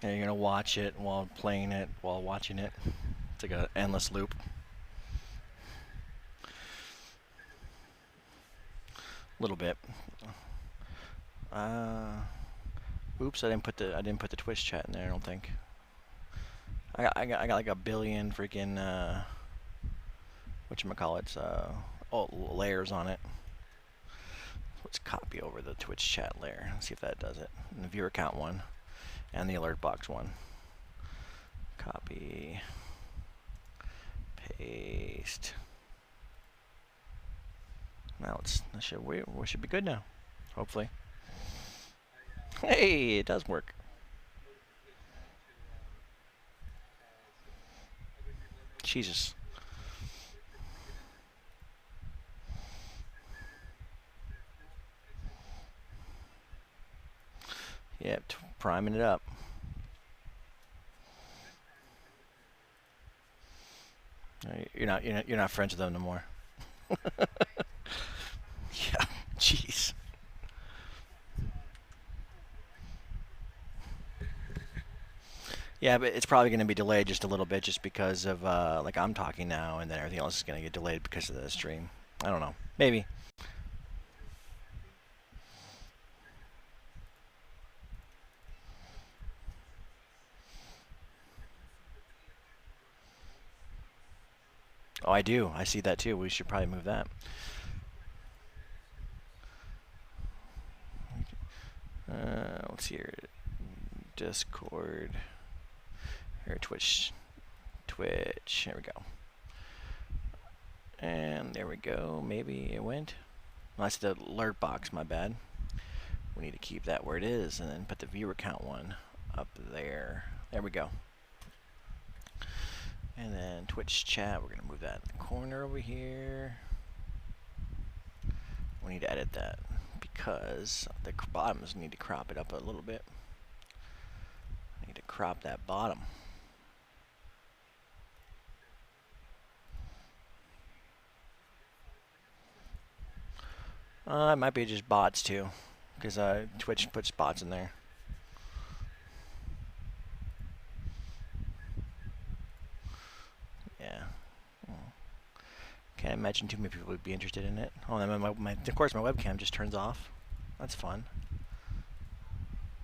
And you're gonna watch it while playing it, while watching it. It's like an endless loop. A little bit. Oops, I didn't put the Twitch chat in there. I don't think. I got like a billion freaking whatchamacallits, layers on it. Let's copy over the Twitch chat layer. See if that does it. And the viewer count one, and the alert box one. Copy, paste. Now we should be good now, hopefully. Hey, it does work. Jesus. Yep, priming it up. You're not friends with them no more. Yeah, jeez. Yeah, but it's probably going to be delayed just a little bit, just because of like I'm talking now, and then everything else is going to get delayed because of the stream. I don't know. Maybe. Oh, I do. I see that too. We should probably move that. Let's see here. Discord. Here, Twitch. There we go. And there we go. Maybe it went. Oh, that's the alert box. My bad. We need to keep that where it is, and then put the viewer count one up there. There we go. And then Twitch chat, we're going to move that in the corner over here. We need to edit that because the bottoms need to crop it up a little bit. I need to crop that bottom. It might be just bots too, because Twitch puts bots in there. Yeah. Can't imagine too many people would be interested in it. Oh, and of course my webcam just turns off. That's fun.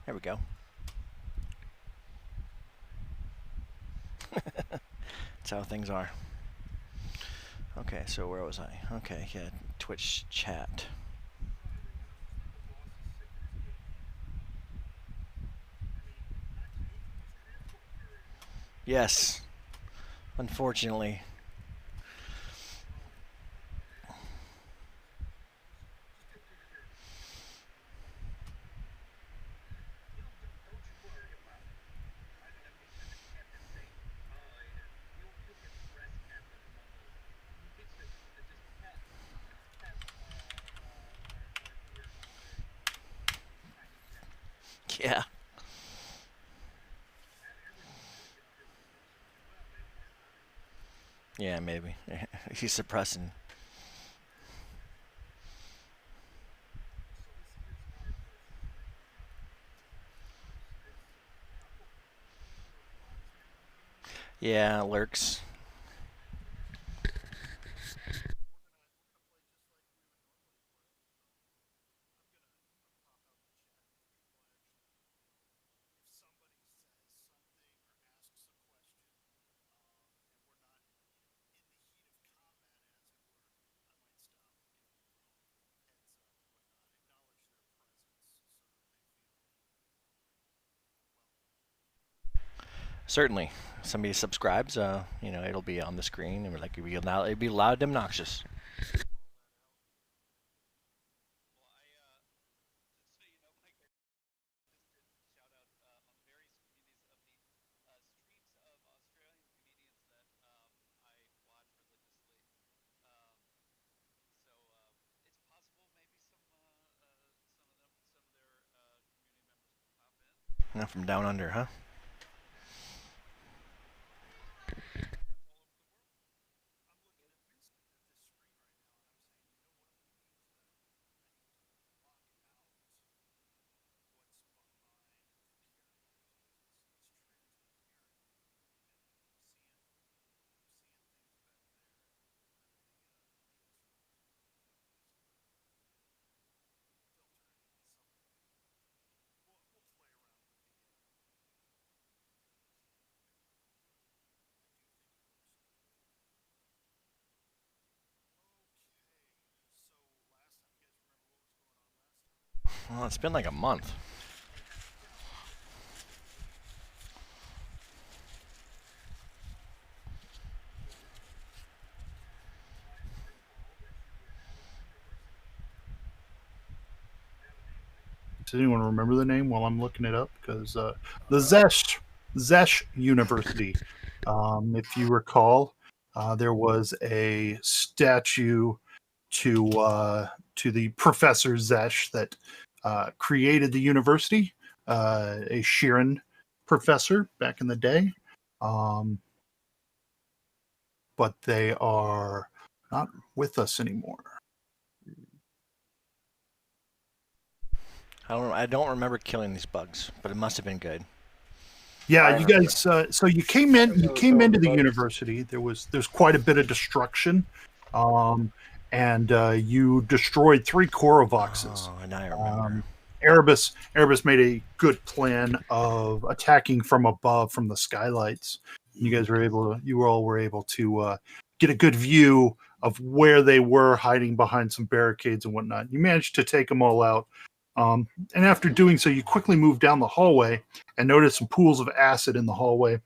There we go. That's how things are. Okay, so where was I? Okay, yeah, Twitch chat. Yes, unfortunately. Yeah. Yeah, maybe. He's suppressing. Yeah, lurks. Certainly. Somebody subscribes, it'll be on the screen, and it'd be loud and obnoxious. From down under, huh? Well, it's been like a month. Does anyone remember the name while I'm looking it up? Because the Zesh University, if you recall, there was a statue to the Professor Zesh that created the university, a Sheeran professor back in the day. But they are not with us anymore. I don't remember killing these bugs, but it must have been good. Yeah, I you remember. guys. So you came in. You came into the university. There's quite a bit of destruction, and you destroyed 3 Korovoxes. Oh, and I remember. Erebus made a good plan of attacking from above, from the skylights. You guys were able. You all were able to get a good view of where they were hiding behind some barricades and whatnot. You managed to take them all out. And after doing so, you quickly moved down the hallway and noticed some pools of acid in the hallway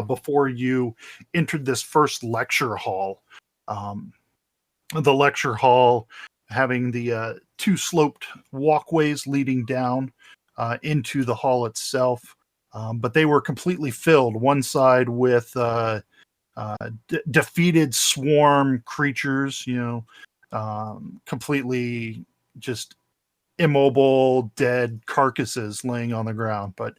before you entered this first lecture hall. The lecture hall having the 2 sloped walkways leading down into the hall itself, but they were completely filled. One side with defeated swarm creatures, completely just immobile, dead carcasses laying on the ground, but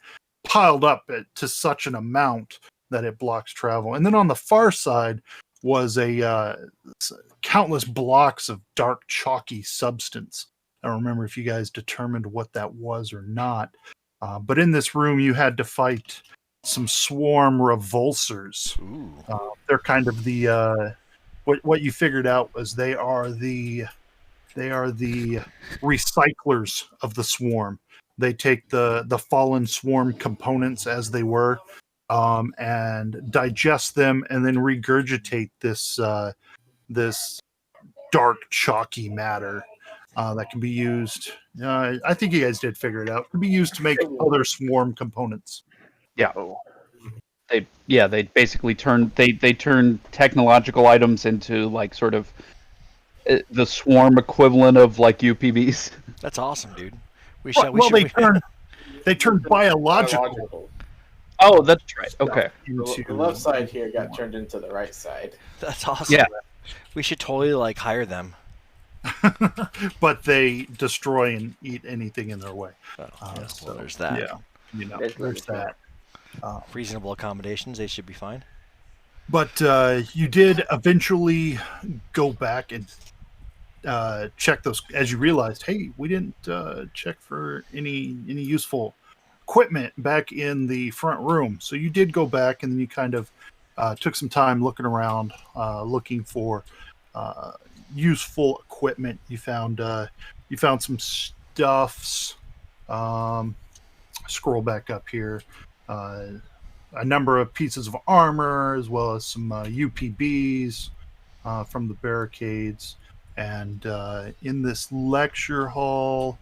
piled up to such an amount that it blocks travel. And then on the far side was a countless blocks of dark, chalky substance. I don't remember if you guys determined what that was or not. But in this room, you had to fight some swarm revulsors. They're kind of the what you figured out was they are the recyclers of the swarm. They take the fallen swarm components as they were, and digest them, and then regurgitate this dark, chalky matter that can be used. I think you guys did figure it out. Can be used to make other swarm components. Yeah. They basically turn technological items into like sort of the swarm equivalent of like UPVs. That's awesome, dude. They turn biological. Oh, that's right. Okay. The left side here got turned into the right side. That's awesome. Yeah. We should totally like hire them. But they destroy and eat anything in their way. So there's that. Yeah, there's that. Reasonable accommodations, they should be fine. But you did eventually go back and check those, as you realized, hey, we didn't check for any useful equipment back in the front room. So you did go back, and then you kind of took some time looking around, looking for useful equipment. You found some stuffs. Scroll back up here. A number of pieces of armor, as well as some UPBs from the barricades. And in this lecture hall,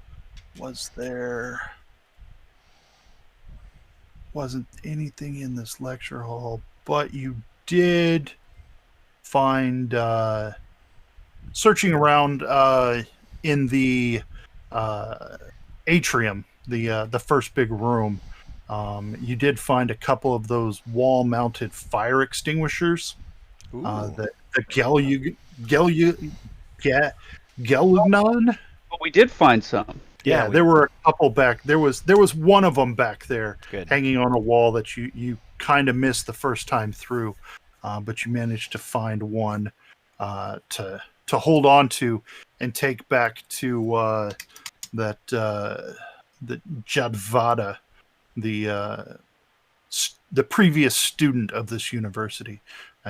wasn't anything in this lecture hall, but you did find, searching around in the atrium, the first big room, you did find a couple of those wall-mounted fire extinguishers. The Gelugnon. But we did find some. Yeah, there were a couple back. There was one of them back there, hanging on a wall that you kind of missed the first time through, but you managed to find one to hold on to and take back to the Jadvada, the previous student of this university.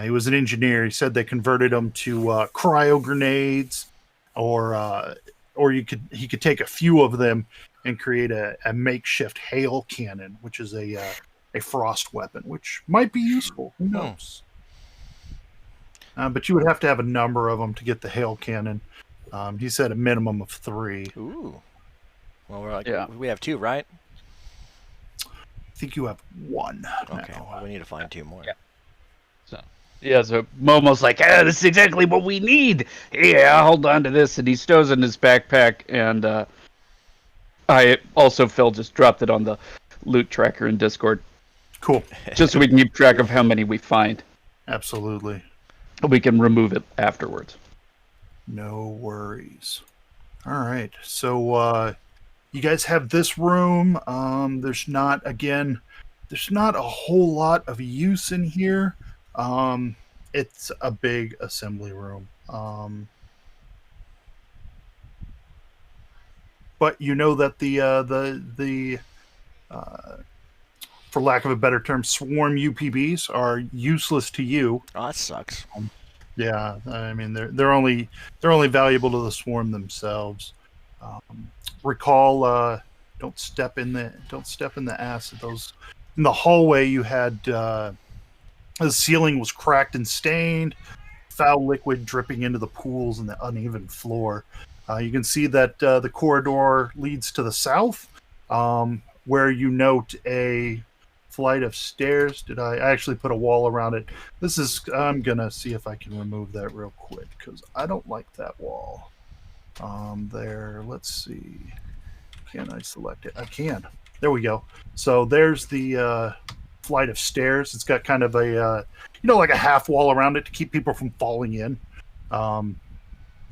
He was an engineer. He said they converted them to cryo grenades, or he could take a few of them and create a makeshift hail cannon, which is a frost weapon, which might be useful. Who knows? But you would have to have a number of them to get the hail cannon. He said a minimum of 3. Ooh. Well, we're like, Yeah. we have 2, right? I think you have 1. Okay, now. well, we need to find 2 more. Yeah. So Momo's like, this is exactly what we need. Yeah, hold on to this, and he stows in his backpack. And I also Phil just dropped it on the loot tracker in Discord, Cool. just so we can keep track of how many we find. Absolutely. We can remove it afterwards. No worries. All right. So you guys have this room. There's not a whole lot of use in here. It's a big assembly room. But you know that the for lack of a better term, swarm UPBs are useless to you. Oh, that sucks. Yeah, I mean they're only valuable to the swarm themselves. Recall, don't step in the acid. Those in the hallway you had the ceiling was cracked and stained, foul liquid dripping into the pools and the uneven floor. You can see that the corridor leads to the south, where you note a flight of stairs. I actually put a wall around it? I'm gonna see if I can remove that real quick because I don't like that wall. There, let's see. Can I select it? I can. There we go. So there's the flight of stairs. It's got kind of a like a half wall around it to keep people from falling in. And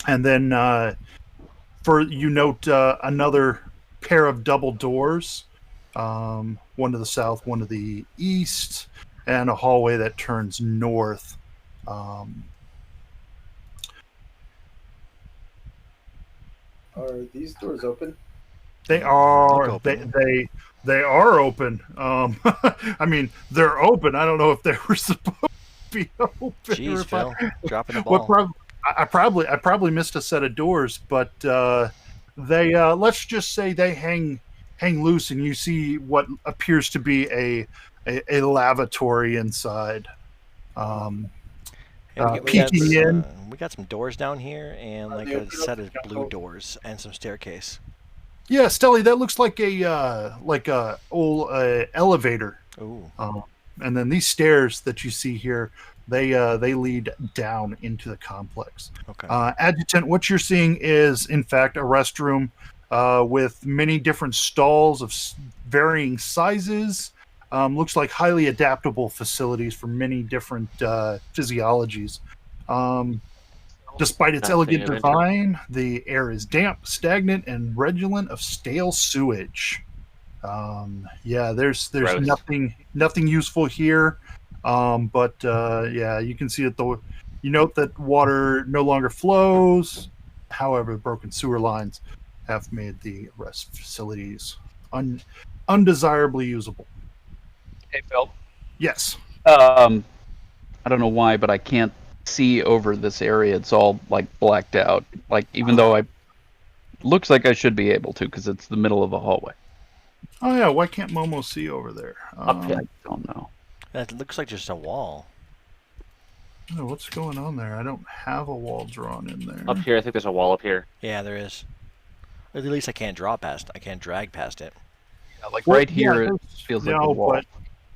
then you note another pair of double doors. One to the south, one to the east, and a hallway that turns north. Are these doors open? They are. They are open. I mean, they're open. I don't know if they were supposed to be open. Jeez, Phil, dropping the ball. I probably missed a set of doors, but they let's just say they hang loose, and you see what appears to be a lavatory inside. Peeking in. We got some doors down here, and like a set of blue doors, and some staircase. Yeah, Stelly, that looks like a old elevator. Ooh. And then these stairs that you see here, they lead down into the complex. Okay. Adjutant, what you're seeing is in fact a restroom with many different stalls of varying sizes. Looks like highly adaptable facilities for many different physiologies. Despite its elegant design, the air is damp, stagnant, and redolent of stale sewage. There's nothing useful here. But you can see that you note that water no longer flows. However, broken sewer lines have made the rest facilities undesirably usable. Hey, Phil. Yes. I don't know why, but I can't see over this area. It's all like blacked out. Like even though looks like I should be able to because it's the middle of a hallway. Oh yeah, why can't Momo see over there? I don't know. That looks like just a wall. Oh, what's going on there? I don't have a wall drawn in there. Up here, I think there's a wall up here. Yeah, there is. At least I can't drag past it. Yeah, like right here, it feels like a wall. But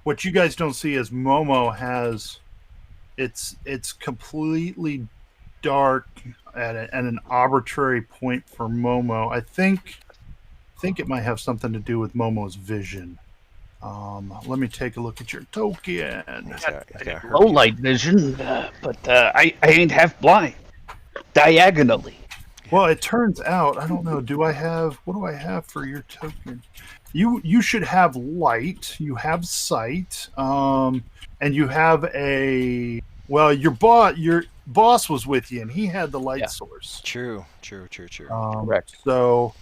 what you guys don't see is Momo has it's completely dark at an arbitrary point for Momo. I think it might have something to do with Momo's vision. Let me take a look at your token. Low light vision, but I ain't half blind. Diagonally. Well, it turns out, I don't know. What do I have for your token? You should have light. You have sight. And you have your boss was with you, and he had the light source. True. Correct. So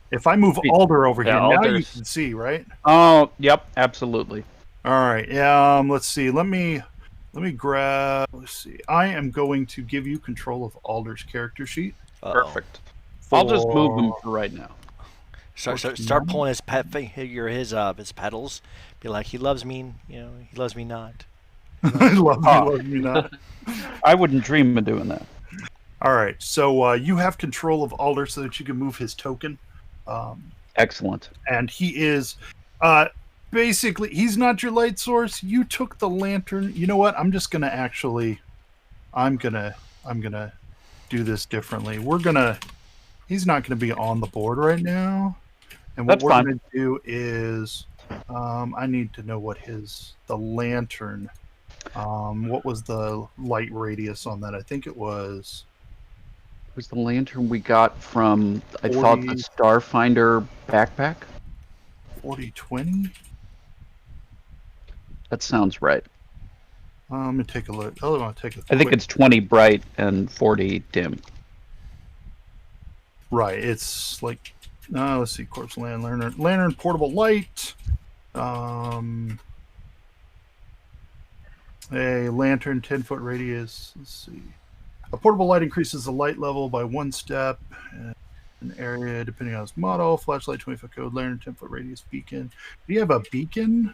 if I move Alder over here, now you can see, right? Oh, yep, absolutely. All right. Let's see. Let me grab. Let's see. I am going to give you control of Alder's character sheet. Perfect. I'll just move him for right now. Start pulling his his pedals. Be like, he loves me, he loves me not. Love me not. I wouldn't dream of doing that. All right. So you have control of Alder so that you can move his token. Excellent. And he is basically, he's not your light source. You took the lantern. You know what? I'm just gonna I'm gonna do this differently. He's not gonna be on the board right now. And what That's we're fine. gonna do is I need to know what the lantern, what was the light radius on that? I think it was Was the lantern we got from, I 40, thought, the Starfinder backpack? 4020. That sounds right. Let me take a look. Oh, I want to take a I think it's 20 bright and 40 dim. right. It's like let's see, corpse lantern, portable light. A lantern, 10-foot radius. Let's see. A portable light increases the light level by 1 step. An area depending on its model. Flashlight, 20-foot code. Lantern, 10-foot radius. Beacon. Do you have a beacon?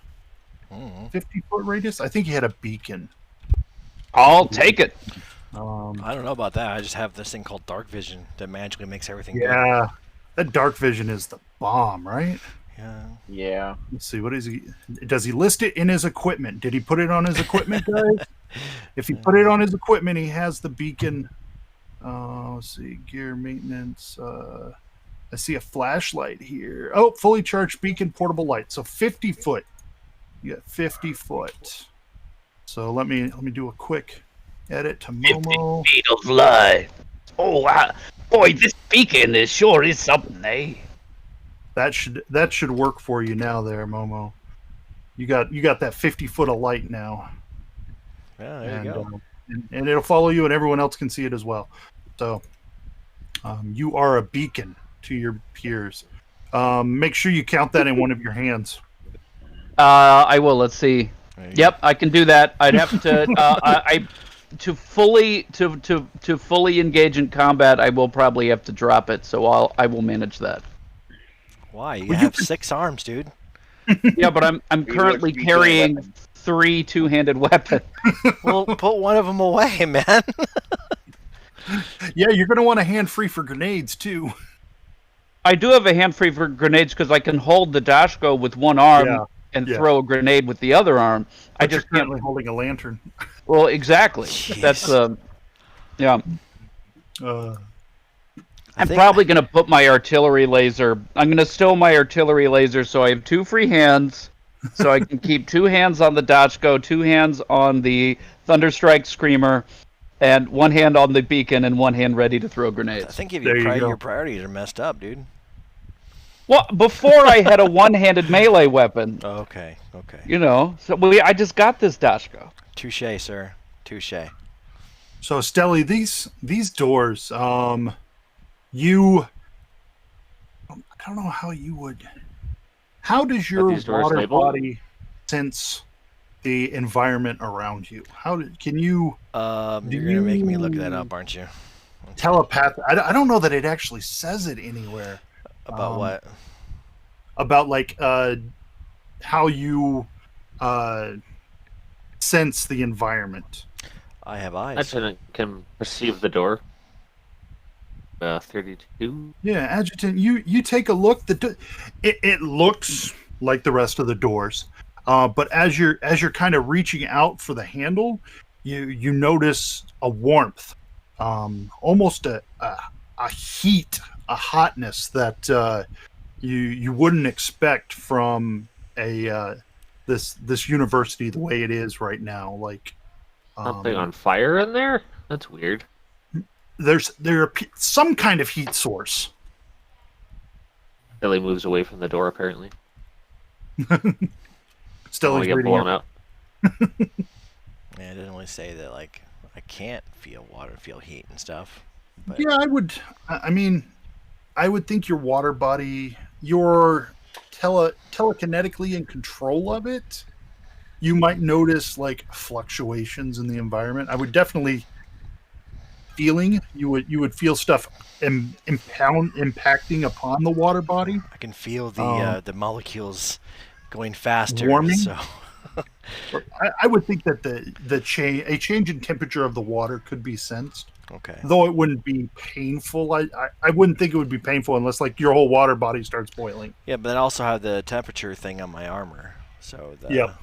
50-foot radius. I think he had a beacon. I'll take it. I don't know about that. I just have this thing called dark vision that magically makes everything Yeah, that dark vision is the bomb, right? good. Yeah. Let's see. What is he? Does he list it in his equipment? Did he put it on his equipment, guys? If he put it on his equipment, he has the beacon. Let's see. Gear maintenance. I see a flashlight here. Oh, fully charged beacon, portable light. So 50 foot. You got 50 foot. So let me do a quick edit to Momo. 50 feet of light. Oh, wow. Boy, this beacon sure is something, eh? That should work for you now, there, Momo. You got that 50 foot of light now. Yeah, there you go. And it'll follow you, and everyone else can see it as well. So you are a beacon to your peers. Make sure you count that in one of your hands. I will. Let's see. Yep, I can do that. I'd have to. To fully engage in combat, I will probably have to drop it. So I will manage that. Why? You have 6 arms, dude. Yeah, but I'm currently carrying 3 two-handed weapons. Well, put one of them away, man. Yeah, you're going to want a hand free for grenades, too. I do have a hand free for grenades because I can hold the dashko with one arm and throw a grenade with the other arm. But I just currently holding a lantern. Well, exactly. Jeez. That's yeah. I'm think- probably going to put my artillery laser. I'm going to stow my artillery laser so I have 2 free hands, so I can keep 2 hands on the dashko, 2 hands on the Thunderstrike Screamer, and 1 hand on the beacon and 1 hand ready to throw I grenades. think if There you go. your priorities are messed up, dude. Well, before I had a one-handed melee weapon, Okay. you know. So I just got this dashko. Touche, sir. Touche. So, Stelly, these doors, I don't know how you would. How does your these doors water labeled? body sense the environment around you? Can you You're gonna make me look that up, aren't you? telepath? I don't know that it actually says it anywhere. About what? About like how you sense the environment. I have eyes. Adjutant can perceive the door. 32. Yeah, adjutant, you take a look. It looks like the rest of the doors, but as you're kind of reaching out for the handle, you notice a warmth, almost a heat, a hotness that you wouldn't expect from this university the way it is right now. Like Something on fire in there? That's weird. there some kind of heat source. Billy moves away from the door, apparently. Still, Don't he's get reading blown it. out. Yeah, it doesn't really say that. Like, I can't feel water, feel heat and stuff. But Yeah, I mean, I would think your water body, you're telekinetically in control of it. You might notice like fluctuations in the environment. I would definitely you would feel stuff impacting upon the water body. I can feel the molecules going faster. Warming? So I would think that a change in temperature of the water could be sensed. Okay. Though it wouldn't be painful. I wouldn't think it would be painful unless like your whole water body starts boiling. Yeah, but I also have the temperature thing on my armor, so the Yep.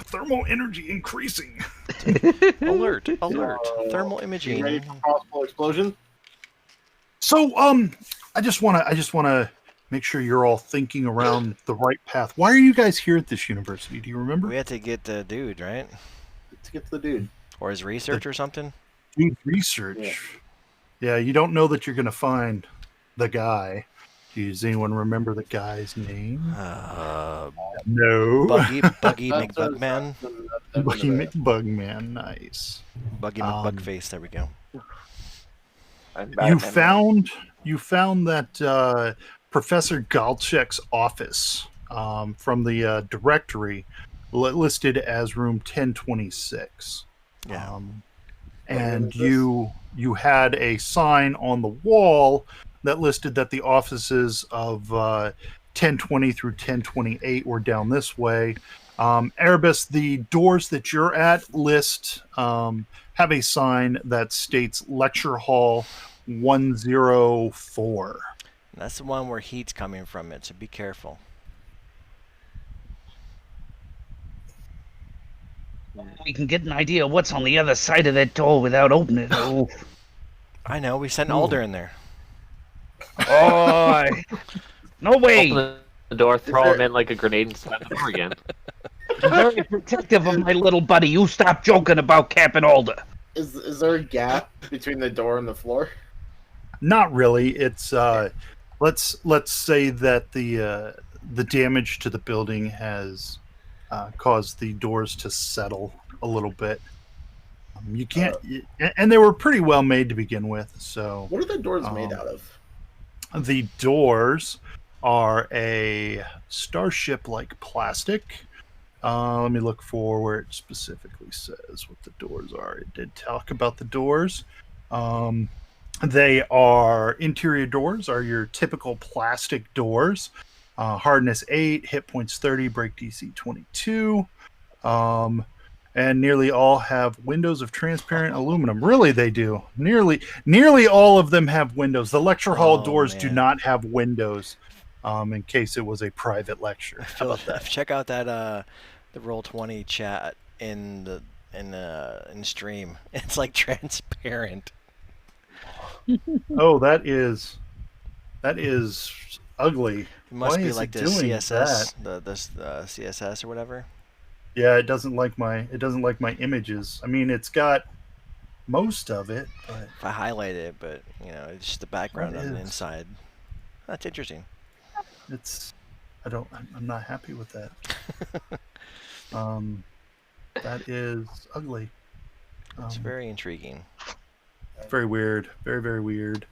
Thermal energy increasing. alert, thermal You imaging. ready for possible explosion? So I just wanna make sure you're all thinking around the right path. Why are you guys here at this university? Do you remember? We had to get the dude, right? Let's get to the dude. Or his research or something. Doing research. Yeah, you don't know that you're gonna find the guy. Does anyone remember the guy's name? No. Buggy That's McBugman. Buggy McBugman, nice. Buggy McBugface. There we go. You found that Professor Galchek's office from the directory listed as room 1026. Yeah. And you had a sign on the wall that listed that the offices of 1020 through 1028 were down this way. Erebus, the doors that you're at list have a sign that states Lecture Hall 104. That's the one where heat's coming from it, so be careful. We can get an idea of what's on the other side of that door without opening it. Oh, I know, we sent Alder in there. oh no way! Open the door, throw him in like a grenade, and slam the door again. I'm very protective of my little buddy. You stop joking about Captain Alder. Is there a gap between the door and the floor? Not really. It's let's say that the damage to the building has caused the doors to settle a little bit. You can't, and they were pretty well made to begin with. So What are the doors made out of? the doors are a starship-like plastic. Let me look for where it specifically says what the doors are. It did talk about the doors. They are interior doors, are your typical plastic doors. Hardness 8, hit points 30, break DC 22. And nearly all have windows of transparent aluminum. Really, they do. Nearly all of them have windows. The lecture hall doors do not have windows, in case it was a private lecture. How about that? Check out that the Roll20 chat in stream. It's like transparent. Oh, that is ugly. It must Why be is like it the doing CSS, that? the CSS or whatever. Yeah, it doesn't like my images. I mean, it's got most of it, but If I highlight it, but it's just the background What on the is? inside. That's interesting. I'm not happy with that. That is ugly. It's very intriguing. Very weird. Very, very weird.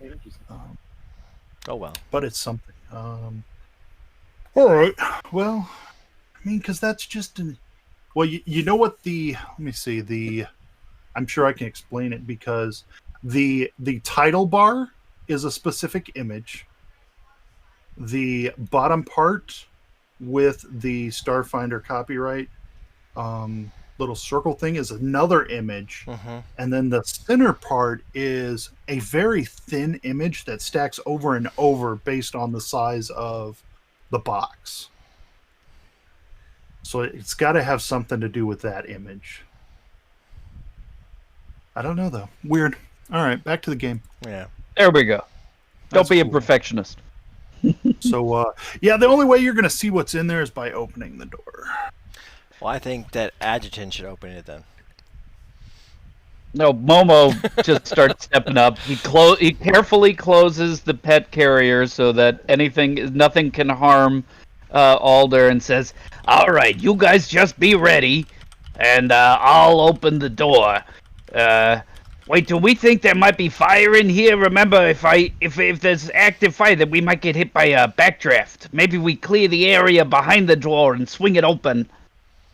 Oh well. But it's something. All right. Well, I mean, because that's just well, you know what let me see, I'm sure I can explain it, because the title bar is a specific image. The bottom part with the Starfinder copyright little circle thing is another image. And then the center part is a very thin image that stacks over and over based on the size of the box. So it's got to have something to do with that image. I don't know, though. Weird. All right, back to the game. Yeah. There we go. That's Don't be a cool. perfectionist. So, yeah, the only way you're going to see what's in there is by opening the door. Well, I think that Adjutant should open it then. No, Momo just starts stepping up. He carefully closes the pet carrier so that nothing can harm Alder, and says, "All right, you guys just be ready, and I'll open the door. Wait, do we think there might be fire in here? Remember, if there's active fire, then we might get hit by a backdraft. Maybe we clear the area behind the door and swing it open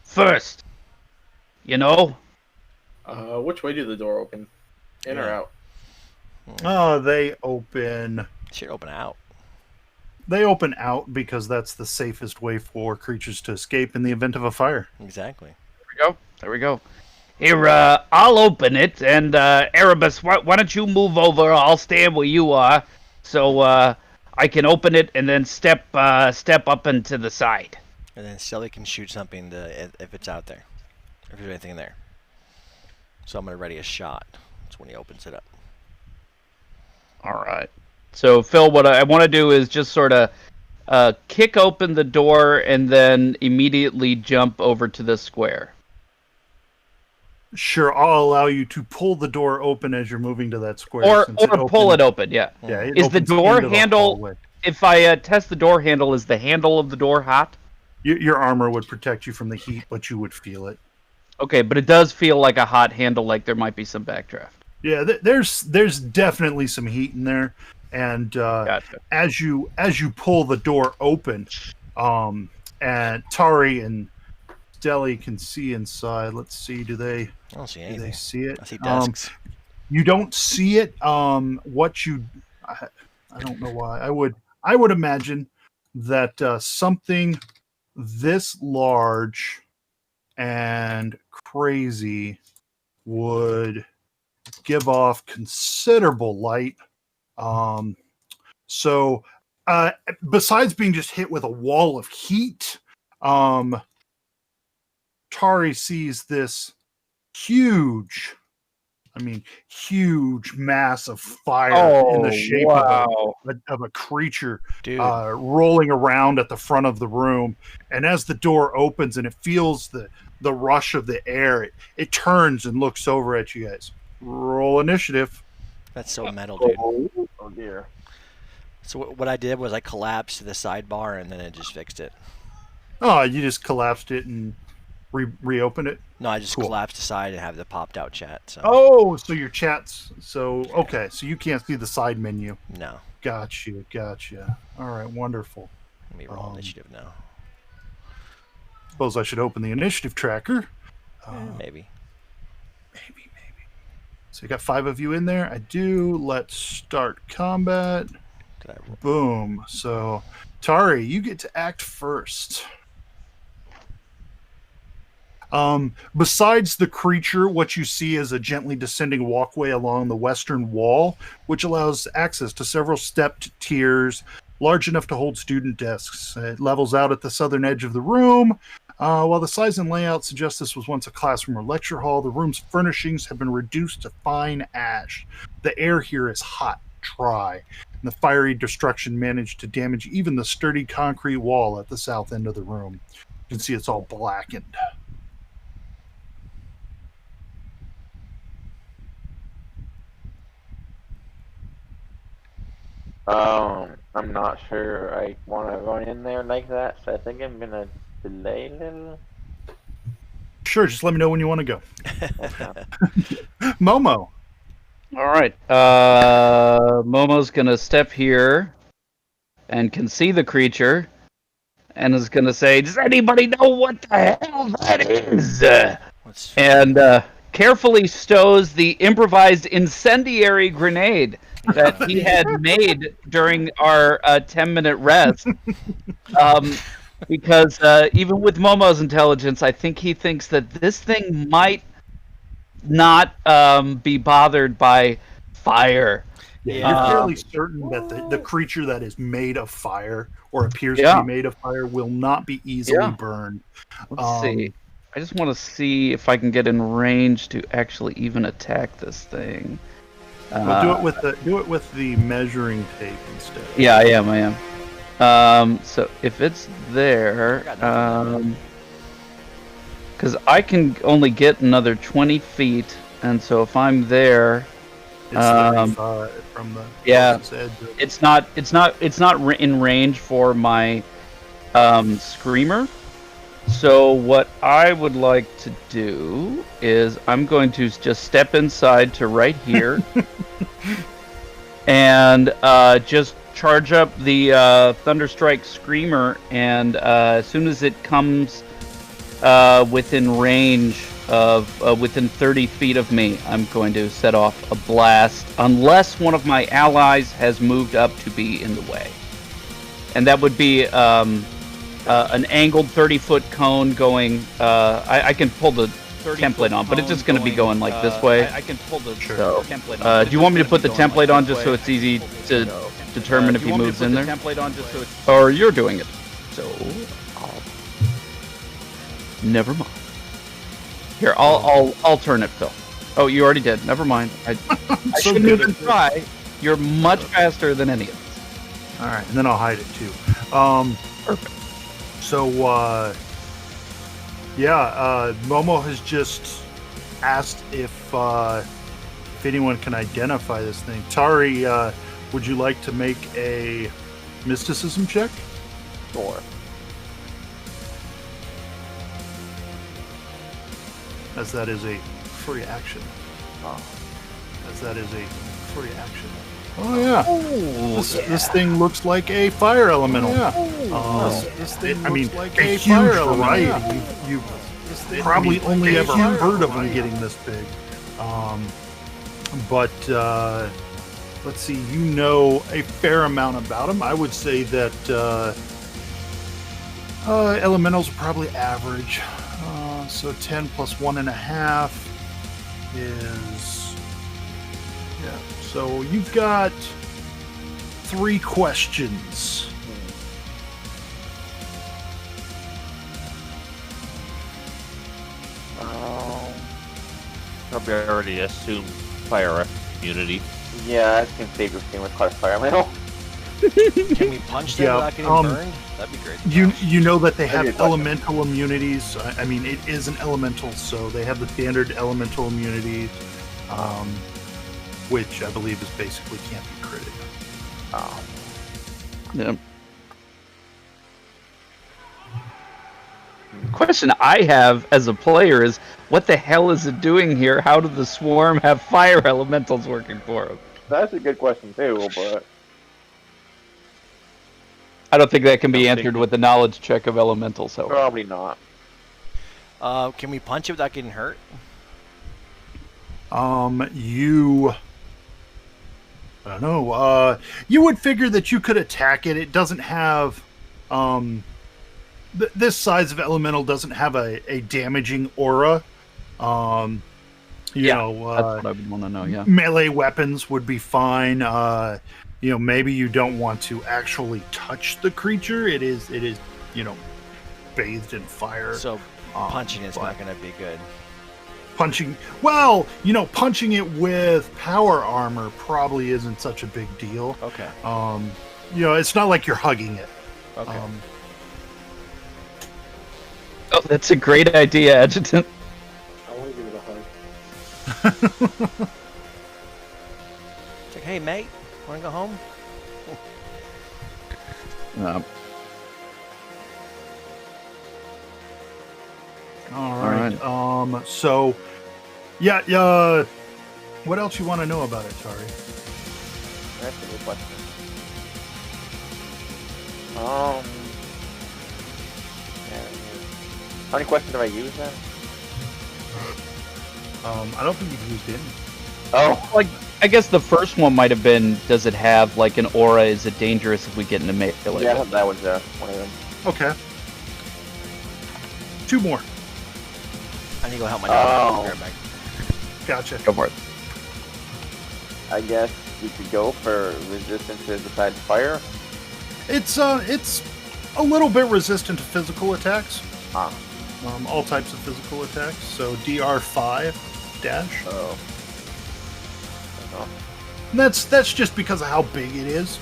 first. You know?" Which way do the door open? In or out? Oh, they open Should open out. out because that's the safest way for creatures to escape in the event of a fire. Exactly. There we go. Here, I'll open it, and Erebus, why don't you move over? I'll stand where you are, so I can open it and then step up into the side. And then Shelly can shoot something if it's out there, if there's anything there. So I'm gonna ready a shot. That's when he opens it up. All right. So Phil, what I want to do is just sort of kick open the door and then immediately jump over to the square. Sure, I'll allow you to pull the door open as you're moving to that square. Or pull it open, yeah. Yeah. Is the door handle? If I test the door handle, is the handle of the door hot? Your armor would protect you from the heat, but you would feel it. Okay, but it does feel like a hot handle, like there might be some backdraft. Yeah, there's definitely some heat in there, and Gotcha. as you pull the door open, and Tari and Deli can see inside. Let's see, do they I don't see anything. see it? I see desks. You don't see it. I don't know why. I would imagine that something this large and crazy would give off considerable light. So besides being just hit with a wall of heat, Tari sees this huge mass of fire in the shape of a creature rolling around at the front of the room. And as the door opens and it feels the rush of the air, it turns and looks over at you guys. Roll initiative. That's so metal, dude. Oh dear. So what I did was I collapsed the sidebar and then it just fixed it. Oh, you just collapsed it and reopened it? No, I just collapsed aside and have the popped out chat. So. Oh, so your chat's okay. So you can't see the side menu. No. Gotcha. All right, wonderful. Let me roll initiative now. Suppose I should open the initiative tracker. Maybe. So you got 5 of you in there. I do. Let's start combat. Did I roll? Boom. So Tari, you get to act first. Besides the creature, what you see is a gently descending walkway along the western wall, which allows access to several stepped tiers large enough to hold student desks. It levels out at the southern edge of the room. While the size and layout suggest this was once a classroom or lecture hall, the room's furnishings have been reduced to fine ash. The air here is hot, dry, and the fiery destruction managed to damage even the sturdy concrete wall at the south end of the room. You can see it's all blackened. I'm not sure I want to run in there like that, so I think I'm gonna delay a little. Sure, just let me know when you want to go. Okay. Momo. All right. Momo's gonna step here and can see the creature and is gonna say, "Does anybody know what the hell that is?" And carefully stows the improvised incendiary grenade that he had made during our 10-minute rest. Because even with Momo's intelligence, I think he thinks that this thing might not be bothered by fire. Yeah, you're fairly certain that the creature that is made of fire or appears to be made of fire will not be easily burned. Let's see. I just want to see if I can get in range to actually even attack this thing. Well, do it with the measuring tape instead. Yeah, I am. So if it's there, because I can only get another 20 feet, and so if I'm there, it's 35 from the edge. It's not in range for my screamer. So what I would like to do is I'm going to just step inside to right here and just charge up the Thunderstrike Screamer, and as soon as it comes within range of within 30 feet of me, I'm going to set off a blast unless one of my allies has moved up to be in the way. And that would be an angled 30-foot cone going. I can pull the template on, but it's just going to be going like this way. I can pull the template on. Do you want me to put the template on just so it's easy to determine if he moves in there? Or you're doing it. So, never mind. Here, I'll turn it, Phil. Oh, you already did. Never mind. I shouldn't even try. You're much faster than any of us. All right, and then I'll hide it too. Perfect. So, Momo has just asked if anyone can identify this thing. Tari, would you like to make a mysticism check? Sure. As that is a free action. Oh. As that is a free action. Oh yeah. This thing looks like a fire elemental. This thing looks like a huge variety. You've probably only ever heard of them getting this big. But let's see, you know a fair amount about them. I would say that elementals are probably average. So 10 plus 1.5 is... Yeah, so you've got 3 questions. Probably already assumed fire immunity. Yeah, I can save your thing with fire elemental. Can we punch them without getting burned? That'd be great. You know that they have elemental immunities. I mean, it is an elemental, so they have the standard elemental immunity, which I believe is basically can't be critted. Yeah. Question I have as a player is, what the hell is it doing here? How did the swarm have fire elementals working for him? That's a good question too, but I don't think that can be answered with the knowledge check of elementals, however. probably not. Can we punch it without getting hurt? I don't know. You would figure that you could attack it. It doesn't have, this size of elemental doesn't have a damaging aura. You know, that's what I would want to know. Yeah, melee weapons would be fine. You know, maybe you don't want to actually touch the creature. It is, you know, bathed in fire. So punching it's not going to be good. Punching it with power armor probably isn't such a big deal. Okay. You know, it's not like you're hugging it. Okay. Oh, that's a great idea, Adjutant. I want to give it a hug. It's like, hey, mate, want to go home? All right. So, yeah. What else you want to know about it, Tari? That's a good question. How many questions have I used then? I don't think you've used any. Oh, Like, I guess the first one might have been, does it have like an aura? Is it dangerous if we get into melee? yeah, that was one of them. Okay. 2 more. I need to go help my dog. Oh. Be right back. Gotcha. Go for it. I guess we could go for resistances besides fire. It's a little bit resistant to physical attacks. Ah. All types of physical attacks. So DR5 dash. Oh. And that's just because of how big it is.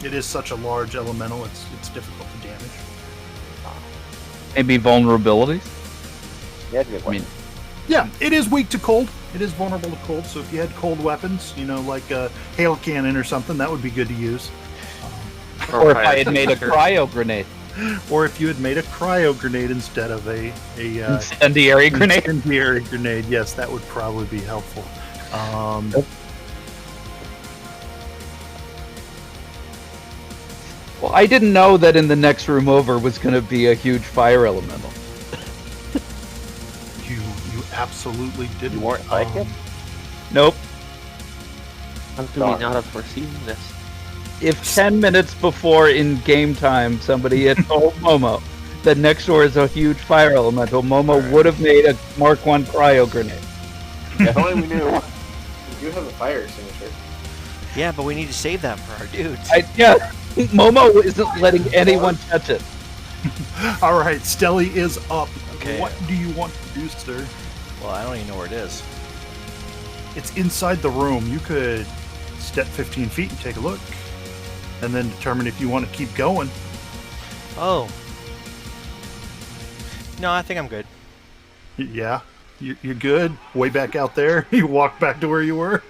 It is such a large elemental. It's difficult to damage. Maybe vulnerabilities. Yeah, that's a good one. Yeah, it is weak to cold. It is vulnerable to cold. So if you had cold weapons, you know, like a hail cannon or something, that would be good to use. Or if I had made a cryo grenade. Or if you had made a cryo grenade instead of a Incendiary grenade. incendiary grenade, yes, that would probably be helpful. Well, I didn't know that in the next room over was going to be a huge fire elemental. You absolutely didn't. You weren't like it? Nope. How do we not have foreseen this? If 10 minutes before in game time somebody had told Momo, that next door is a huge fire elemental, Momo Right. would have made a Mark 1 cryo grenade. If only we knew. You do have a fire extinguisher. Yeah, but we need to save that for our dudes. Yeah, Momo isn't letting anyone touch it. All right, Stelly is up. Okay. What do you want to do, sir? Well, I don't even know where it is. It's inside the room. You could step 15 feet and take a look, and then determine if you want to keep going. Oh. No, I think I'm good. Yeah, you're good. Way back out there. You walk back to where you were.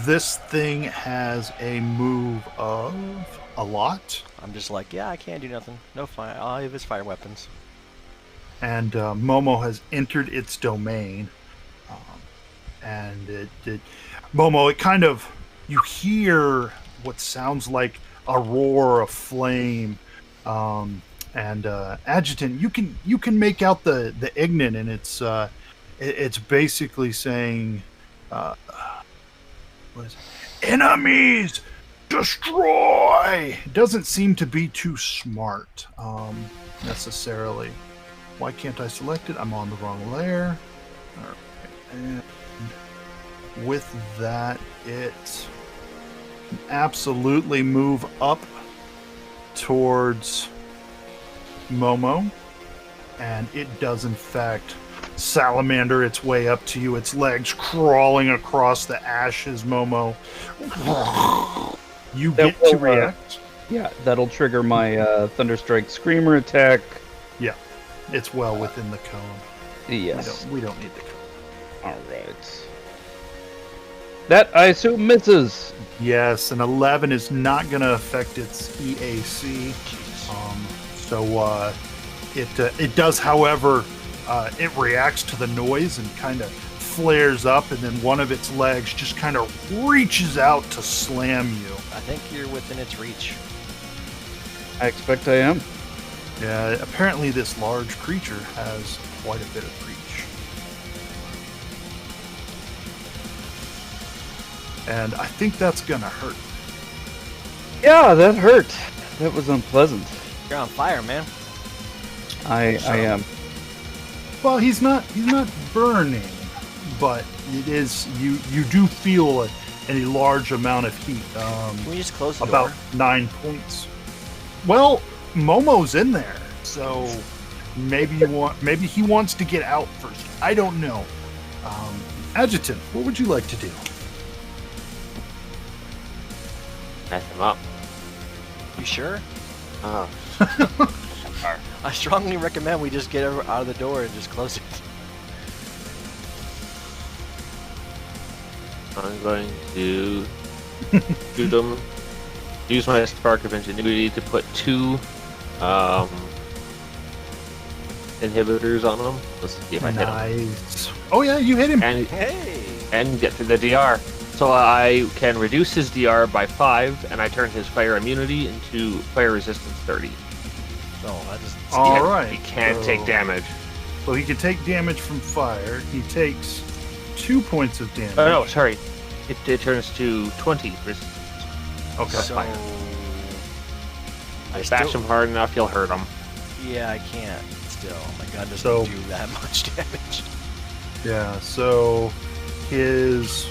This thing has a move of a lot. I'm just like, yeah, I can't do nothing. No fire. All I have is fire weapons. And Momo has entered its domain. And Momo, it kind of, you hear what sounds like a roar of flame. And Adjutant, you can make out the ignin, and it's basically saying, what is it? Enemies destroy. It doesn't seem to be too smart necessarily. Why can't I select it? I'm on the wrong layer. All right. And with that, it can absolutely move up towards Momo, and it does in fact salamander its way up to you, its legs crawling across the ashes. Momo, you That get to will, react. Yeah, that'll trigger my Thunderstrike Screamer attack. Yeah, it's well within the cone. Yes. We don't need the cone. All right. That, I assume, misses. Yes, an 11 is not going to affect its EAC. So it does, however, it reacts to the noise and kind of flares up, and then one of its legs just kind of reaches out to slam you. I think you're within its reach. I expect I am. Yeah, apparently this large creature has quite a bit of reach. And I think that's gonna hurt. Yeah, that hurt. That was unpleasant. You're on fire, man. I am. Well, he's not burning, but it is, you do feel a large amount of heat. Can we just close the About door? 9 points. Well, Momo's in there, so maybe he wants to get out first. I don't know. Adjutant, what would you like to do? Mess him up. You sure? Oh. I strongly recommend we just get out of the door and just close it. I'm going to shoot them. Use my spark of ingenuity to put 2 inhibitors on them. Let's see if I hit them. Nice. Oh yeah, you hit him. Hey! And get to the DR. So I can reduce his DR by 5, and I turn his fire immunity into fire resistance 30. Oh, I just... All right. He can't so- take damage. So he can take damage from fire. He takes 2 points of damage. Oh no, sorry. It turns to 20 resistance. Okay. So... fire. I Bash him hard enough, you'll hurt him. Yeah, I can't still. My gun doesn't So- do that much damage. Yeah. So his.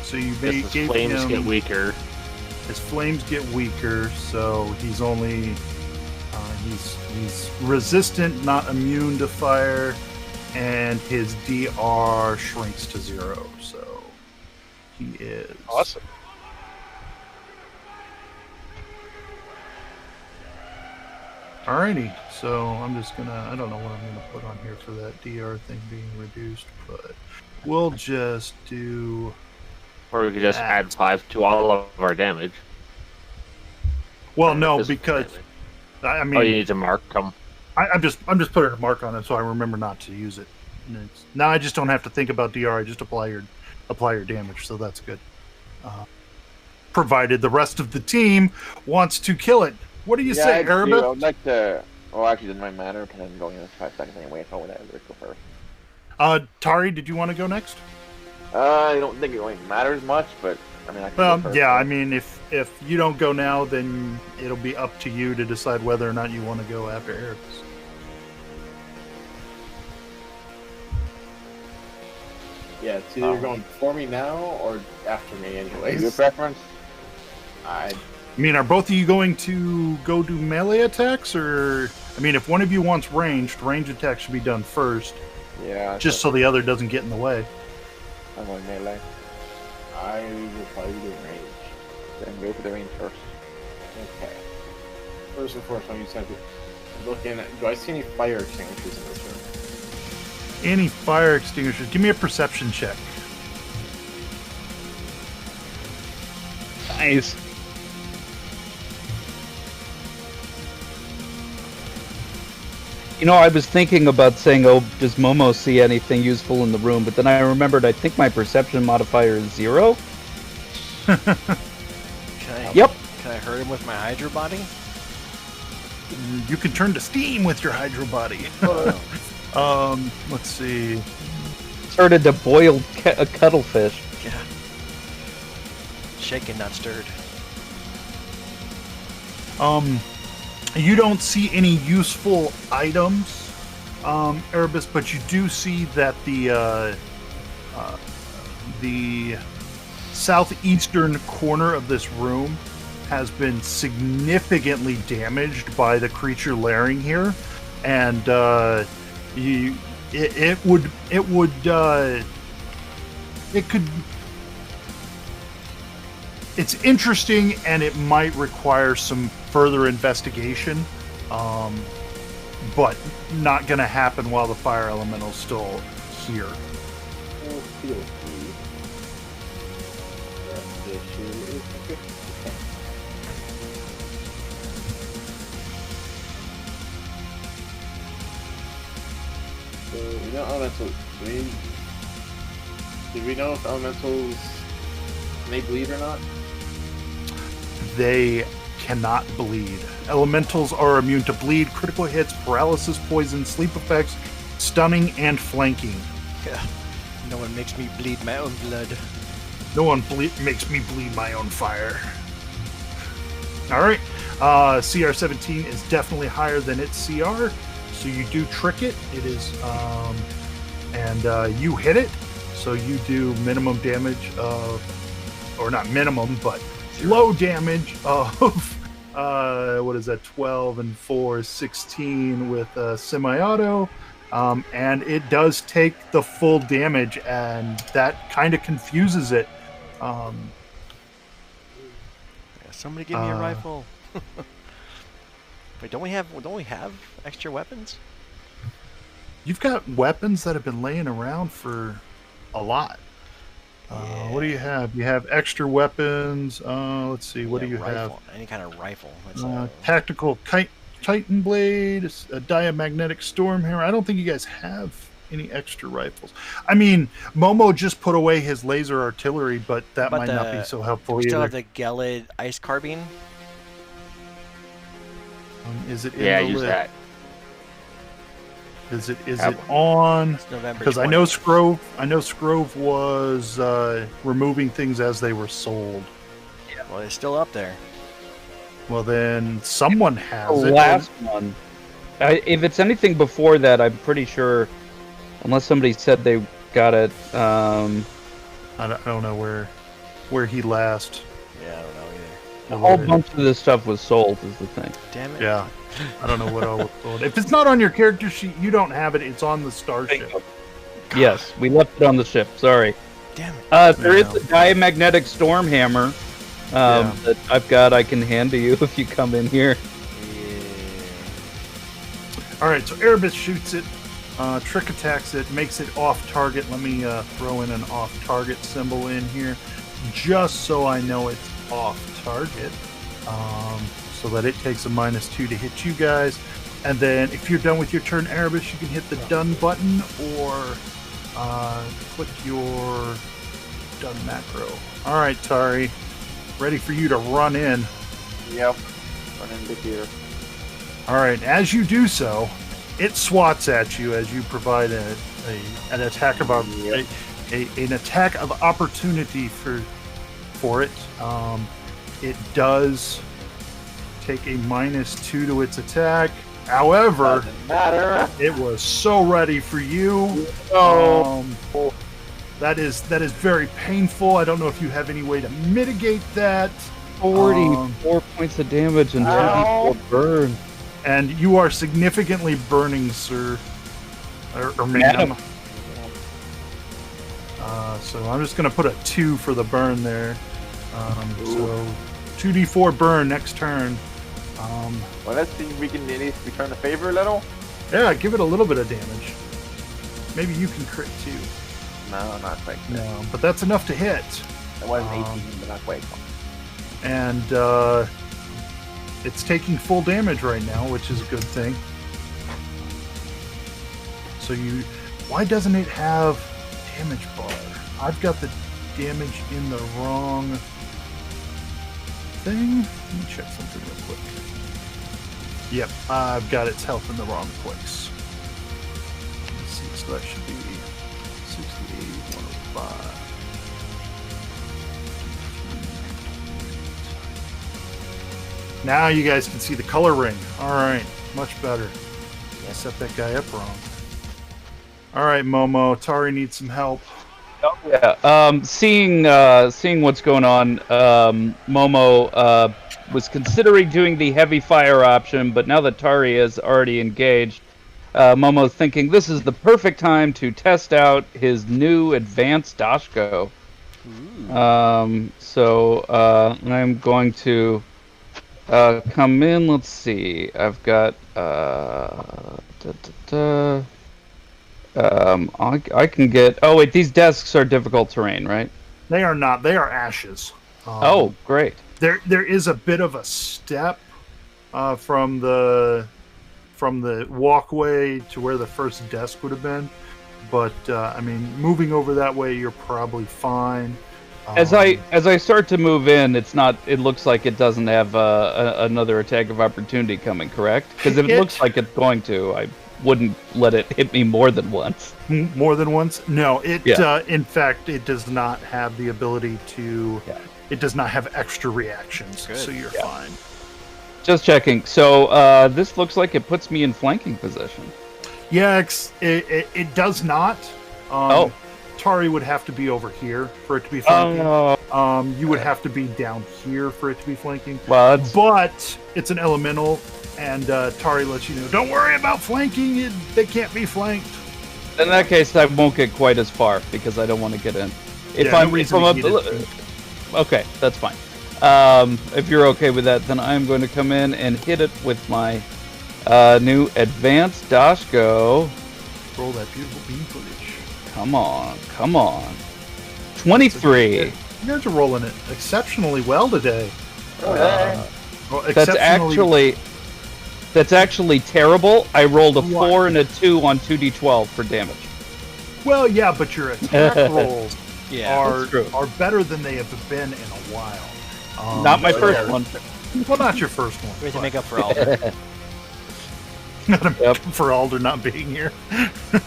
So you Just his gave flames him. get weaker. His flames get weaker, so he's only he's resistant, not immune to fire, and his DR shrinks to 0. So he is Awesome. Alrighty. So I'm just gonna, I don't know what I'm gonna put on here for that DR thing being reduced, but we'll just do. Or we could just that. add 5 to all of our damage. Well, no, Physical because damage. I Oh, you mean, need to mark them. I'm just putting a mark on it so I remember not to use it. And now I just don't have to think about DR. I just apply your damage, so that's good. Provided the rest of the team wants to kill it. What do you say, I do. Arabeth? I would like to. Well, actually, it doesn't really matter because I'm going in 5 seconds anyway, so whatever. Go first. Tari, did you want to go next? I don't think it really matters much, but I mean, I can go first, yeah. right? I mean, if you don't go now, then it'll be up to you to decide whether or not you want to go after Erebus. Yeah, it's either going before me now or after me, anyways. Your preference? I I mean, are both of you going to go do melee attacks, or I mean, if one of you wants ranged, range attacks should be done first, Yeah. just so the other doesn't get in the way. I'm going melee. I will probably do range. Then go for the range first. Okay. First and foremost, I'm just have to looking at. Do I see any fire extinguishers in this room? Any fire extinguishers? Give me a perception check. Nice. You know, I was thinking about saying, "Oh, does Momo see anything useful in the room?" But then I remembered I think my perception modifier is 0. Can I, Yep. Can I hurt him with my Hydra body? You can turn to steam with your Hydro body. Let's see. Started to boil a cuttlefish. Yeah. Shaken, not stirred. You don't see any useful items, Erebus, but you do see that the southeastern corner of this room has been significantly damaged by the creature lairing here, and it's interesting, and it might require some further investigation, but not going to happen while the fire elemental's still here. So we know elementals. Did we know if elementals can they bleed or not? They cannot bleed. Elementals are immune to bleed, critical hits, paralysis, poison, sleep effects, stunning, and flanking. Yeah. No one makes me bleed my own blood. No one makes me bleed my own fire. All right. CR17 is definitely higher than its CR, so you do trick it. It is, and you hit it, so you do minimum damage of, or not minimum, but low damage of, what is that, 12 and 4, 16 with semi-auto. And it does take the full damage, and that kind of confuses it. Yeah, somebody give me a rifle. Wait, don't we have extra weapons? You've got weapons that have been laying around for a lot. Yeah. What do you have? You have extra weapons. Let's see. What do you rifle. Any kind of rifle. have? Tactical Titan Blade, a diamagnetic storm hammer. I don't think you guys have any extra rifles. I mean, Momo just put away his laser artillery, but that might not be so helpful we either. still have the Gelid ice carbine. Is it in Yeah, the use list? that. Is it on? It's November. Because I know Scrove was removing things as they were sold. Well, it's still up there. Well, then someone has The it. last one. If it's anything before that, I'm pretty sure, unless somebody said they got it. I don't know where he last. Yeah, I don't know either. A whole bunch of this stuff was sold, is the thing. Damn it. Yeah, I don't know what all was sold. If it's not on your character sheet, you don't have it. It's on the starship. Yes, we left it on the ship. Sorry. Damn it. There is a diamagnetic storm hammer that I've got. I can hand to you if you come in here. All right, so Erebus shoots it. Trick attacks it, makes it off target. Let me throw in an off target symbol in here, just so I know it's off target, so that it takes a -2 to hit you guys. And then if you're done with your turn, Erebus, you can hit the done button or click your done macro. All right, Tari, ready for you to run in. Yep. Run into here. All right, as you do so, it swats at you as you provide an attack of an attack of opportunity for for it. It does take a -2 to its attack. However, Doesn't matter. it was so ready for you. That is very painful. I don't know if you have any way to mitigate that. 44 points of damage and 2d4 burn. And you are significantly burning, sir. Or ma'am. So I'm just going to put a 2 for the burn there. So 2d4 burn next turn. Well, let's see if we can at least return the favor a little. Yeah, give it a little bit of damage. Maybe you can crit too. No, not quite. No, but that's enough to hit. It was 18, but not quite. And it's taking full damage right now, which is a good thing. So why doesn't it have damage bar? I've got the damage in the wrong thing. Let me check something real quick. Yep, I've got its health in the wrong place. Let's see, so that should be 68, 105. Now you guys can see the color ring. Alright, much better. I set that guy up wrong. Alright, Momo, Tari needs some help. Oh, yeah. Seeing what's going on, Momo was considering doing the heavy fire option, but now that Tari is already engaged, Momo's thinking this is the perfect time to test out his new advanced Dashko. So I'm going to come in. Let's see. I've got I can get. Oh wait, these desks are difficult terrain, right? They are not. They are ashes. Oh, great. There is a bit of a step from the walkway to where the first desk would have been, but I mean, moving over that way, you're probably fine. As I start to move in, it's not. It looks like it doesn't have another attack of opportunity coming. Correct? Because if it looks like it's going to, I wouldn't let it hit me more than once. More than once? No. It Yeah. in fact, it does not have the ability to. Yeah. It does not have extra reactions, Good. so you're Yeah. fine. Just checking. So this looks like it puts me in flanking position. Yeah, it does not. Oh. Tari would have to be over here for it to be flanking. Oh. You would have to be down here for it to be flanking. Well, But it's an elemental, and Tari lets you know, don't worry about flanking. They can't be flanked. in that case, I won't get quite as far because I don't want to get in. If Yeah, I'm, no if reason I'm to up, get in. okay, that's fine. If you're okay with that, then I'm going to come in and hit it with my new advanced Dashko. Roll that beautiful beam footage. Come on, come on. 23. You guys are rolling it exceptionally well today. Okay. Well, That's actually terrible. I rolled a What? 4 and a 2 on 2d12 for damage. well, yeah, but your attack rolls Yeah. That's true. are better than they have been in a while. Not my so first yeah. one. Well, not your first one. We have to but- make up for all that. Not a make Yep. up for Alder not being here.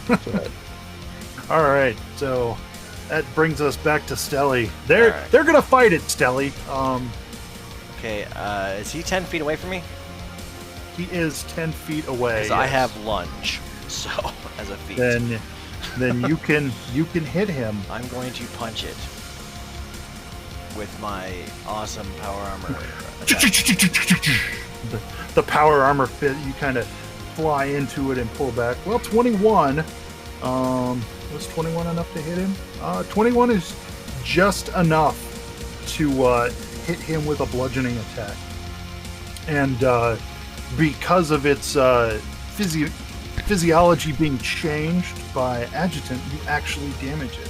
Right. All right, so that brings us back to Stelly. They're All right. they're gonna fight it, Stelly. Okay, is he 10 feet away from me? He is 10 feet away. Because I yes. have lunge, so as a feat. Then you can hit him. I'm going to punch it with my awesome power armor attack. The power armor fit. You kind of fly into it and pull back. Well, 21. Was 21 enough to hit him? 21 is just enough to hit him with a bludgeoning attack. And because of its physiology being changed by adjutant, you actually damage it.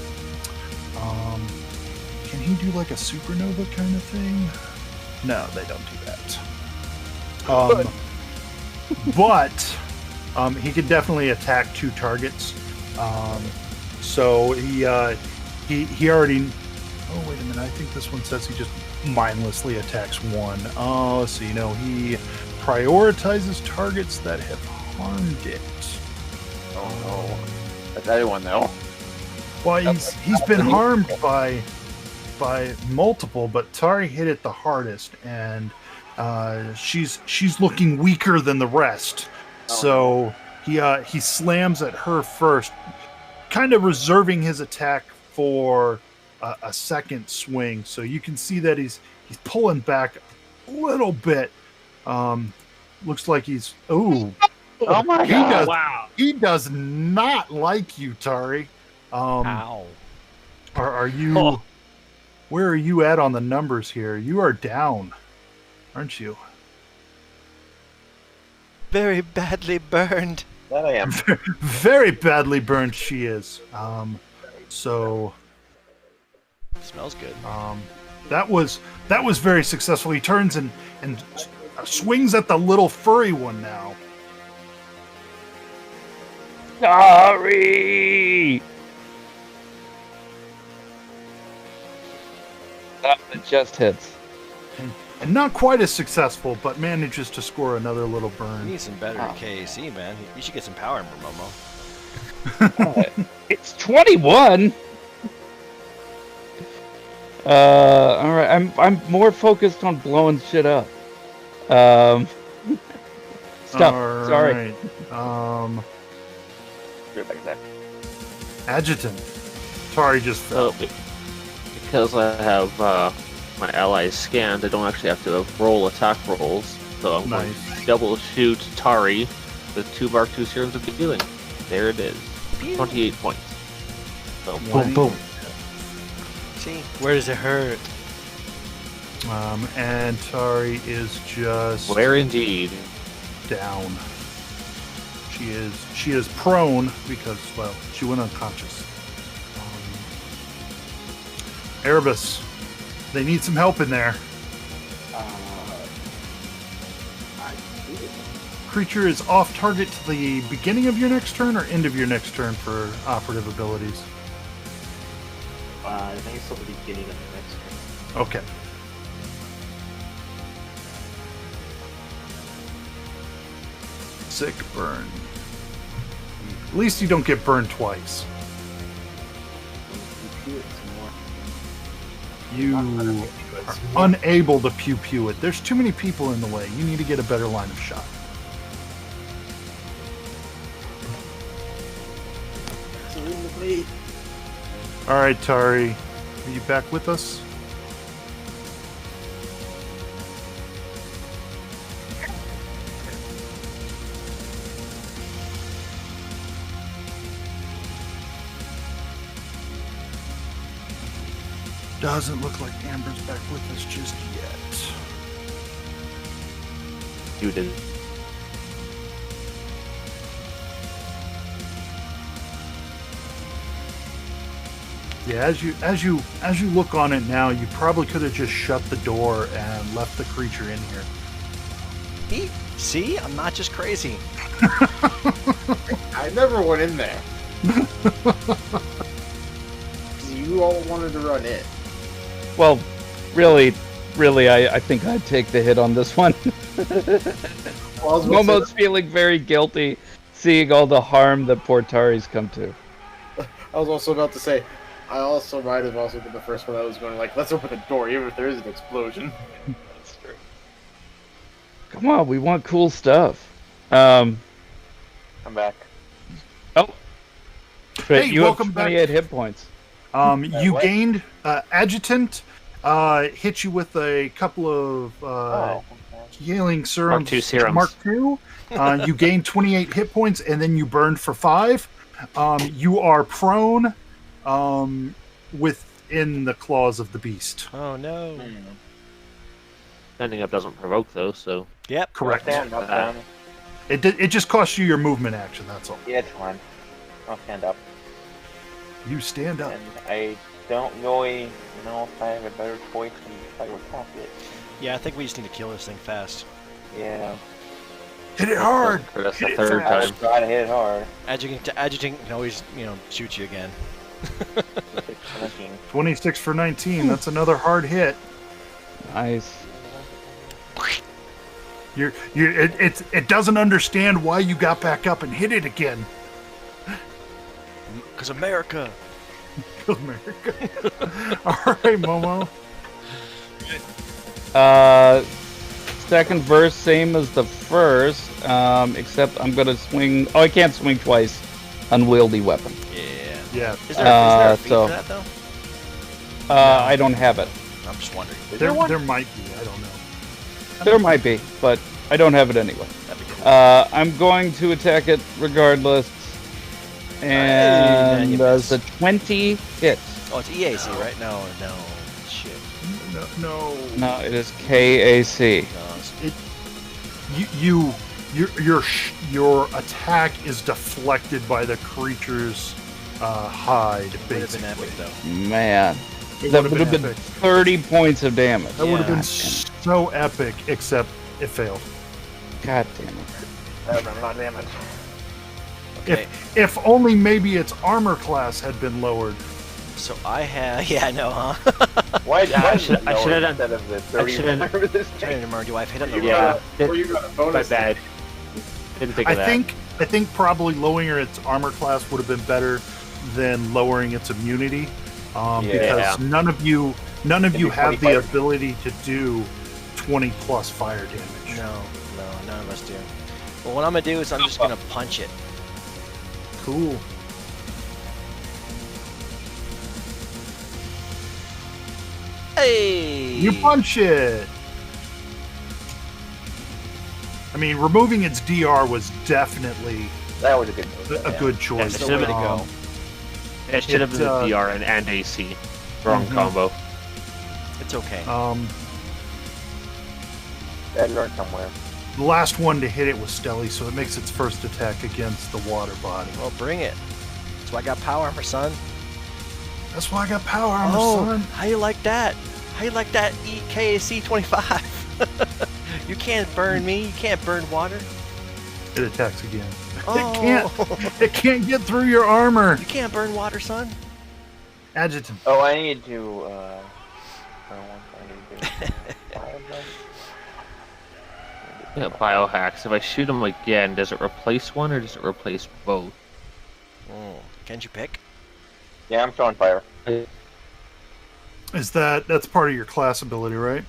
Can he do like a supernova kind of thing? No, they don't do that. But he can definitely attack 2 targets. So he already. Oh wait a minute! I think this one says he just mindlessly attacks 1. Oh, so he prioritizes targets that have harmed it. Oh no. That's everyone though. Well, he's been harmed by by multiple, but Tari hit it the hardest, and she's looking weaker than the rest. So he slams at her first, kind of reserving his attack for a second swing. So you can see that he's pulling back a little bit. Looks like he's oh my god! Wow. He does not like you, Tari. Ow. Are you? Where are you at on the numbers here? You are down, aren't you? Very badly burned. That I am. Very badly burned. She is. So Smells good. that was very successful. He turns and swings at the little furry one now. Sorry. It just hits. And not quite as successful, but manages to score another little You burn. need some better KC, man. You should get some power, Momo. It's 21. All right. I'm more focused on blowing shit up. Stop. All Sorry. right. Right back there. Adjutant. Tari just fell. So, because I have my allies scanned, I don't actually have to roll attack rolls. So I'm going Nice. to double shoot Tari with 2 Mark 2 serums of healing. There it is. 28 points. So boom, boom. See? Where does it hurt? And Tari is just Where indeed? down. She is prone because, well, she went unconscious. Erebus, they need some help in there. Creature is off target to the beginning of your next turn or end of your next turn for operative abilities. I think it's till the beginning of the next turn. Okay. Sick burn. At least you don't get burned twice. You are unable to pew it. There's too many people in the way. You need to get a better line of shot. All right, Tari, are you back with us? Doesn't look like Amber's back with us just yet. You didn't. Yeah, as you look on it now, you probably could have just shut the door and left the creature in here. See? I'm not just crazy. I never went in there. You all wanted to run in. Well, really, I think I'd take the hit on this one. Well, I was I'm gonna say almost feeling very guilty seeing all the harm that poor Tari's come to. I was also about to say, I also might have also been the first one that was going like, let's open the door, even if there is an explosion. That's true. Come on, we want cool stuff. I'm back. But Hey, you have welcome back. 28 hit points. You what? gained Adjutant. Hit you with a couple of Okay. healing serums. Mark II serums. Mark II. You gained 28 hit points, and then you burned for 5. You are prone within the claws of the beast. Oh no. Standing up doesn't provoke though, so Yep. Correct. Stand up, then. It just costs you your movement action, that's all. Yeah, it's fine. I'll stand up. You stand up. And I don't really know if I have a better choice than if I attack it. Yeah, I think we just need to kill this thing fast. Yeah. Hit it hard! that's the Hit it third fast. time. Try to hit it hard. Adjutant can always, shoot you again. 17. 26 for 19. That's another hard hit. Nice. It doesn't understand why you got back up and hit it again. Because America. Kill America. All right, Momo. Second verse, same as the first, except I'm gonna swing. Oh, I can't swing twice. Unwieldy weapon. Yeah. Is there a feat so- for that though? I don't have it. I'm just wondering. There might be. I don't know. There might be, but I don't have it anyway. That'd be good. I'm going to attack it regardless. Hey, And you does missed. a 20 hit? Oh, it's EAC, right? No. Shit. No. No, it is KAC. No, it's- Your attack is deflected by the creature's hide. Would have Basically, been epic though. Man. It That would would have been epic. 30 points of damage. That would have Yeah. been so epic, except it failed. God damn it. That would have been a lot of damage. Okay. If only maybe its armor class had been lowered. So I have. Yeah, I know, huh? Why I is should- it I lower should have instead of the 30 should've- whatever this I'm trying thing? to remember. Do I have hit on the Yeah. Or you got a My bonus. bad. Didn't think of that. I think probably lowering its armor class would have been better than lowering its immunity, Yeah. because none of you It'd be have 20 the fire. ability to do 20 plus fire damage. No, none of us do. Well, what I'm gonna do is I'm just gonna punch it. Cool. Hey! You punch it. I mean, removing its DR was definitely That was a good move. a good choice. That's the way to go. It should have it, been the DR and AC. Wrong Mhm. combo. It's okay. That learned somewhere. The last one to hit it was Stelly, so it makes its first attack against the water body. Well, bring it. That's why I got power armor, son. That's why I got power armor, Oh, son. how you like that? How you like that EKAC 25? You can't burn me. You can't burn water. It attacks again. Oh. It can't get through your armor. You can't burn water, son. Adjutant. Oh, I need to, I need to Yeah, biohacks. If I shoot him again, does it replace one or does it replace both? Can't you pick? Yeah, I'm throwing fire. That's part of your class ability, right?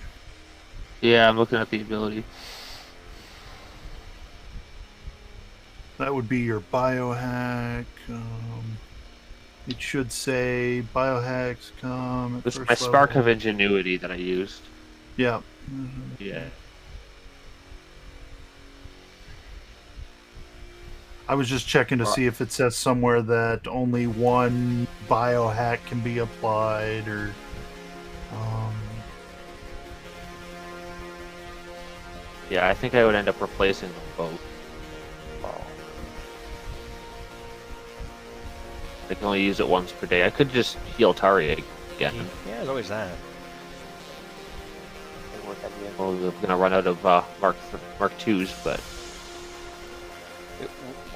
Yeah, I'm looking at the ability. That would be your biohack. It should say biohacks come. At This is first my spark level. of ingenuity that I used. Yeah. Yeah. I was just checking to see if it says somewhere that only one biohack can be applied, or Yeah, I think I would end up replacing them both. I can only use it once per day. I could just heal Tari again. Yeah, there's always that. Well, we're gonna run out of Mark 2s, but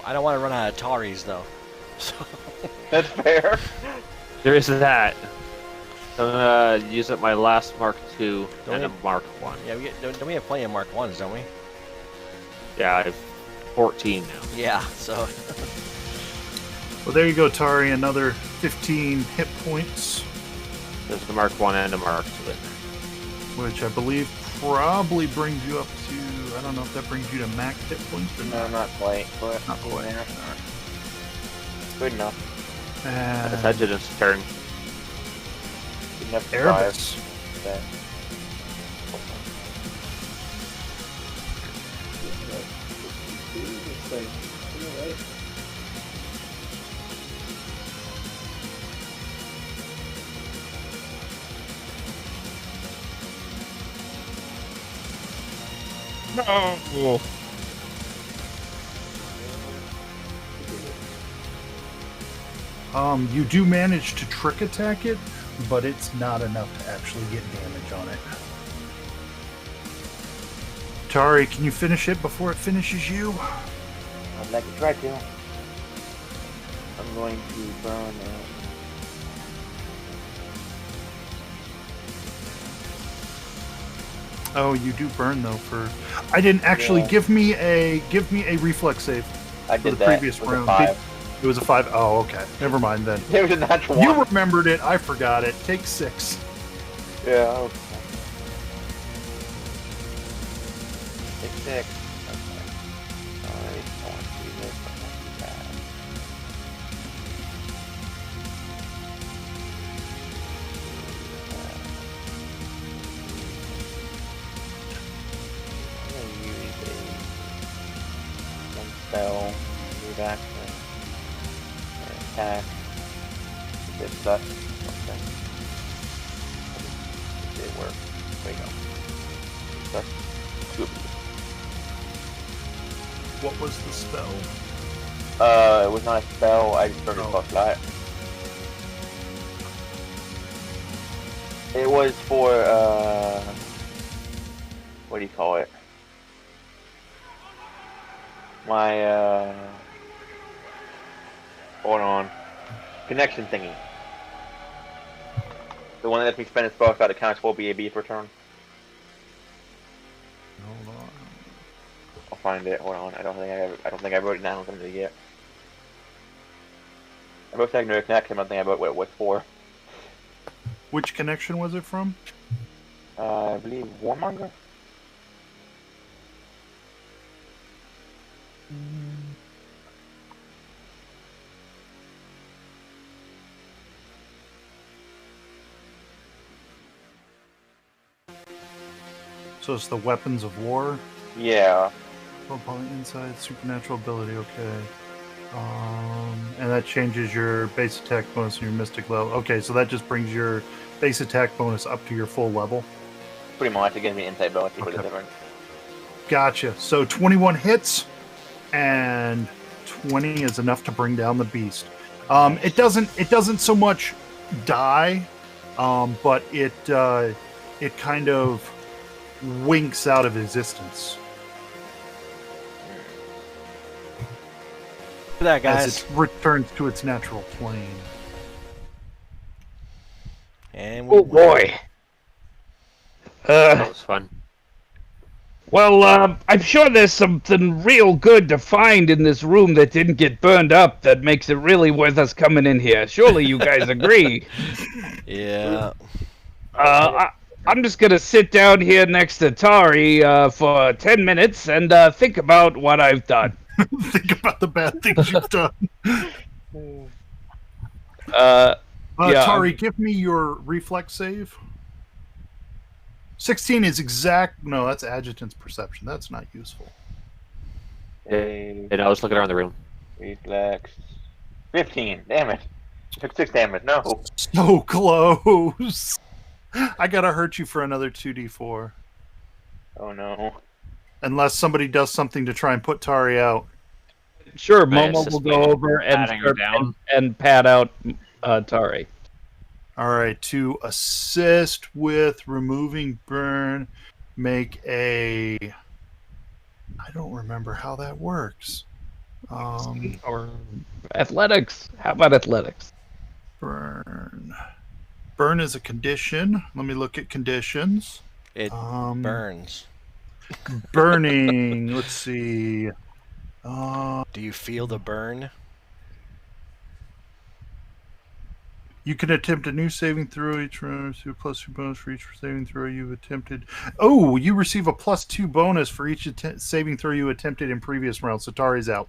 I don't want to run out of Taris though. So That's fair. there is that. I'm gonna use up my last Mark 2 Don't and a we- Mark 1. yeah, don't we have plenty of Mark 1s, don't we? Yeah, I have 14 now. Yeah. So well, there you go, Tari. Another 15 hit points, There's the Mark 1 and a Mark 2 in there. which I believe probably brings you up to. I don't know if that brings you to max hit points or No, not. not quite, but Not quite. yeah. Good enough. It's And Adjutant's turn. Good enough to survive. Erebus. That. It's like, alright. No. You do manage to trick attack it, but it's not enough to actually get damage on it. Tari, can you finish it before it finishes you? I'd like to try to. I'm going to burn it. Oh, you do burn though. For I didn't actually Yeah. give me a reflex save. I For did the that previous with a round. 5. It was a 5. Oh, okay. Never mind then. It was a natural You one. remembered it. I forgot it. Take 6. Yeah. Okay. 6. Okay. Alright, I want to do this. I want to do that. I'm gonna use one spell, move action, and attack. This sucks. Okay. It did work. There you go. Sucks. Good. What was the spell? It was not a spell, I just burned a flashlight. It was for, what do you call it? My, hold on. Connection thingy. The one that lets me spend a spell slot that counts for BAB per turn. Hold on. I'll find it. Hold on. I don't think I wrote it down something yet. I wrote Secondary Connection. I don't think I wrote what it was for. Which connection was it from? I believe Warmonger. So it's the weapons of war. Yeah. Upon inside supernatural ability. Okay. And that changes your base attack bonus and your mystic level. Okay, so that just brings your base attack bonus up to your full level. Pretty much. It gives me insight bonus. Equal to different. Gotcha. So 21 hits, and 20 is enough to bring down the beast. It doesn't so much die, but it kind of winks out of existence. Look at that, guys. As it returns to its natural plane. And we Oh boy. That was fun. Well, I'm sure there's something real good to find in this room that didn't get burned up that makes it really worth us coming in here. Surely you guys agree. Yeah. I'm just gonna sit down here next to Tari for 10 minutes and think about what I've done. Think about the bad things you've done. Yeah. Tari, give me your reflex save. 16 is exact. No, that's adjutant's perception. That's not useful. Hey, And I was looking around the room. reflex. 15. Damn it. Took 6 damage. No. So close. I gotta hurt you for another 2d4. Oh no. Unless somebody does something to try and put Tari out. Sure, I Momo will assist go by over and, patting her down. and pat out Tari. All right, to assist with removing burn, make a... I don't remember how that works. Or athletics. How about athletics? Burn. Burn is a condition. Let me look at conditions. It burns. Burning. Let's see. Do you feel the burn? You can attempt a new saving throw each round. Receive a +2 bonus for each saving throw you've attempted. Oh, you receive a +2 bonus for each saving throw you attempted in previous rounds. So Tari's out.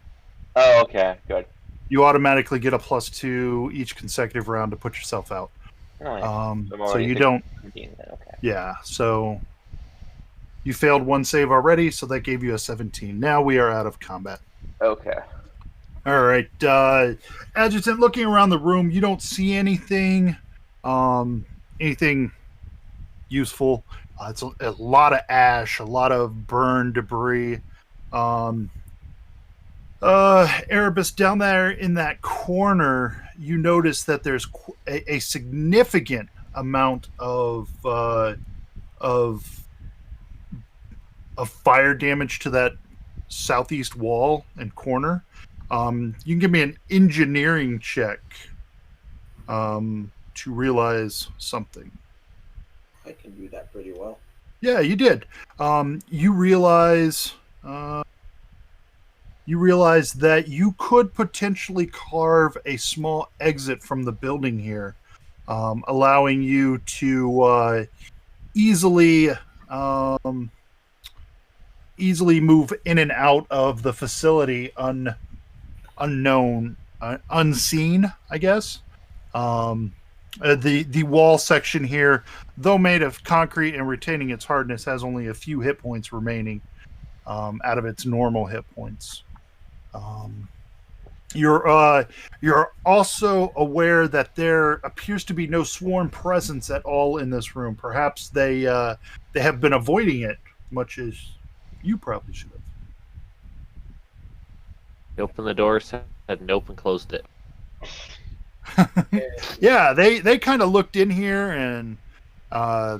Oh, okay. Good. You automatically get a +2 each consecutive round to put yourself out. Nice. So you don't. 17 then. Okay. Yeah. So you failed one save already, so that gave you a 17. Now we are out of combat. Okay. All right, Adjutant. Looking around the room, you don't see anything, anything useful. It's a lot of ash, a lot of burn debris. Erebus, down there in that corner, you notice that there's a significant amount of fire damage to that southeast wall and corner. You can give me an engineering check to realize something. I can do that pretty well. Yeah, you did. You realize you realize that you could potentially carve a small exit from the building here, allowing you to easily easily move in and out of the facility unseen, I guess. The wall section here, though made of concrete and retaining its hardness, has only a few hit points remaining out of its normal hit points. You're also aware that there appears to be no sworn presence at all in this room. Perhaps they have been avoiding it, much as you probably should have. He opened the door, said nope, and closed it. Yeah, they kind of looked in here and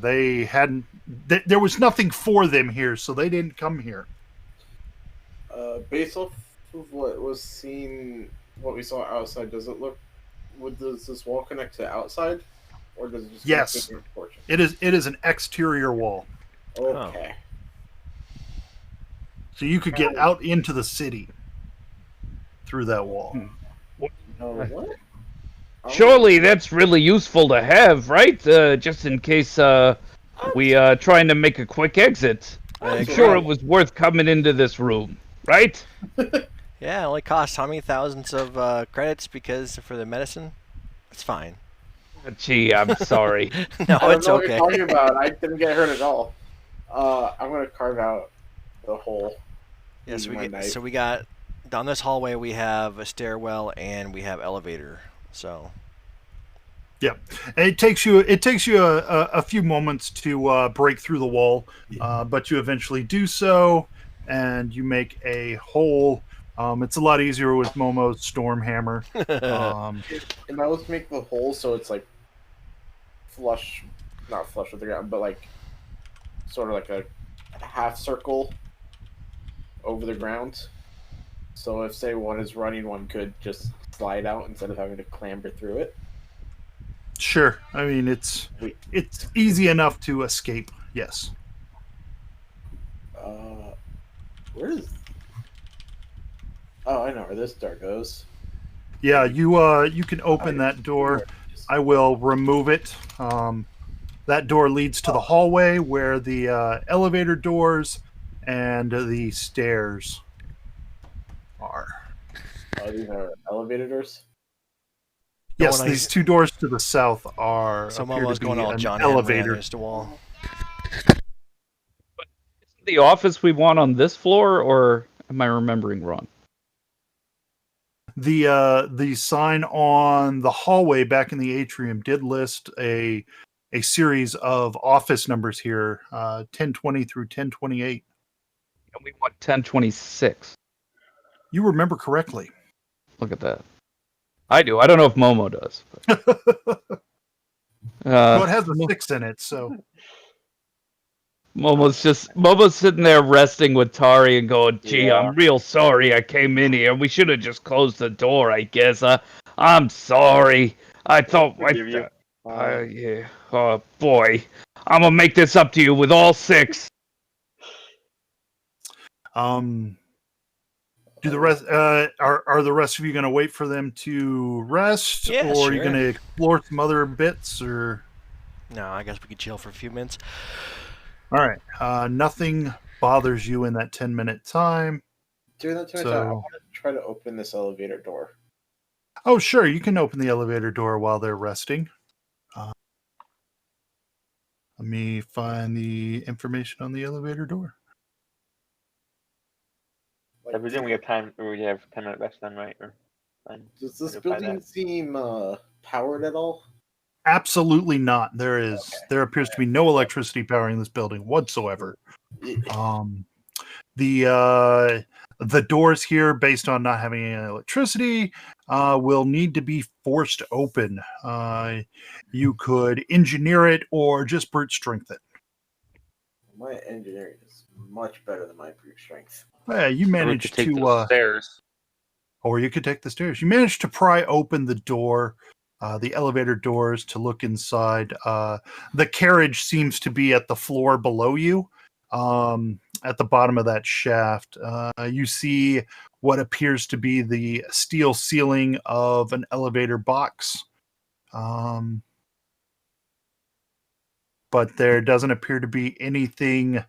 they hadn't. There was nothing for them here, so they didn't come here. Based off of what was seen, what we saw outside, does this wall connect to outside, or does it just connect to different portions? It is an exterior wall. Okay. So you could get out into the city through that wall. What? Surely that's really useful to have, right? Just in case we trying to make a quick exit. I'm sure it was worth coming into this room, right? Yeah, it only costs how many thousands of credits because for the medicine? It's fine. Gee, I'm sorry. No, I don't it's know okay. what you're talking about. I didn't get hurt at all. I'm gonna carve out the hole. Yeah, using my so knife. we got down this hallway. We have a stairwell and we have elevator. So yeah, and it takes you a few moments to break through the wall, but you eventually do so, and you make a hole. It's a lot easier with Momo's storm hammer. And I was make the hole so it's like not flush with the ground, but like sort of like a half circle over the ground. So if say one is running, one could just slide out instead of having to clamber through it. Sure, I mean it's easy enough to escape. Yes. Where is? Oh, I know where this door goes. Yeah, you can open that door. I will remove it. That door leads to the hallway where the elevator doors and the stairs are. Oh, these are elevator doors. Yes, these two doors to the south are. So appear Momo's to be going all an John Henry elevator. against the wall. The office we want on this floor, or am I remembering wrong? The sign on the hallway back in the atrium did list a series of office numbers here, 1020 through 1028. And we want 1026. You remember correctly. Look at that. I do. I don't know if Momo does. Well, it has a 6 in it, so. Momo's sitting there resting with Tari and going, gee, Yeah. I'm real sorry I came in here. We should have just closed the door, I guess. I'm sorry. I thought... Forgive you. yeah. Oh, boy. I'm gonna make this up to you with all 6. Do the rest are the rest of you going to wait for them to rest, Yeah, or are you sure. going to explore some other bits? Or No, I guess we could chill for a few minutes. all right, nothing bothers you in that 10-minute time. During that time, So- I want to try to open this elevator door. Oh, sure, you can open the elevator door while they're resting. Let me find the information on the elevator door. I presume we have time, or we have 10-minute rest then, right? Or fine. Does this Notify building that. seem powered at all? Absolutely not. There appears to be no electricity powering this building whatsoever. The doors here, based on not having any electricity, will need to be forced open. You could engineer it or just brute strength it. My engineering is much better than my brute strength. Yeah, you Or we managed could take to, the stairs. or you could take the stairs. You managed to pry open the door, the elevator doors, to look inside. The carriage seems to be at the floor below you. at the bottom of that shaft, you see what appears to be the steel ceiling of an elevator box. But there doesn't appear to be anything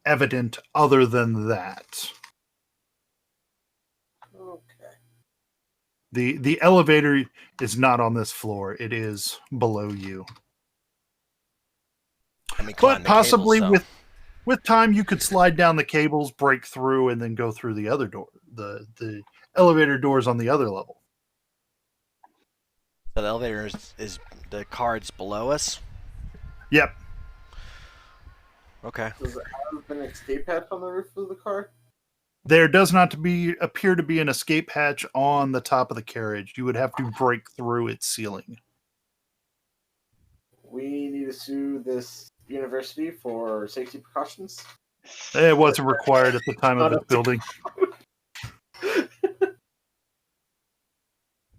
evident other than that. Okay. The elevator is not on this floor. It is below you. But possibly with time, you could slide down the cables, break through, and then go through the other door. The elevator doors on the other level. So the elevator is the cards below us? Yep. Okay. Does it have an escape hatch on the roof of the car? There does not appear to be an escape hatch on the top of the carriage. You would have to break through its ceiling. We need to sue this university for safety precautions. It wasn't required at the time of the building.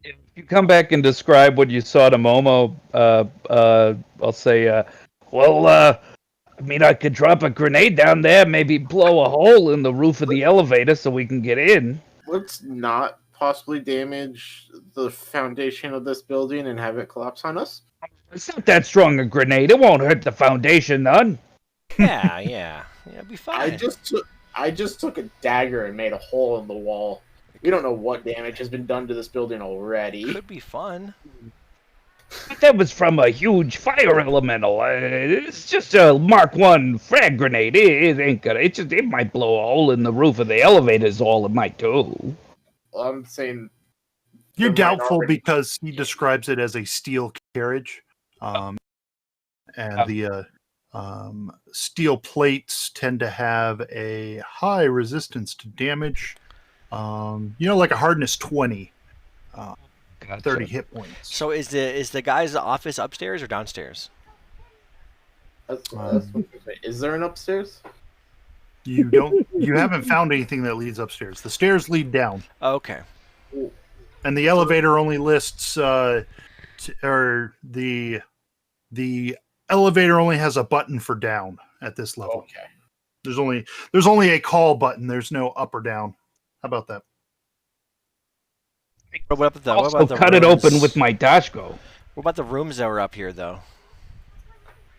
If you come back and describe what you saw to Momo, I'll say, I mean, I could drop a grenade down there, maybe blow a hole in the roof of the elevator so we can get in. Let's not possibly damage the foundation of this building and have it collapse on us. It's not that strong a grenade. It won't hurt the foundation none. Yeah, it'll be fine. I just took a dagger and made a hole in the wall. We don't know what damage has been done to this building already. Could be fun. But that was from a huge fire elemental. It's just a Mark 1 frag grenade. It ain't gonna. It might blow a hole in the roof of the elevator. Is all it might do. Well, I'm saying you're doubtful because he describes it as a steel carriage, and the steel plates tend to have a high resistance to damage. Like a hardness 20. Gotcha. 30 hit points. So is the guy's office upstairs or downstairs? Is there an upstairs? You haven't found anything that leads upstairs. The stairs lead down. Okay. And the elevator only lists the elevator only has a button for down at this level. Okay. There's only a call button. There's no up or down. How about that? What about Also, the cut rooms? it open with my Dashko. What about the rooms that were up here, though?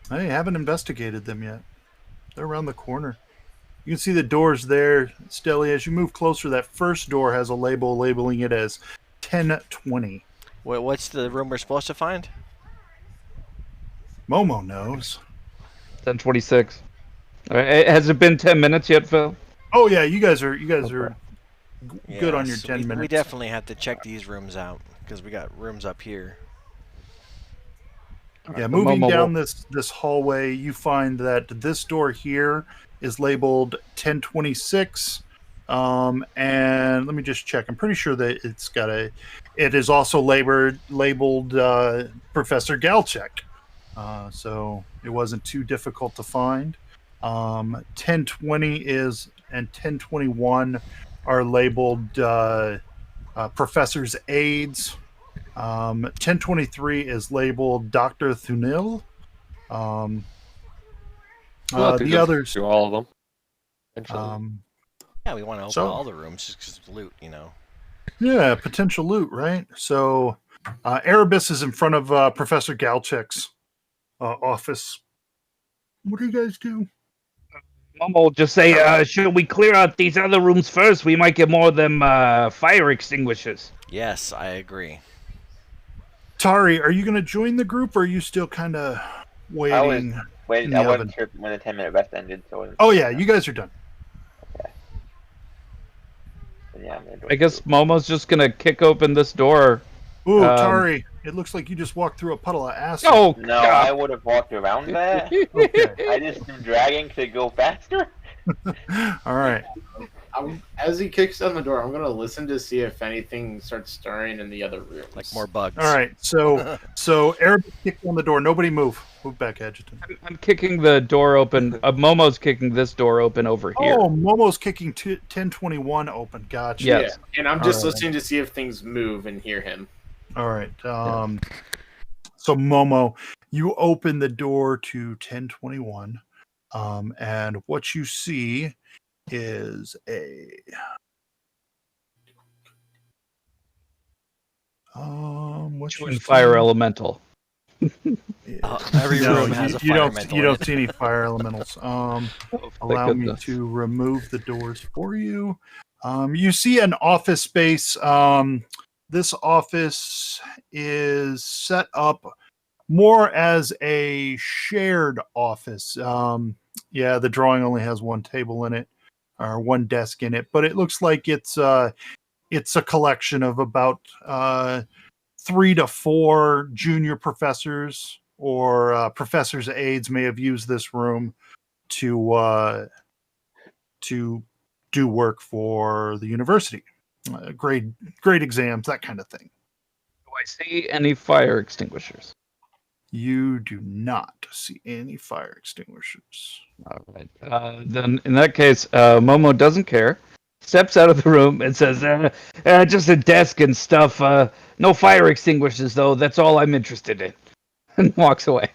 I haven't investigated them yet. They're around the corner. You can see the doors there, Stelly. As you move closer, that first door has a label labeling it as 1020. What's the room we're supposed to find? Momo knows. 1026. Has it been 10 minutes yet, Phil? Oh yeah, you guys are good on your 10 minutes. We definitely have to check these rooms out because we got rooms up here. Yeah, moving down this hallway, you find that this door here is labeled 1026. And let me just check. I'm pretty sure that it is also labeled Professor Galchek. So it wasn't too difficult to find. 1020 and 1021 are labeled Professor's Aides. 1023 is labeled Dr. Thunil. The others through all of them. Yeah, we want to open all the rooms just because of loot, Yeah, potential loot, right? So Erebus is in front of Professor Galchek's office. What do you guys do? Momo will just say, should we clear out these other rooms first? We might get more of them fire extinguishers. Yes, I agree. Tari, are you going to join the group, or are you still kind of waiting? I wasn't sure when the 10-minute rest ended. Oh, yeah, you guys are done. Okay. Yeah, I guess Momo's just going to kick open this door. Ooh, Tari, it looks like you just walked through a puddle of acid. Oh, no, I would have walked around that. Okay. I just am dragging to go faster. All right. As he kicks down the door, I'm going to listen to see if anything starts stirring in the other rooms. Like more bugs. All right. So Erebus kicked on the door. Nobody move. Move back, Adjutant. I'm kicking the door open. Momo's kicking this door open over here. Oh, Momo's kicking 1021 open. Gotcha. Yes. Yeah. And I'm just listening to see if things move and hear him. All right. So Momo, you open the door to 1021. And what you see is a Twin fire elemental. Every No, room has a you fire don't. elemental You in don't it. see any fire elementals. Allow me to remove the doors for you. You see an office space. This office is set up more as a shared office. The drawing only has one table in it, or one desk in it, but it looks like it's a collection of about 3 to 4 junior professors or professors' aides may have used this room to do work for the university, grade exams, that kind of thing. Do I see any fire extinguishers? You do not see any fire extinguishers. All right. Then in that case, Momo doesn't care. Steps out of the room and says, just a desk and stuff. No fire extinguishers, though. That's all I'm interested in. And walks away.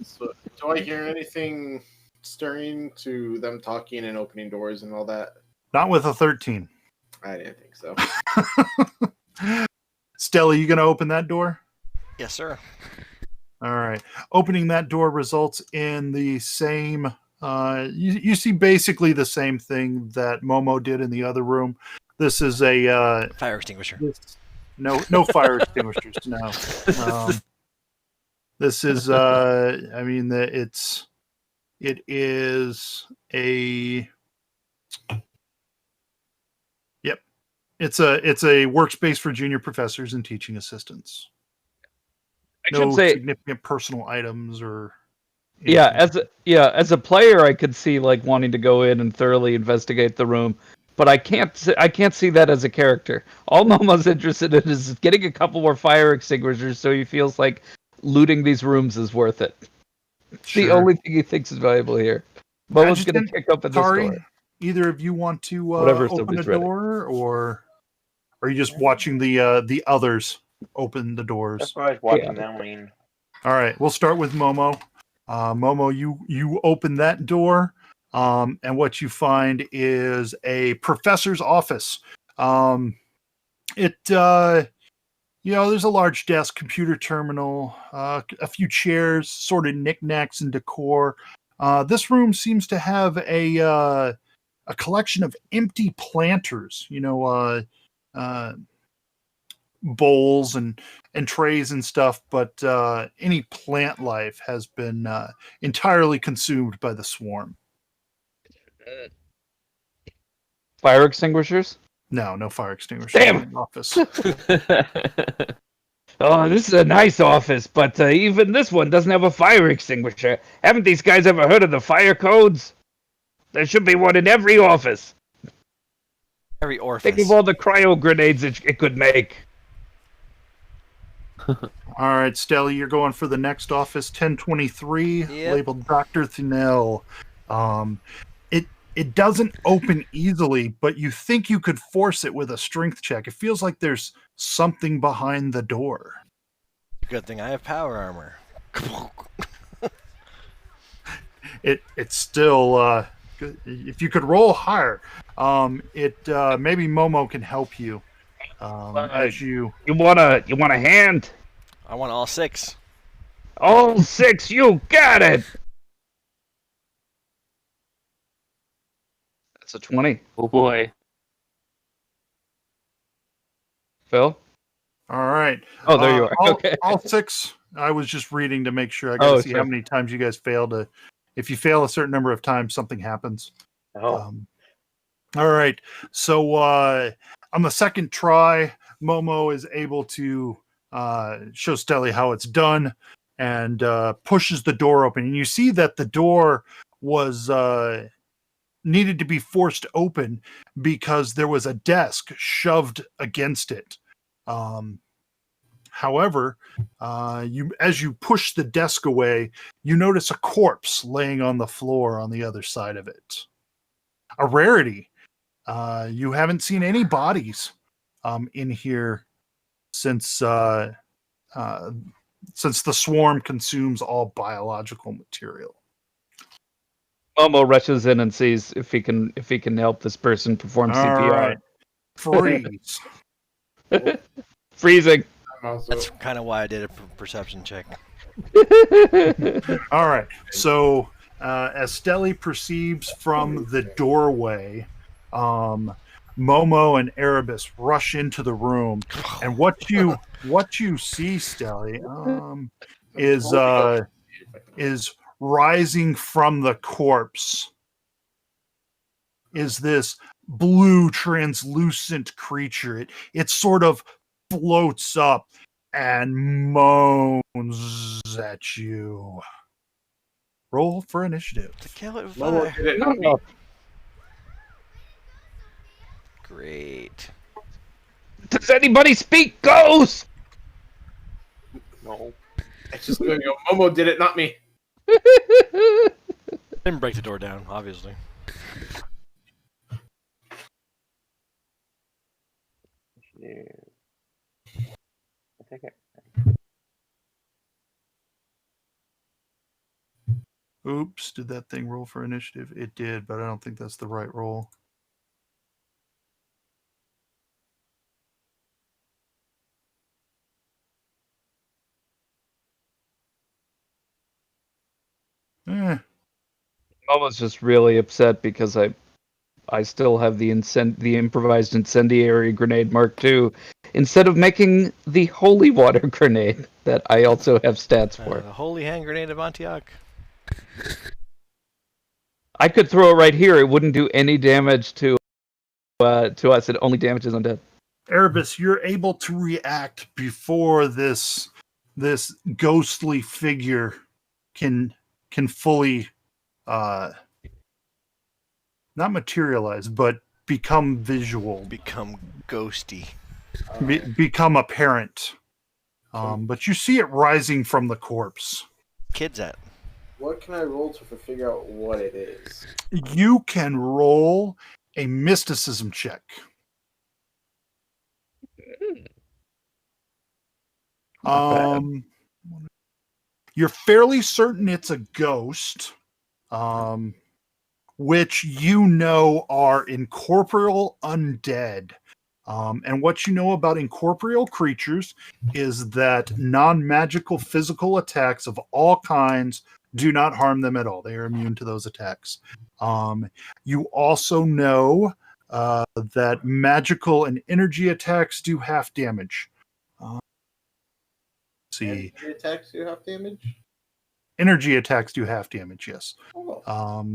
So, do I hear anything stirring to them talking and opening doors and all that? Not with a 13. I didn't think so. Stella, you going to open that door? Yes, sir. All right. Opening that door results in the same. You see basically the same thing that Momo did in the other room. This is a fire extinguisher. No fire extinguishers. No. This is. It is a. Yep. It's a workspace for junior professors and teaching assistants. I should say significant personal items or as a player I could see like wanting to go in and thoroughly investigate the room, but I can't see that as a character. All Momo's interested in is getting a couple more fire extinguishers so he feels like looting these rooms is worth it. It's the only thing he thinks is valuable here. Momo's going to kick open this door. Either of you want to open a door, or are you just watching the others open the doors? That's why I was watching them. I mean, all right, we'll start with Momo. Momo, you open that door, and what you find is a professor's office. There's a large desk, computer terminal, a few chairs, sort of knickknacks and decor. This room seems to have a collection of empty planters. Bowls and trays and stuff, but any plant life has been entirely consumed by the swarm. Fire extinguishers? No fire extinguishers. Damn in the office. Oh, this is a nice office, but even this one doesn't have a fire extinguisher. Haven't these guys ever heard of the fire codes? There should be one in every office. Every orifice. Think of all the cryo grenades it could make. All right, Stella, you're going for the next office, 1023, labeled Dr. Thunel. It doesn't open easily, but you think you could force it with a strength check. It feels like there's something behind the door. Good thing I have power armor. It's still if you could roll higher, maybe Momo can help you. As you want a hand? I want all 6. All 6, you got it. That's a 20. Oh boy. Phil? All right. Oh, there you are. Okay. All 6. I was just reading to make sure. I got to see how many times you guys failed. If you fail a certain number of times, something happens. Oh. All right. So on the second try, Momo is able to show Stelly how it's done and pushes the door open. And you see that the door was needed to be forced open because there was a desk shoved against it. However, as you push the desk away, you notice a corpse laying on the floor on the other side of it. A rarity. You haven't seen any bodies in here since the swarm consumes all biological material. Momo rushes in and sees if he can help this person perform All CPR. right. Freeze. Freezing. That's kind of why I did a perception check. All right. So as Stelly perceives from the doorway, Momo and Erebus rush into the room, and what you see, Stelly, is rising from the corpse is this blue translucent creature. It sort of floats up and moans at you. Roll for initiative. To kill it with Momo fire. did it, not me. Great. Does anybody speak ghost? No. It's just going to go, Momo did it, not me. Didn't break the door down, obviously. Yeah. I think it. Oops, did that thing roll for initiative? It did, but I don't think that's the right roll. Momo's just really upset because I still have the improvised incendiary grenade Mark II instead of making the holy water grenade that I also have stats for. The holy hand grenade of Antioch. I could throw it right here. It wouldn't do any damage to us. It only damages undead. Erebus, you're able to react before this ghostly figure can fully not materialize, but become visual, Become ghosty. become apparent. But you see it rising from the corpse. Kids at. What can I roll to figure out what it is? You can roll a mysticism check. You're fairly certain it's a ghost, which you know are incorporeal undead. And what you know about incorporeal creatures is that non-magical physical attacks of all kinds do not harm them at all. They are immune to those attacks. You also know that magical and energy attacks do half damage. See, Energy attacks do half damage? energy attacks do half damage, yes. Oh.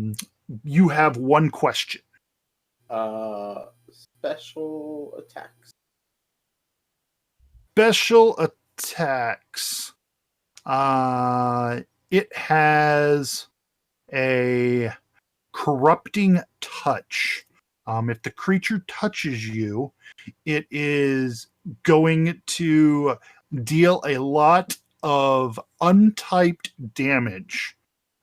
You have one question. Special attacks. Special attacks. It has a corrupting touch. If the creature touches you, it is going to deal a lot of untyped damage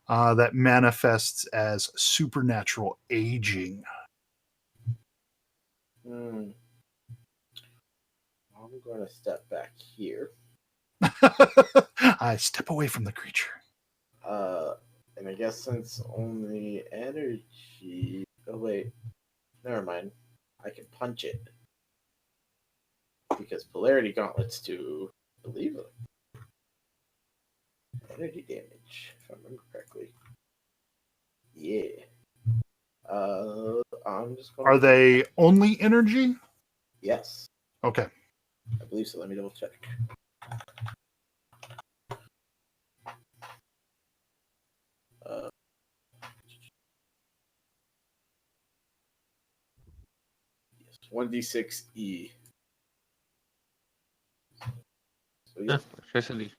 that manifests as supernatural aging. I'm going to step back here. I step away from the creature. And I guess since only energy... Oh, wait. Never mind. I can punch it. Because polarity gauntlets do, I believe, energy damage, if I remember correctly. Yeah. I'm just going Are they only energy? Yes. Okay. I believe so. Let me double check. Yes, 1d6e. So, yeah. Electricity.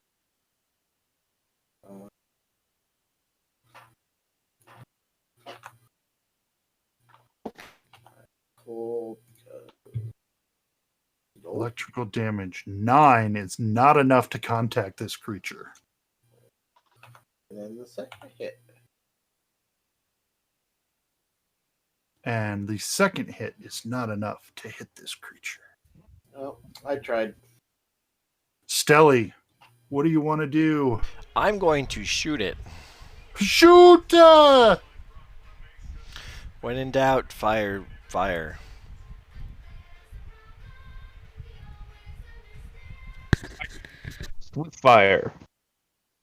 Cold. Electrical damage 9 is not enough to contact this creature. And then the second hit. And the second hit is not enough to hit this creature. Oh, I tried. Stelly, what do you want to do? I'm going to shoot it. Shoot! When in doubt, fire. With fire.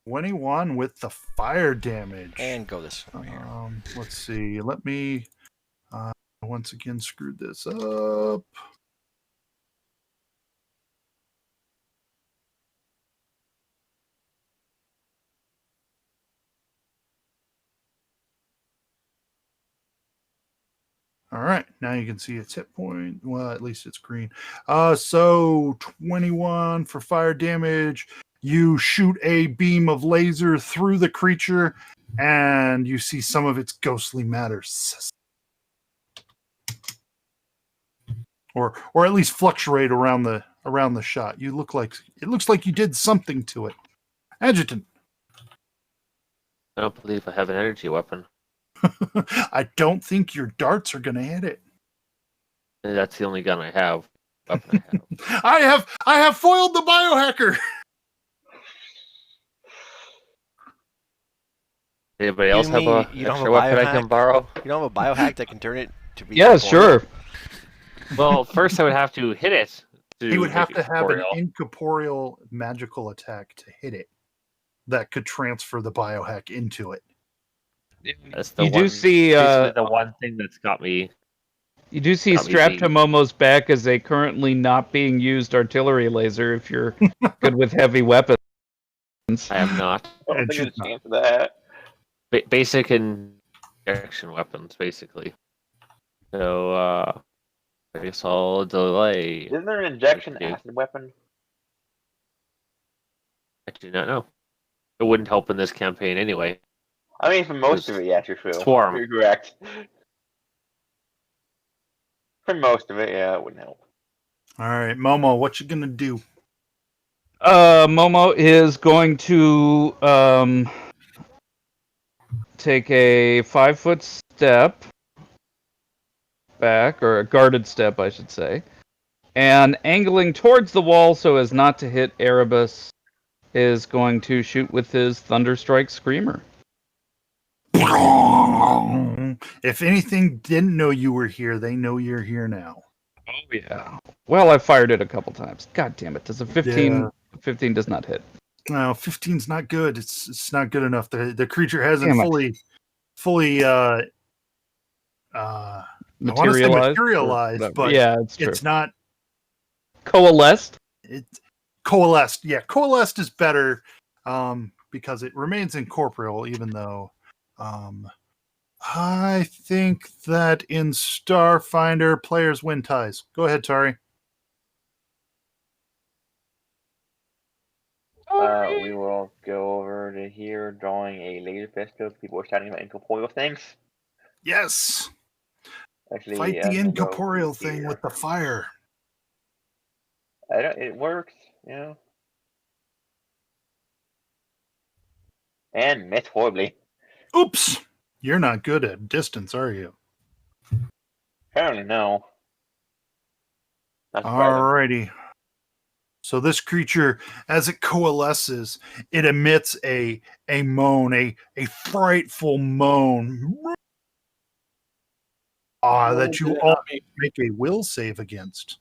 21 with the fire damage. And go this way here. Let's see. Let me once again screw this up. All right, now you can see its hit point. Well, at least it's green. So 21 for fire damage. You shoot a beam of laser through the creature, and you see some of its ghostly matter, or at least fluctuate around the shot. It looks like you did something to it. Adjutant. I don't believe I have an energy weapon. I don't think your darts are going to hit it. That's the only gun I have. Weapon I have foiled the biohacker. Anybody else have a extra weapon I can borrow? You don't have a biohack that can turn it to be. Yeah, sure. Well, first I would have to hit it. He would have to have an incorporeal magical attack to hit it that could transfer the biohack into it. That's the You one, do see the one thing that's got me. You do see strapped to Momo's back as a currently not being used artillery laser. If you're good with heavy weapons, I am not. I don't think there's a chance of that. Basic injection weapons, basically. So, I guess I'll delay. Isn't there an injection acid weapon? I do not know. It wouldn't help in this campaign anyway. I mean, for most of it, yes, you're true. Swarm. You're correct. For most of it, yeah, it wouldn't help. All right, Momo, what you gonna do? Momo is going to take a 5-foot step back, or a guarded step, I should say, and angling towards the wall so as not to hit Erebus, is going to shoot with his Thunderstrike Screamer. If anything didn't know you were here, they know you're here now. Oh yeah. Well, I fired it a couple times. God damn it! Does a 15? Yeah. 15 does not hit. No, 15's not good. It's not good enough. The creature hasn't Damn fully materialized, but yeah, it's true. It's not coalesced. It's coalesced. Yeah, coalesced is better because it remains incorporeal, even though I think that in Starfinder players win ties. Go ahead, Tari. We will go over to here drawing a laser pistol. People are shouting about incorporeal things. Yes. Actually, fight the incorporeal thing with the fire. It works, you know. And missed horribly. Oops. You're not good at distance, are you? Apparently, no. Alrighty. So this creature, as it coalesces, it emits a moan, a frightful moan. That you all make a will save against.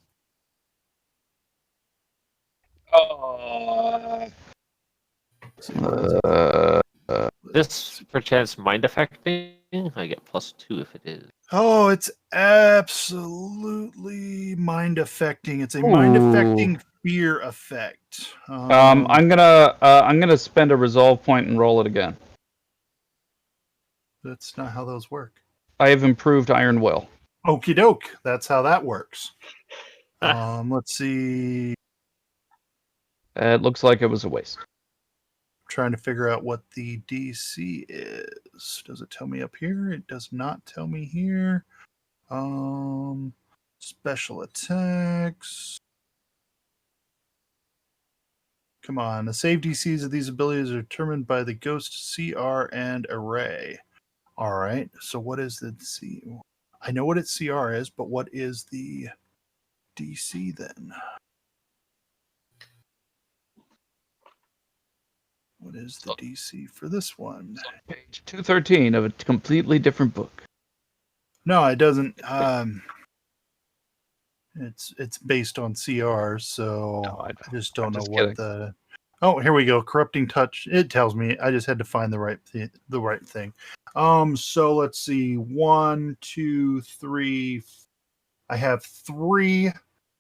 This perchance mind affecting? I get +2 if it is. Oh, it's absolutely mind affecting. It's a mind affecting fear effect. I'm gonna spend a resolve point and roll it again. That's not how those work. I have improved Iron Will. Okie doke. That's how that works. Let's see. It looks like it was a waste. Trying to figure out what the DC is. Does it tell me up here? It does not tell me here. Special attacks. Come on. The save DCs of these abilities are determined by the Ghost, CR, and Array. All right. So what is the C? I know what its CR is, but what is the DC then? What is the DC for this one? Page 213 of a completely different book. No, it doesn't. It's based on CR, so No, I just don't know just what kidding. the. Oh, here we go. Corrupting touch. It tells me. I just had to find the right thing. So let's see. 1, 2, 3. I have 3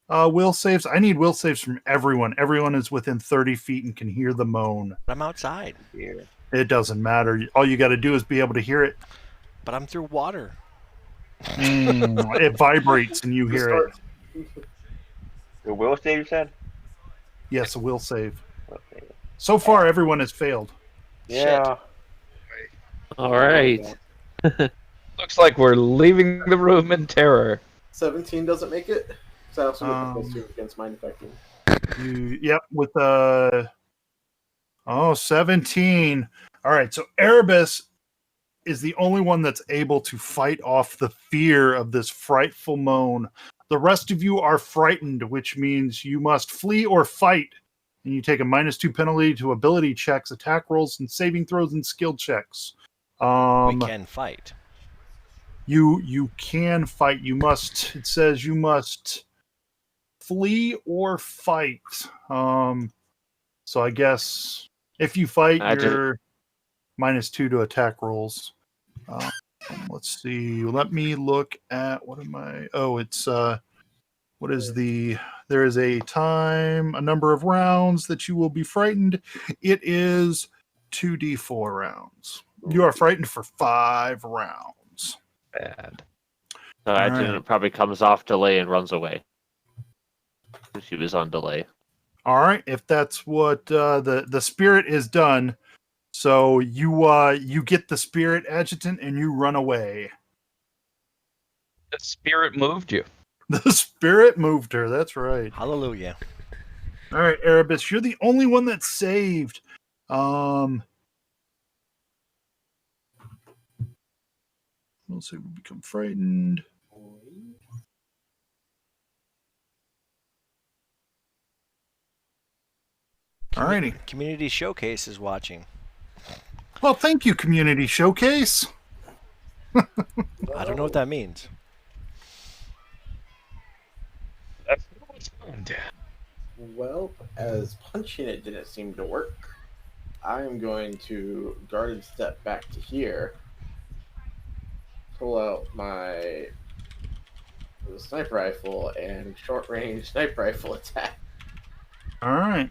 will saves. I need will saves from everyone. Everyone is within 30 feet and can hear the moan. I'm outside. Here. It doesn't matter. All you got to do is be able to hear it. But I'm through water. It vibrates and you hear it. The will save, you said? Yes, a will save. Will save. So far, everyone has failed. Yeah. All right. Looks like we're leaving the room in terror. 17 doesn't make it. So I also get the plus 2 against mind affecting. Yep, with 17. All right, so Erebus is the only one that's able to fight off the fear of this frightful moan. The rest of you are frightened, which means you must flee or fight. And you take a -2 penalty to ability checks, attack rolls, and saving throws and skill checks. We can fight. You can fight. You must. It says you must flee or fight. So I guess if you fight, you're -2 to attack rolls. Let's see. Let me look at what am I? Oh, it's what is the? There is a number of rounds that you will be frightened. It is 2d4 rounds. You are frightened for 5 rounds. Bad. So Acid probably comes off delay and runs away. She was on delay. All right, if that's what the spirit is done, so you get the spirit, adjutant, and you run away. The spirit moved you. The spirit moved her. That's right. Hallelujah. All right, Erebus, you're the only one that's saved. We'll say we become frightened. Alrighty. Community Showcase is watching. Well, thank you, Community Showcase. I don't know what that means. Well, as punching it didn't seem to work, I'm going to guarded step back to here, pull out my sniper rifle and short range sniper rifle attack. All right.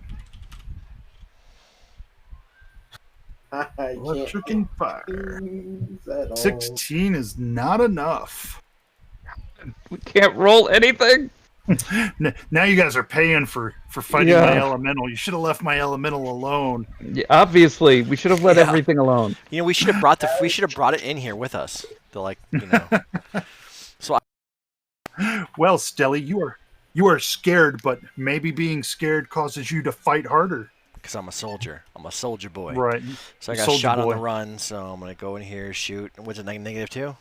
I Electric can't and fire. at all. 16 is not enough. We can't roll anything. Now you guys are paying for fighting my elemental. You should have left my elemental alone. Yeah, obviously, we should have let everything alone. You know, we should have brought it in here with us. Well, Stelly, you are scared, but maybe being scared causes you to fight harder. Because I'm a soldier. I'm a soldier boy. Right. So I got shot on the run, so I'm going to go in here, shoot. What's it, -2?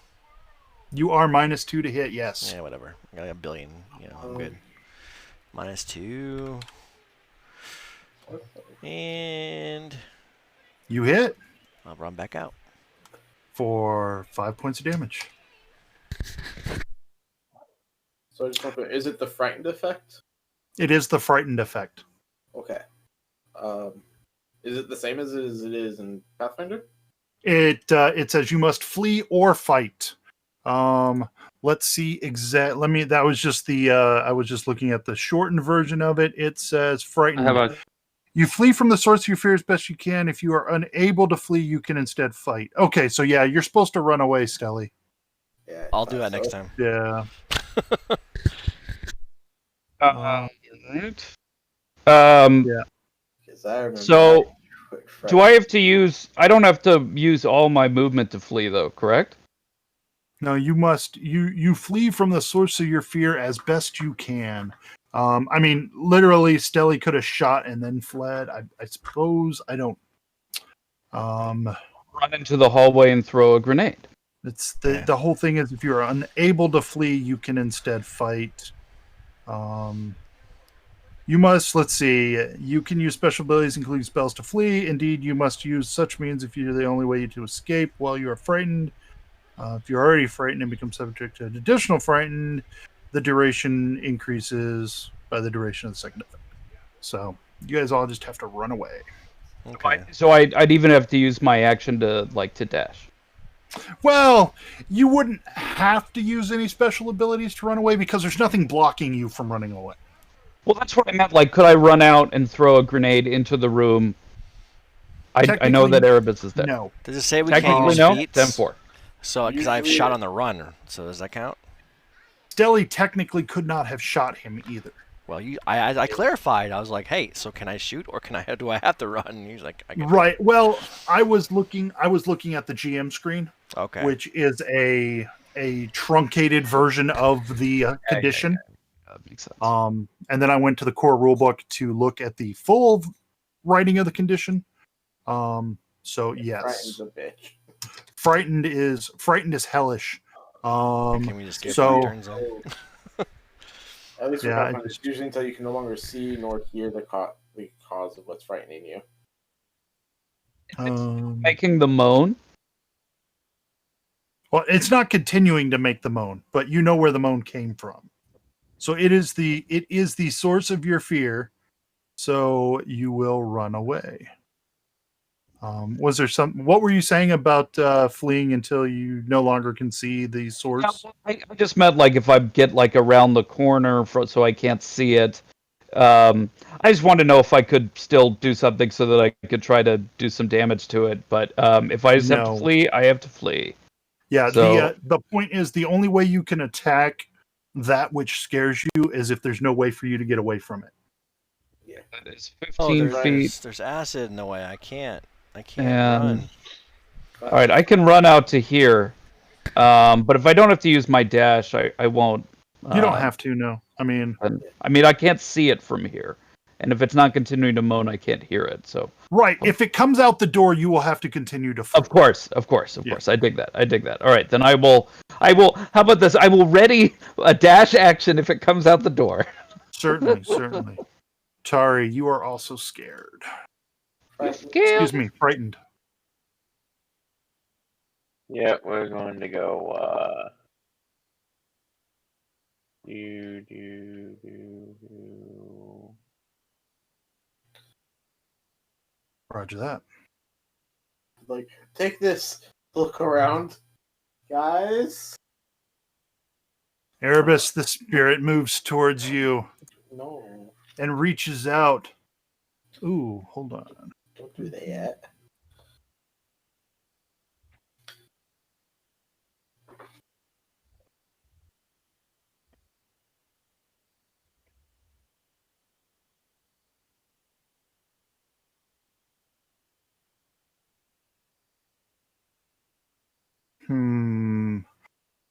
You are -2 to hit, yes. Yeah, whatever. I got a billion. I'm good. -2. And you hit. I'll run back out. For 5 points of damage. So I just want to, is it the frightened effect? It is the frightened effect. Okay. Is it the same as it is in Pathfinder? It says you must flee or fight. Let's see that was just the I was just looking at the shortened version of it. It says frightened. You flee from the source of your fear as best you can. If you are unable to flee, you can instead fight. Okay, so yeah, you're supposed to run away, Stelly. Yeah, I'll do that next time. Yeah. Yeah. So, do I have to use? I don't have to use all my movement to flee, though. Correct? No, you must. You flee from the source of your fear as best you can. I mean, literally, Stelly could have shot and then fled. I suppose. I don't. Run into the hallway and throw a grenade. It's the whole thing is if you're unable to flee, you can instead fight. You must, let's see, you can use special abilities, including spells, to flee. Indeed, you must use such means if you're the only way to escape while you are frightened. If you're already frightened and become subject to an additional frightened, the duration increases by the duration of the second effect. So you guys all just have to run away. Okay. So I'd even have to use my action to dash. Well, you wouldn't have to use any special abilities to run away because there's nothing blocking you from running away. Well, that's what I meant. Like, could I run out and throw a grenade into the room? I know that Erebus is there. No. Does it say we can't Technically, use no. feats? 10-4. So, because I have shot on the run, so does that count? Stelly technically could not have shot him either. Well, I clarified. I was like, hey, so can I shoot or do I have to run? And he's like, I can Right. Well, I was looking at the GM screen, Okay. which is a truncated version of the condition. That makes sense. And then I went to the core rulebook to look at the full writing of the condition. So yes, Frightened's a bitch. frightened is hellish. Can we just get so turns in? At least Yeah, it's usually until you can no longer see nor hear the cause of what's frightening you. Making the moan. Well, it's not continuing to make the moan, but you know where the moan came from. So it is the source of your fear. So you will run away. Was there what were you saying about fleeing until you no longer can see the source? I just meant like if I get like around the corner so I can't see it. I just wanted to know if I could still do something so that I could try to do some damage to it. But if I just have to flee, I have to flee. Yeah, so, the point is the only way you can attack that which scares you is if there's no way for you to get away from it. Yeah. That is 15 feet. There's acid in the way. I can't run. All right, I can run out to here. But if I don't have to use my dash, I won't. You don't have to, no. I mean, I can't see it from here. And if it's not continuing to moan, I can't hear it. So right, if it comes out the door, you will have to continue to flee. Of course. I dig that. All right, then I will. How about this? I will ready a dash action if it comes out the door. Certainly. Tari, you are also scared. Excuse me, frightened. Yeah, we're going to go. Roger that. Like, take this. Look around, guys. Erebus, the spirit moves towards you. No. And reaches out. Ooh, hold on. Don't do that yet.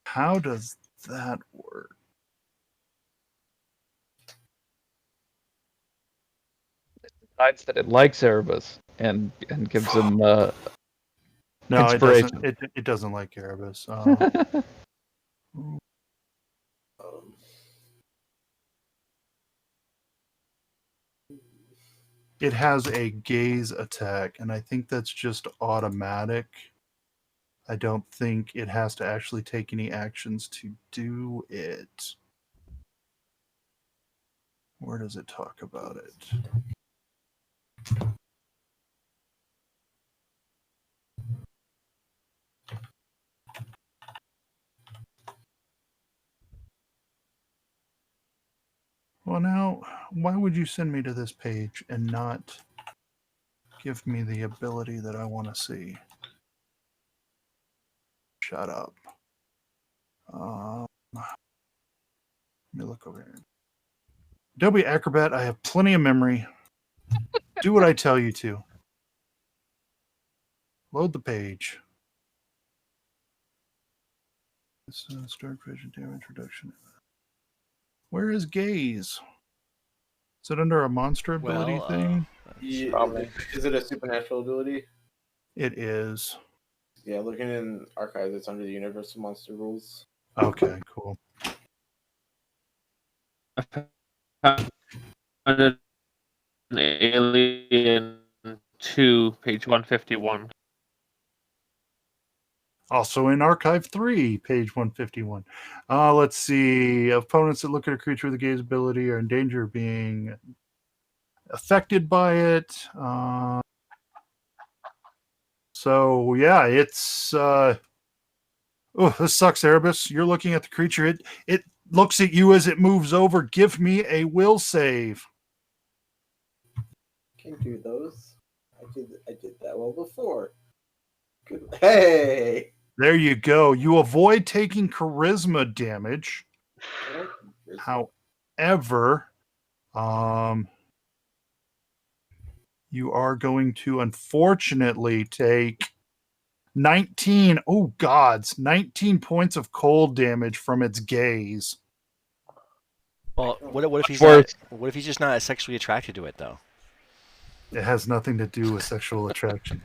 How does that work? Decides that it likes Erebus and gives him no, inspiration. it doesn't like Erebus. It has a gaze attack, and I think that's just automatic. I don't think it has to actually take any actions to do it. Where does it talk about it? Well, now, why would you send me to this page and not give me the ability that I want to see? Shut up. Let me look over here. Adobe Acrobat, I have plenty of memory. Do what I tell you to. Load the page. Start vision damage reduction. Where is gaze? Is it under a monster ability thing? Probably. Is it a supernatural ability? It is. Yeah, looking in archives, it's under the Universal Monster rules. Okay, cool. An Alien 2, page 151. Also in Archive 3, page 151. Let's see. Opponents that look at a creature with a gaze ability are in danger of being affected by it. So, yeah, it's... this sucks, Erebus. You're looking at the creature. It looks at you as it moves over. Give me a will save. Can do those. I did that well before. Good. Hey. There you go. You avoid taking charisma damage. However, you are going to unfortunately take 19. Oh gods, 19 points of cold damage from its gaze. Well, what if he's Worse. not? What if he's just not sexually attracted to it though? It has nothing to do with sexual attraction.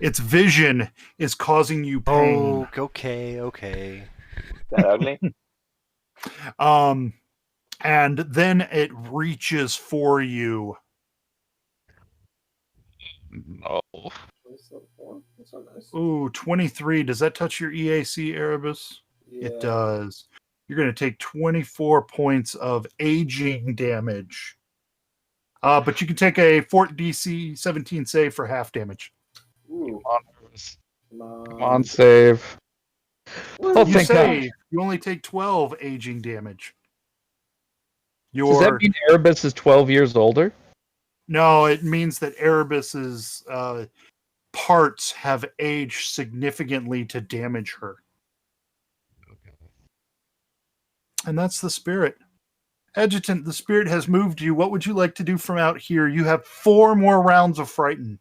Its vision is causing you pain. Oh, okay. Is that ugly? And then it reaches for you. No. That's so nice. Ooh, 23. Does that touch your EAC, Erebus? Yeah. It does. You're going to take 24 points of aging damage. But you can take a Fort DC 17 save for half damage. Ooh. Come on, save. Oh, You thank save. God. You only take 12 aging damage. Does that mean Erebus is 12 years older? No, it means that Erebus's parts have aged significantly to damage her. And that's the spirit. Adjutant, the spirit has moved you. What would you like to do from out here? You have 4 more rounds of Frighten.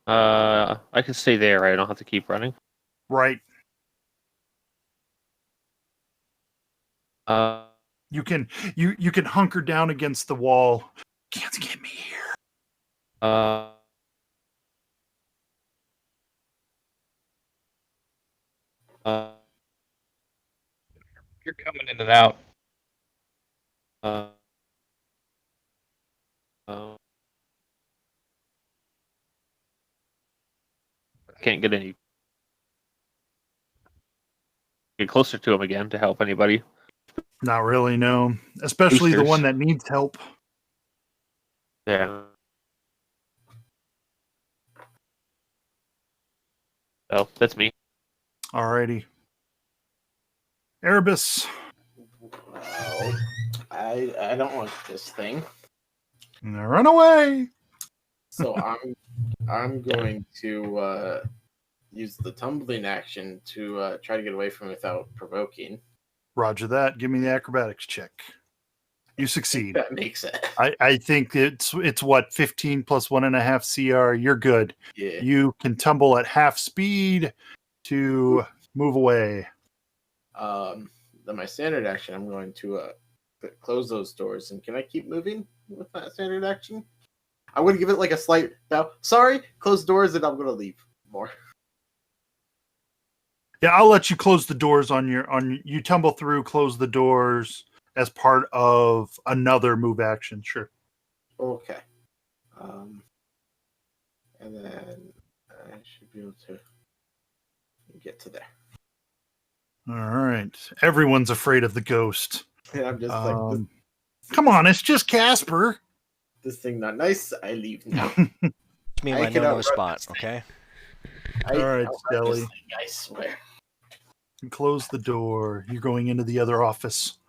I can stay there. I don't have to keep running. Right. Uh, You can hunker down against the wall. Can't get me here. uh, uh, You're coming in and out. uh, uh, can't get any. Get closer to him again to help anybody. Not really, no. Especially the Boosters. one that needs help. Yeah. Oh, that's me. Alrighty. Erebus. Well, I don't want this thing. Run away. So I'm going to use the tumbling action to try to get away from it without provoking. Roger that. Give me the acrobatics check. You succeed. That makes it. I think it's what, 15 plus 1.5 CR. You're good. Yeah. You can tumble at half speed to move away. Then my standard action, I'm going to close those doors. And can I keep moving with that standard action? I'm going to give it like a slight bow. Sorry, close doors, and I'm going to leave more. Yeah, I'll let you close the doors you tumble through, close the doors as part of another move action. Sure. Okay. And then I should be able to get to there. All right. Everyone's afraid of the ghost. And I'm just like, come on, it's just Casper. this thing not nice. I leave now. It's me, my no spot. Okay. All right, Stelly. I swear. You close the door. You're going into the other office.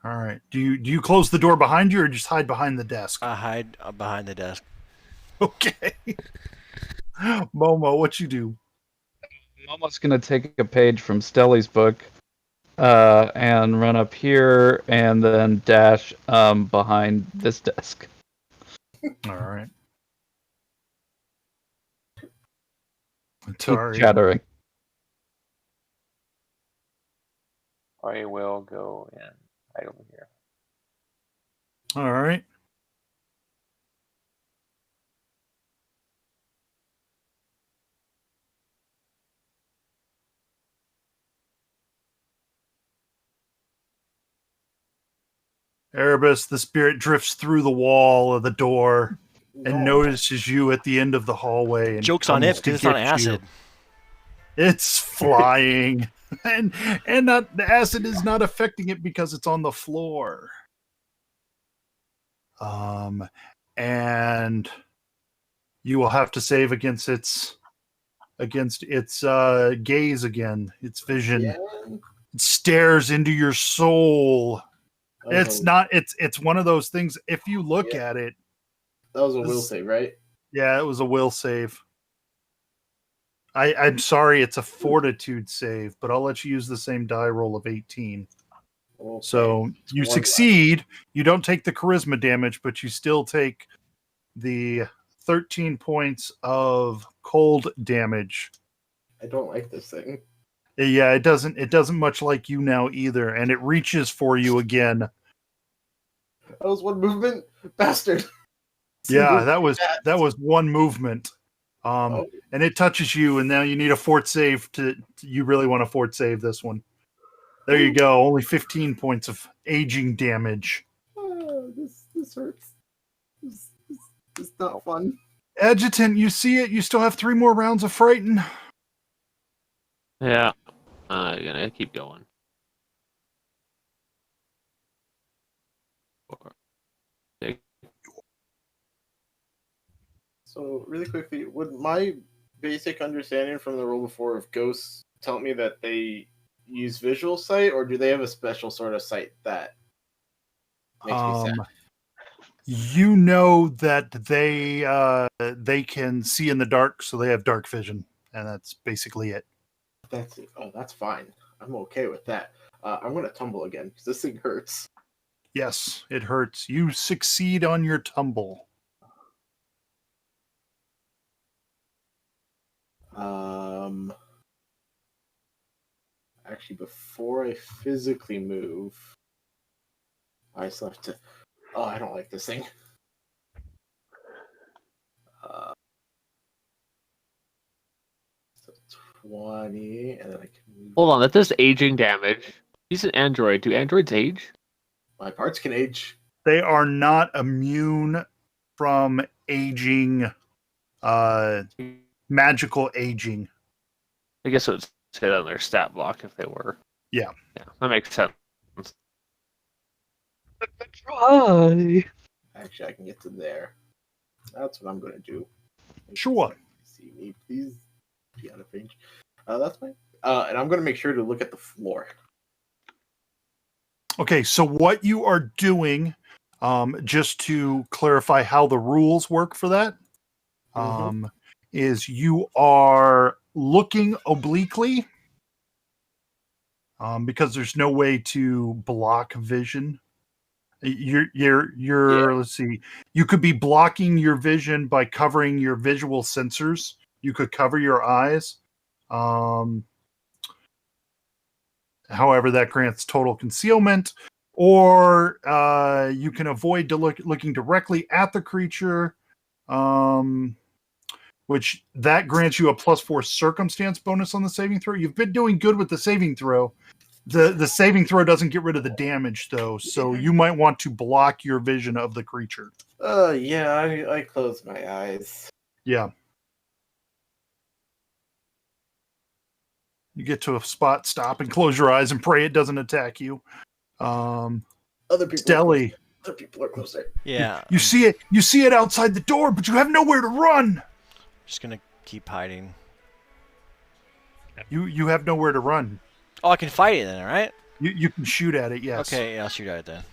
All right. Do you close the door behind you or just hide behind the desk? I hide behind the desk. Okay. Momo, what you do? I'm almost gonna take a page from Stelly's book, and run up here and then dash behind this desk. All right. Keep chattering. I will go in right over here. All right. Erebus, the spirit drifts through the wall of the door. and notices you at the end of the hallway. And Joke's on it comes to because it's on get you. acid. It's flying, and the acid is not affecting it because it's on the floor. And you will have to save against its gaze again, its vision. Yeah. It stares into your soul. It's one of those things. If you look at it, that was a will save, right? Yeah, it was a will save. I'm sorry, it's a fortitude save, but I'll let you use the same die roll of 18. Okay. So you succeed. You don't take the charisma damage, but you still take the 13 points of cold damage. I don't like this thing. Yeah, it doesn't much like you now either, and it reaches for you again. That was one movement, bastard. Yeah, that was one movement. And it touches you, and now you need a fort save you really want to fort save this one. There you go. Only 15 points of aging damage. This hurts. This is not fun. Adjutant, you see it? You still have 3 more rounds of frighten. Yeah. Gonna keep going. 4, 6. So, really quickly, would my basic understanding from the roll before of ghosts tell me that they use visual sight, or do they have a special sort of sight that makes me sad? You know that they can see in the dark, so they have dark vision, and that's basically it. That's it. Oh, that's fine. I'm okay with that. I'm going to tumble again, because this thing hurts. Yes, it hurts. You succeed on your tumble. Actually, before I physically move, I still have to. Oh, I don't like this thing. So 20, and then I can move. Hold on, that does aging damage. He's an android. Do androids age? My parts can age. They are not immune from aging, magical aging. I guess it would say that on their stat block if they were. Yeah. Yeah, that makes sense. Try. Actually, I can get to there. That's what I'm going to do. Sure. See me, please. Be out of range. That's fine. And I'm going to make sure to look at the floor. Okay, so what you are doing, just to clarify how the rules work for that, is you are looking obliquely, because there's no way to block vision. Let's see. You could be blocking your vision by covering your visual sensors. You could cover your eyes. However, that grants total concealment, or you can avoid looking directly at the creature, which that grants you a +4 circumstance bonus on the saving throw. You've been doing good with the saving throw. The saving throw doesn't get rid of the damage, though, so you might want to block your vision of the creature. Yeah, I closed my eyes. Yeah. You get to a spot, stop, and close your eyes and pray it doesn't attack you. Other people. Stelly. Other people are closer. Yeah. You see it outside the door, but you have nowhere to run. Just gonna keep hiding. You have nowhere to run. Oh, I can fight it then, right? You can shoot at it, yes. Okay, yeah, I'll shoot at it then.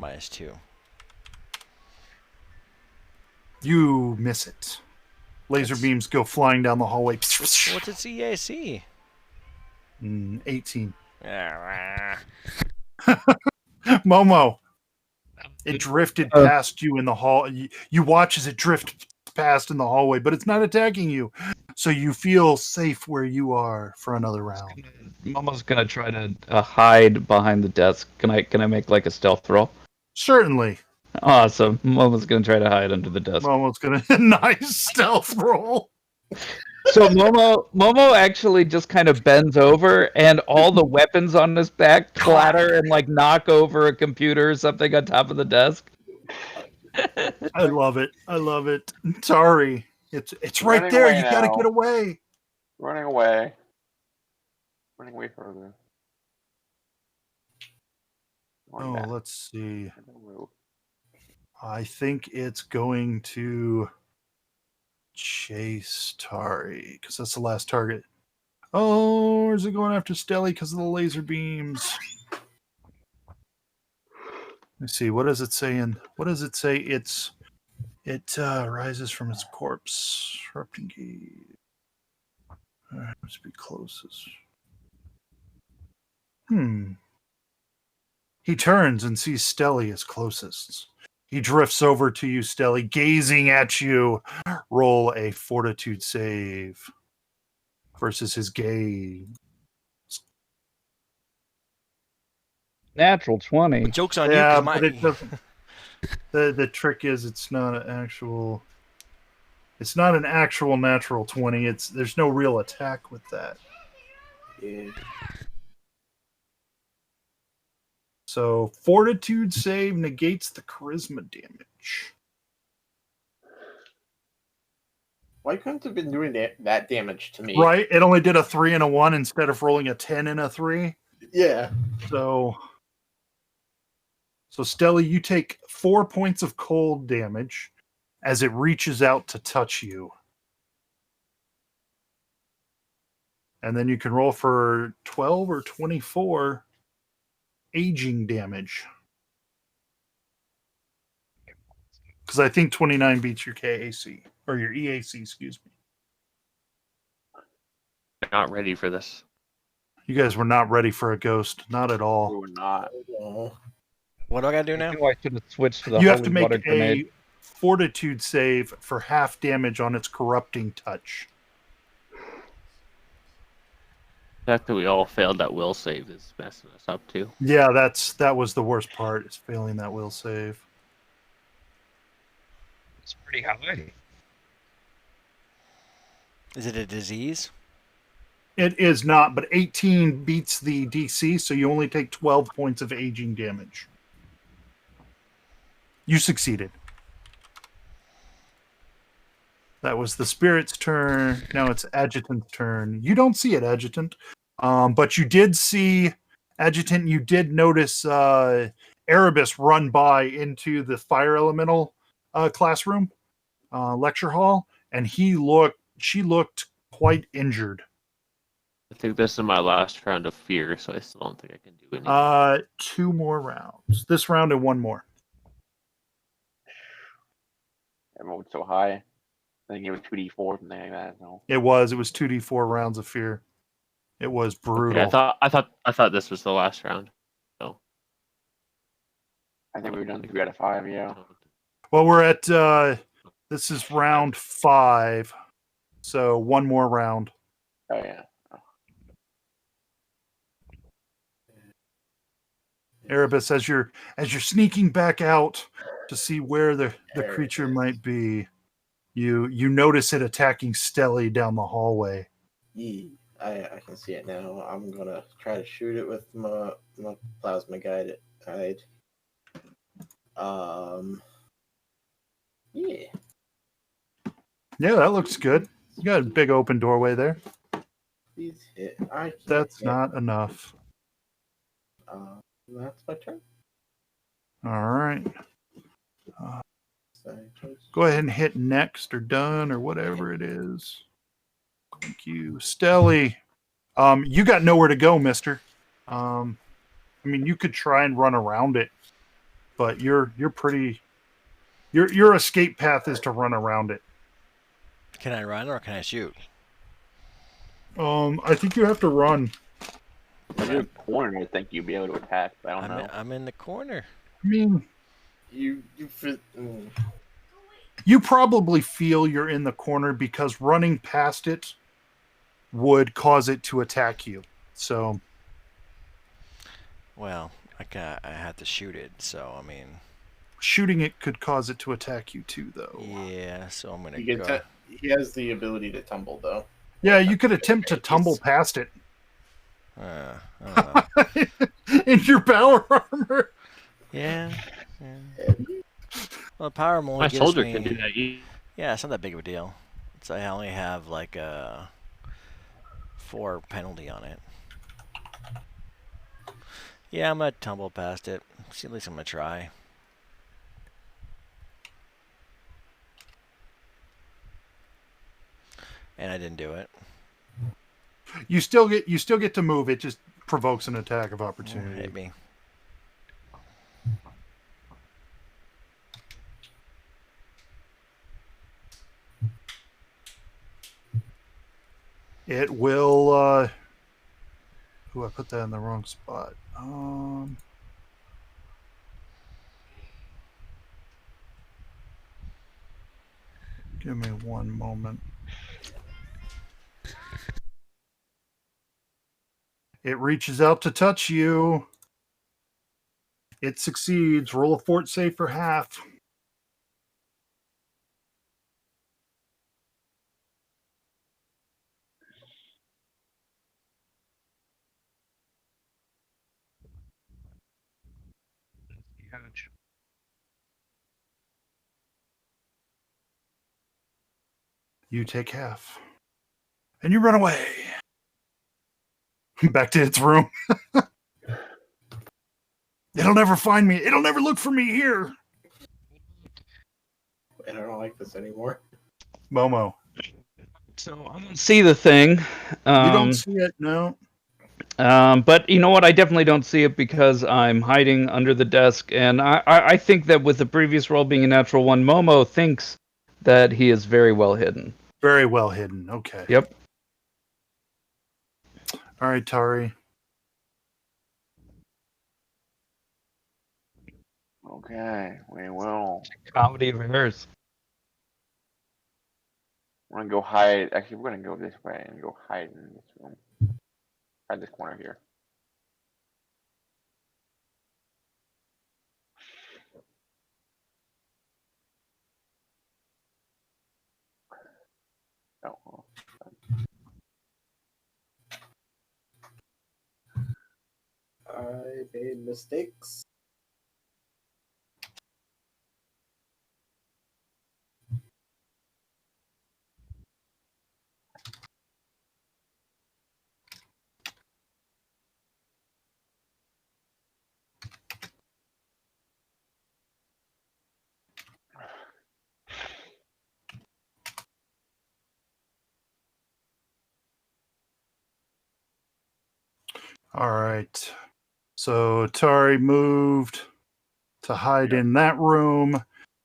-2. You miss it. Laser beams go flying down the hallway. What's its EAC? 18. Yeah. Momo. It drifted past you in the hall. You watch as it drifts past in the hallway, but it's not attacking you. So you feel safe where you are for another round. Momo's gonna try to hide behind the desk. Can I make like a stealth roll? Certainly. Awesome. Momo's gonna try to hide under the desk. Momo's gonna nice stealth roll. So Momo actually just kind of bends over, and all the weapons on his back clatter and like knock over a computer or something on top of the desk. I love it. I love it. Tari, it's right Running there. away You got to now. get away. Running away. Running away further. Going Oh, back. let's see. Move. I think it's going to chase Tari because that's the last target. Oh, or is it going after Stelly because of the laser beams? Let's see. What does it say? What does it say? It rises from its corpse. Erupting gauge. Must be closest. He turns and sees Stelly as closest. He drifts over to you, Stelly, gazing at you. Roll a fortitude save versus his gaze. Natural 20. Joke's on Yeah, you, but because it doesn't. The trick is it's not an actual. It's not an actual natural 20. There's no real attack with that. Yeah. So fortitude save negates the charisma damage. Why couldn't it have been doing that damage to me? Right? It only did a 3 and a 1 instead of rolling a 10 and a 3. Yeah. So Stelly, you take 4 points of cold damage as it reaches out to touch you. And then you can roll for 12 or 24 aging damage. Because I think 29 beats your KAC. Or your EAC, excuse me. Not ready for this. You guys were not ready for a ghost. Not at We all. were not. Oh. what do I gotta do I now? knew I should have switched to the You have holy to make water a grenade. fortitude save for half damage on its corrupting touch. The fact that we all failed that will save is messing us up too. Yeah, that was the worst part, is failing that will save. It's pretty high. Is it a disease? It is not, but 18 beats the DC, so you only take 12 points of aging damage. You succeeded. That was the spirit's turn. Now it's Adjutant's turn. You don't see it, Adjutant. But you did see, Adjutant, you did notice Erebus run by into the fire elemental classroom, lecture hall, and she looked quite injured. I think this is my last round of fear, so I still don't think I can do anything. 2 more rounds. This round and 1 more. That rolled so high. I think it was 2d4 something like that. So. It was 2d4 rounds of fear. It was brutal. Okay, I thought this was the last round. So I think we were done 3 out of 5. Yeah. Well, we're at this is round 5, so 1 more round. Oh yeah. Erebus, as you're sneaking back out to see where the creature might be, you notice it attacking Stelly down the hallway. Yeah. I can see it now. I'm gonna try to shoot it with my plasma guide. Yeah. Yeah, that looks good. You got a big open doorway there. Please hit. That's not enough. That's my turn. All right. Go ahead and hit next or done or whatever it is. Thank you. Stelly, you got nowhere to go, mister. I mean, you could try and run around it, but your escape path is to run around it. Can I run or can I shoot? I think you have to run. If you're in a corner, I think you'd be able to attack, but I don't know. I'm in the corner. I mean, you fit. you probably feel you're in the corner because running past it would cause it to attack you. So, Well, I had to shoot it, so I mean. shooting it could cause it to attack you too, though. Yeah, so I'm gonna He, go. he has the ability to tumble, though. Yeah, you could attempt to tumble past it I don't know. in your power armor. Yeah. Well, Well, power only My gives soldier me... can do that. Yeah, it's not that big of a deal. I only have like a 4 penalty on it. Yeah, I'm gonna tumble past it. See, at least I'm gonna try. And I didn't do it. You still get to move. It just provokes an attack of opportunity. Hit me. It will. Ooh, I put that in the wrong spot. Give me one moment. It reaches out to touch you. It succeeds. Roll a fort save for half. Huge. You take half. And you run away. Back to its room. It'll never find me. It'll never look for me here. I don't like this anymore. Momo. So I don't see the thing. You don't see it, no. But you know what? I definitely don't see it because I'm hiding under the desk, and I think that with the previous roll being a natural one, Momo thinks that he is very well hidden. Very well hidden. Okay. Yep. All right, Tari. Okay, we will. Comedy of errors. We're gonna go hide. Actually, we're gonna go this way and go hide in this room. Hide this corner here. Oh, I made mistakes. All right. So Tari moved to hide in that room.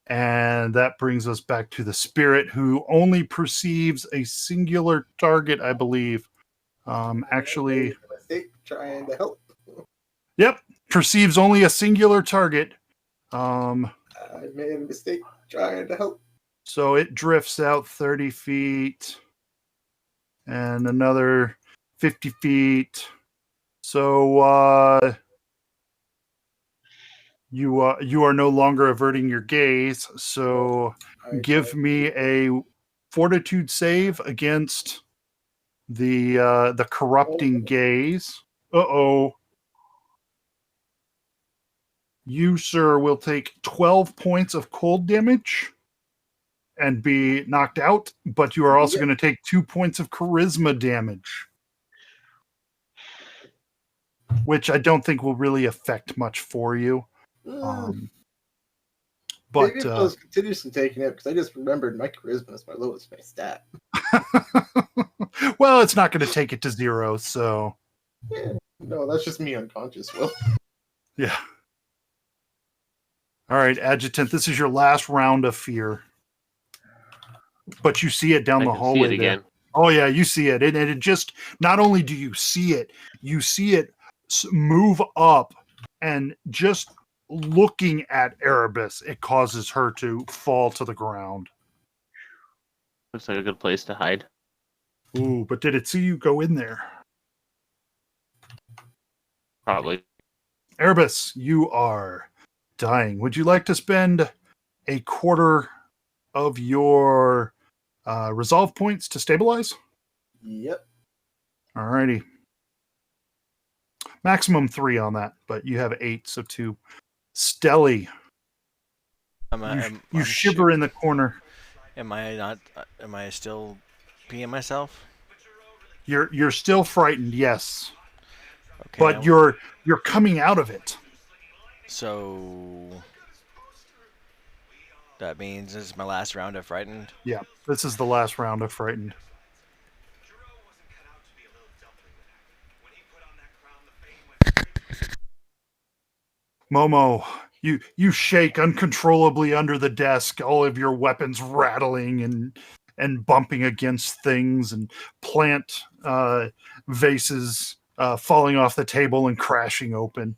And that brings us back to the spirit, who only perceives a singular target, I believe. Actually, I made a mistake trying to help. yep, perceives only a singular target. I made a mistake trying to help. So it drifts out 30 feet and another 50 feet. So you are no longer averting your gaze. So give me a fortitude save against the corrupting gaze. Uh-oh. You, sir, will take 12 points of cold damage and be knocked out, but you are also going to take 2 points of charisma damage, which I don't think will really affect much for you. But maybe if I was continuously taking it, because I just remembered my charisma is my lowest stat. Well, it's not going to take it to 0, so Yeah. No, that's just me unconscious, Will. yeah. All right, Adjutant, this is your last round of fear. But you see it down the hallway. See it again. Oh yeah, you see it. And it just, not only do you see it move up, and just looking at Erebus, it causes her to fall to the ground. Looks like a good place to hide. Ooh, but did it see you go in there? Probably. Erebus, you are dying. Would you like to spend a quarter of your resolve points to stabilize? Yep. Alrighty. Maximum 3 on that, but you have 8, so 2. Stelly. You shiver in the corner. Am I not? Am I still peeing myself? You're still frightened, yes, Okay. but you're coming out of it. So that means this is my last round of frightened. Yeah, this is the last round of frightened. Momo, you shake uncontrollably under the desk, all of your weapons rattling and bumping against things, and plant vases falling off the table and crashing open.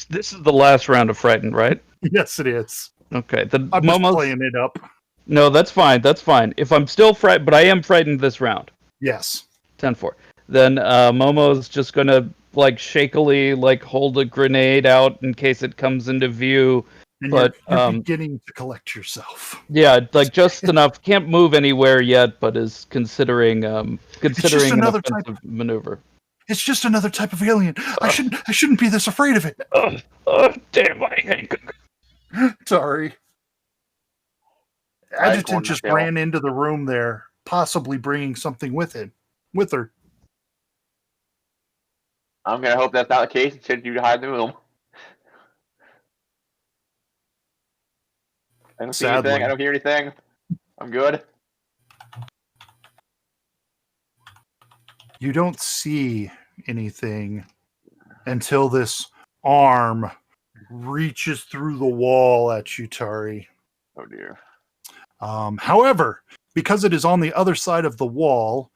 This is the last round of frightened, right? Yes, it is. Okay. The I'm just Momo's... playing it up. No, that's fine. That's fine. If I'm still frightened, but I am frightened this round. Yes. 10-4. Then Momo's just gonna like shakily like hold a grenade out in case it comes into view. And But you're beginning to collect yourself. yeah, like just enough. Can't move anywhere yet, but is considering an offensive maneuver. It's just another type of alien. I shouldn't be this afraid of it. Damn my ankle. Sorry. Adjutant just ran into the room there, possibly bringing something with her. I'm gonna hope that's not the case and send you to hide in the room. I don't see anything. I don't hear anything. I'm good. You don't see anything until this arm reaches through the wall at you, Tari. Oh dear. However, because it is on the other side of the wall,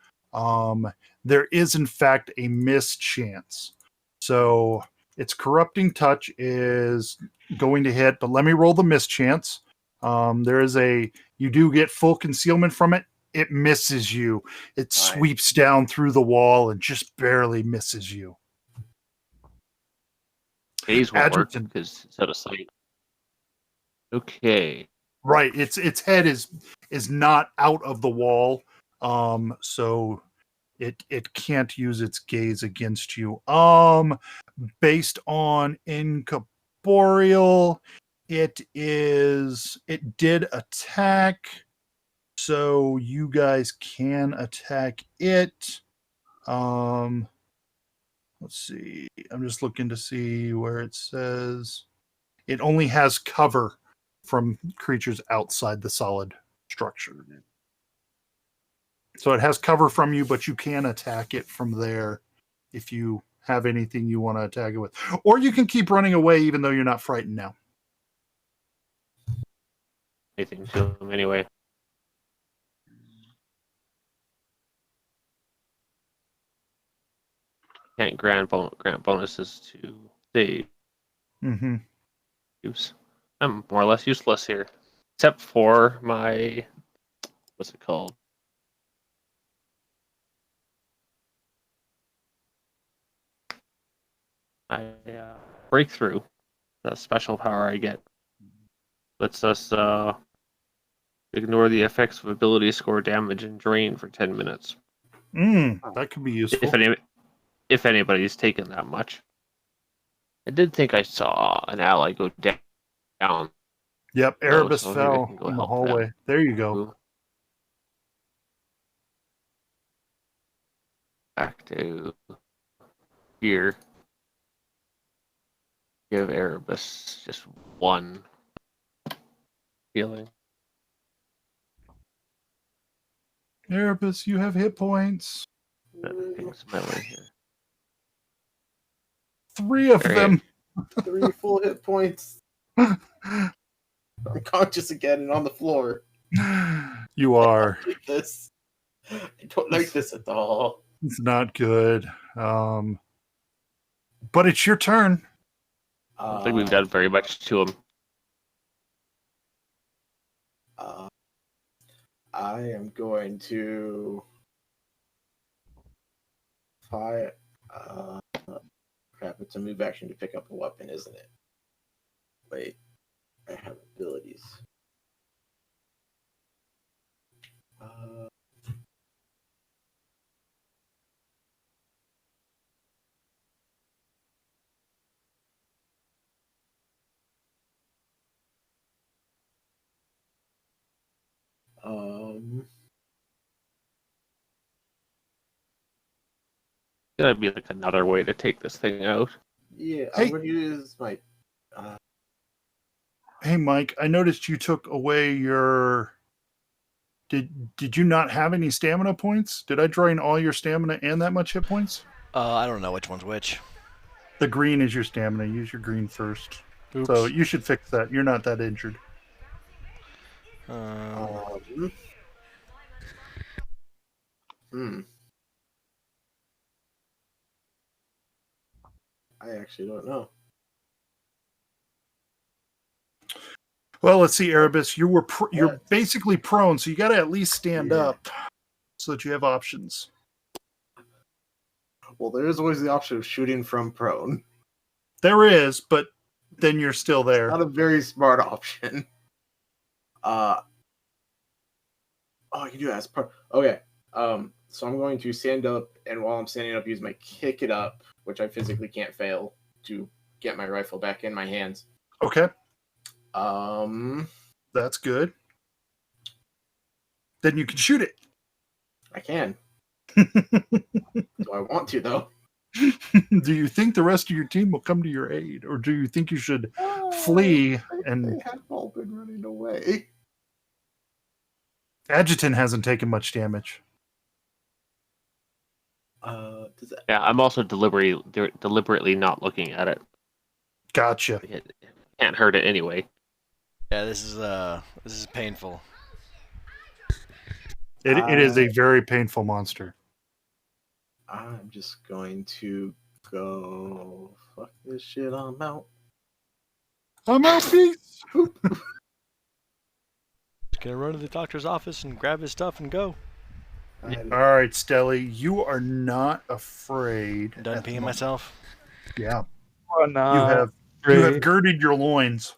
there is in fact a mischance. So its corrupting touch is going to hit, but let me roll the mischance. You do get full concealment from it. It misses you. It sweeps down through the wall and just barely misses you. Phase won't work because it's out of sight. Okay. Right. Its head is not out of the wall. So it can't use its gaze against you. Based on incorporeal, it did attack. So you guys can attack it. Let's see. I'm just looking to see where it says it only has cover from creatures outside the solid structure. So it has cover from you, but you can attack it from there if you have anything you want to attack it with. Or you can keep running away even though you're not frightened now. Anything to him anyway. Can't grant bonuses to save. Mm-hmm. I'm more or less useless here, except for my what's it called? My breakthrough. That special power I get lets us ignore the effects of abilities, score damage, and drain for 10 minutes. That could be useful. If anybody's taken that much. I did think I saw an ally go down. Yep, Erebus fell in the hallway. Them. There you go. Back to here. Give Erebus just one healing. Erebus, you have hit points. Thing's melee here. 3 of them. 3 full hit points. Unconscious again and on the floor. You are. I don't like this. I don't like this at all. It's not good. But it's your turn. I don't think we've done very much to him. I am going to fire. Crap, it's a move action to pick up a weapon, isn't it? Wait, I have abilities. Gotta be like another way to take this thing out. Yeah, Hey. I'm going to use my. Hey, Mike, I noticed you took away your. Did you not have any stamina points? Did I drain all your stamina and that much hit points? I don't know which one's which. The green is your stamina. Use your green first. Oops. So you should fix that. You're not that injured. I actually don't know. Well, let's see, Erebus. You're basically prone, so you got to at least stand up so that you have options. Well, there is always the option of shooting from prone. There is, but then you're still there. Not a very smart option. I can do that as prone. Okay. So I'm going to stand up, and while I'm standing up, use my kick it up, which I physically can't fail, to get my rifle back in my hands. Okay. That's good. Then you can shoot it. I can. Do I want to, though? Do you think the rest of your team will come to your aid, or do you think you should flee? And they have all been running away. Adjutant hasn't taken much damage. Yeah, I'm also deliberately not looking at it. Gotcha. It can't hurt it anyway. Yeah, this is painful. It is a very painful monster. I'm just going to go fuck this shit. I'm out. Peace. Just gonna run to the doctor's office and grab his stuff and go. All right, Stelly, you are not afraid. I'm done peeing myself. Yeah. Oh, no. You have girded your loins.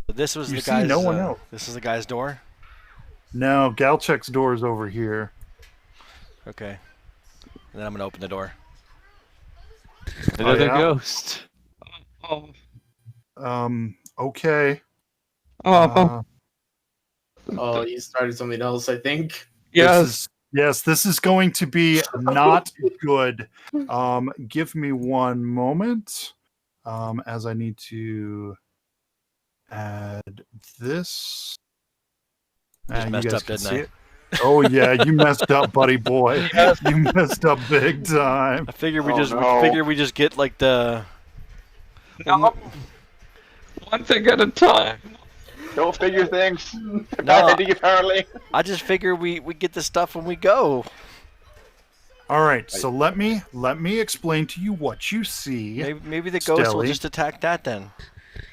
But this was You the see guy's. no one else. This is the guy's door. No, Galchek's door is over here. Okay. And then I'm gonna open the door. Another yeah? ghost. Oh. Okay. You started something else, I think. Yes. This is going to be not good. Give me one moment. As I need to add this. Just messed up, didn't I? Oh yeah, you messed up, buddy boy. You messed up big time. I figure we just get like the. No. One thing at a time. Don't figure things. No, apparently. I just figure we get the stuff when we go. All right, so let me explain to you what you see. Maybe the ghost will Stelly. just attack that then.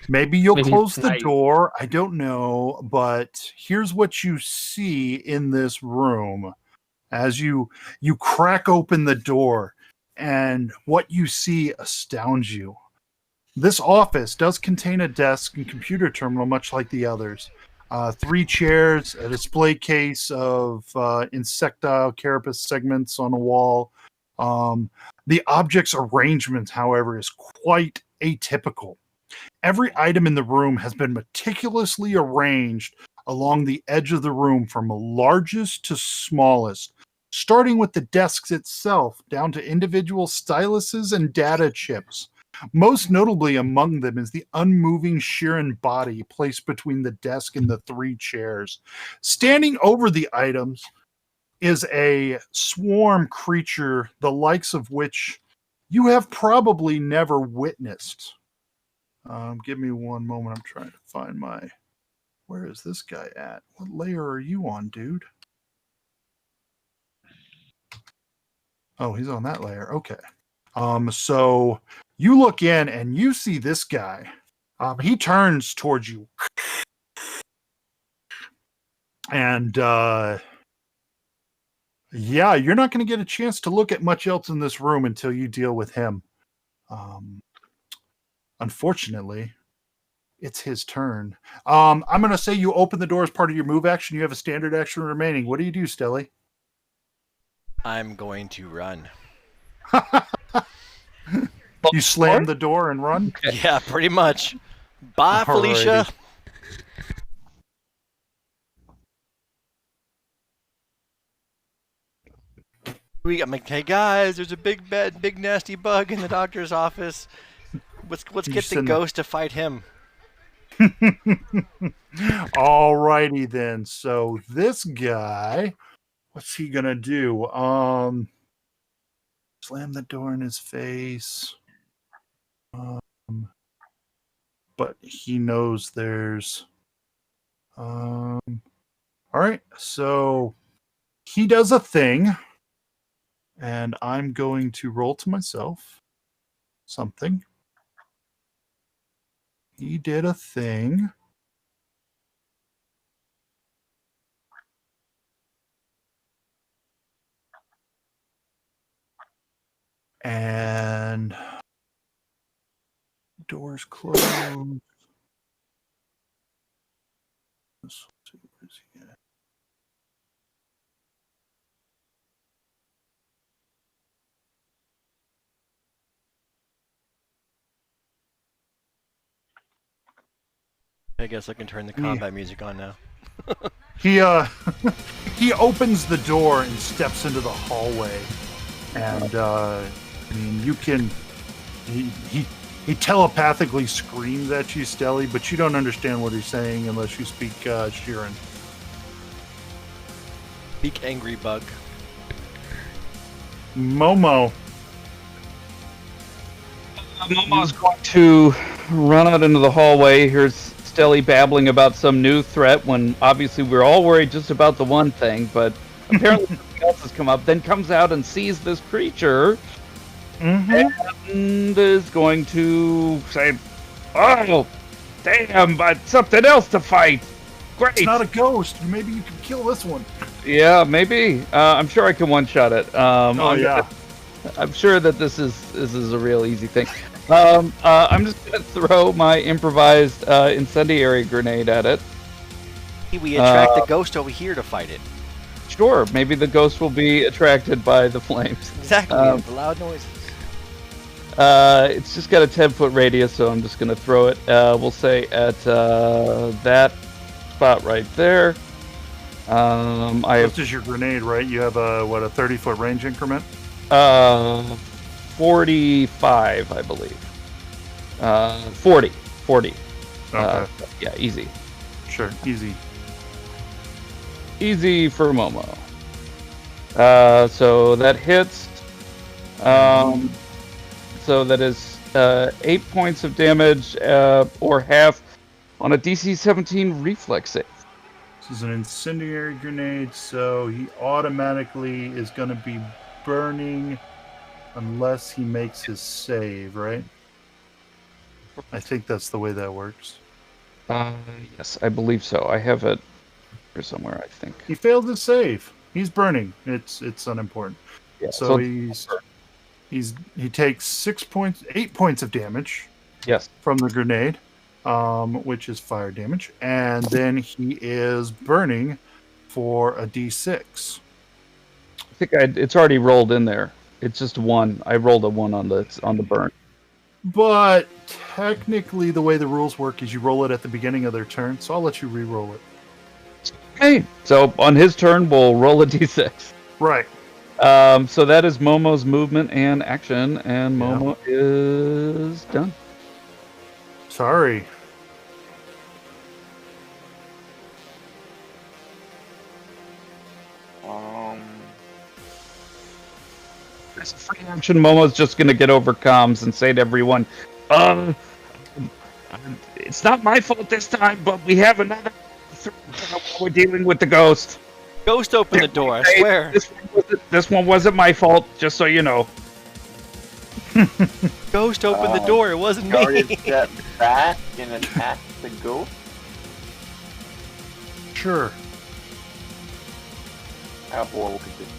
Maybe you'll Maybe close the tonight. door. I don't know, but here's what you see in this room. As you crack open the door, and what you see astounds you. This office does contain a desk and computer terminal, much like the others. 3 chairs, a display case of insectile carapace segments on a wall. The object's arrangement, however, is quite atypical. Every item in the room has been meticulously arranged along the edge of the room from largest to smallest, starting with the desks itself down to individual styluses and data chips. Most notably among them is the unmoving Sheeran body placed between the desk and the 3 chairs. Standing over the items is a swarm creature, the likes of which you have probably never witnessed. Give me one moment. I'm trying to find my... Where is this guy at? What layer are you on, dude? Oh, he's on that layer. Okay. So you look in and you see this guy. He turns towards you. And yeah, you're not going to get a chance to look at much else in this room until you deal with him. Unfortunately, it's his turn. I'm going to say you open the door as part of your move action. You have a standard action remaining. What do you do, Stelly? I'm going to run. You slam the door and run? Yeah, pretty much. Bye, Felicia. I'm like, hey guys, there's a big nasty bug in the doctor's office. Let's get the ghost to fight him. Alrighty then. So this guy, what's he gonna do? Slam the door in his face. But he knows there's. All right. So he does a thing, and I'm going to roll to myself something. He did a thing. And doors closed. Let's see, where's he at? I guess I can turn the combat music on now. He he opens the door and steps into the hallway, and I mean you can he telepathically screams at you, Stelly, but you don't understand what he's saying unless you speak Sheeran. Speak angry bug. Momo. Momo's going to run out into the hallway. Here's Stelly babbling about some new threat when obviously we're all worried just about the one thing, but apparently something else has come up. Then comes out and sees this creature and is going to say, "Oh, damn, but something else to fight. Great. It's not a ghost. Maybe you can kill this one." Yeah, maybe. I'm sure I can one-shot it. Yeah. I'm sure that this is a real easy thing. I'm just gonna throw my improvised incendiary grenade at it. We attract the ghost over here to fight it. Sure, maybe the ghost will be attracted by the flames. Exactly, the loud noises. It's just got a 10-foot radius, so I'm just gonna throw it. We'll say at that spot right there. This is your grenade, right? You have a 30-foot range increment? 45, I believe. 40. Okay. Yeah, easy. Sure, easy. Easy for Momo. So that hits. So that is 8 points of damage, or half, on a DC 17 reflex save. This is an incendiary grenade, so he automatically is going to be burning unless he makes his save, right? I think that's the way that works. Yes, I believe so. I have it here somewhere, I think. He failed his save. He's burning. It's unimportant. Yeah, so he takes 8 points of damage. Yes. From the grenade, which is fire damage, and then he is burning for a D6. I think it's already rolled in there. It's just 1. I rolled a 1 on the burn. But technically, the way the rules work is you roll it at the beginning of their turn, so I'll let you re-roll it. Okay, so on his turn, we'll roll a D6. Right. So that is Momo's movement and action, and Momo is done. Sorry. As a free action, Momo's just gonna get over comms and say to everyone, it's not my fault this time, but we have another. We're dealing with the ghost. Ghost opened the door, I swear. This one wasn't my fault, just so you know. Ghost opened the door, it wasn't me. Guardian step back and attack the ghost. Sure. How horrible could this be?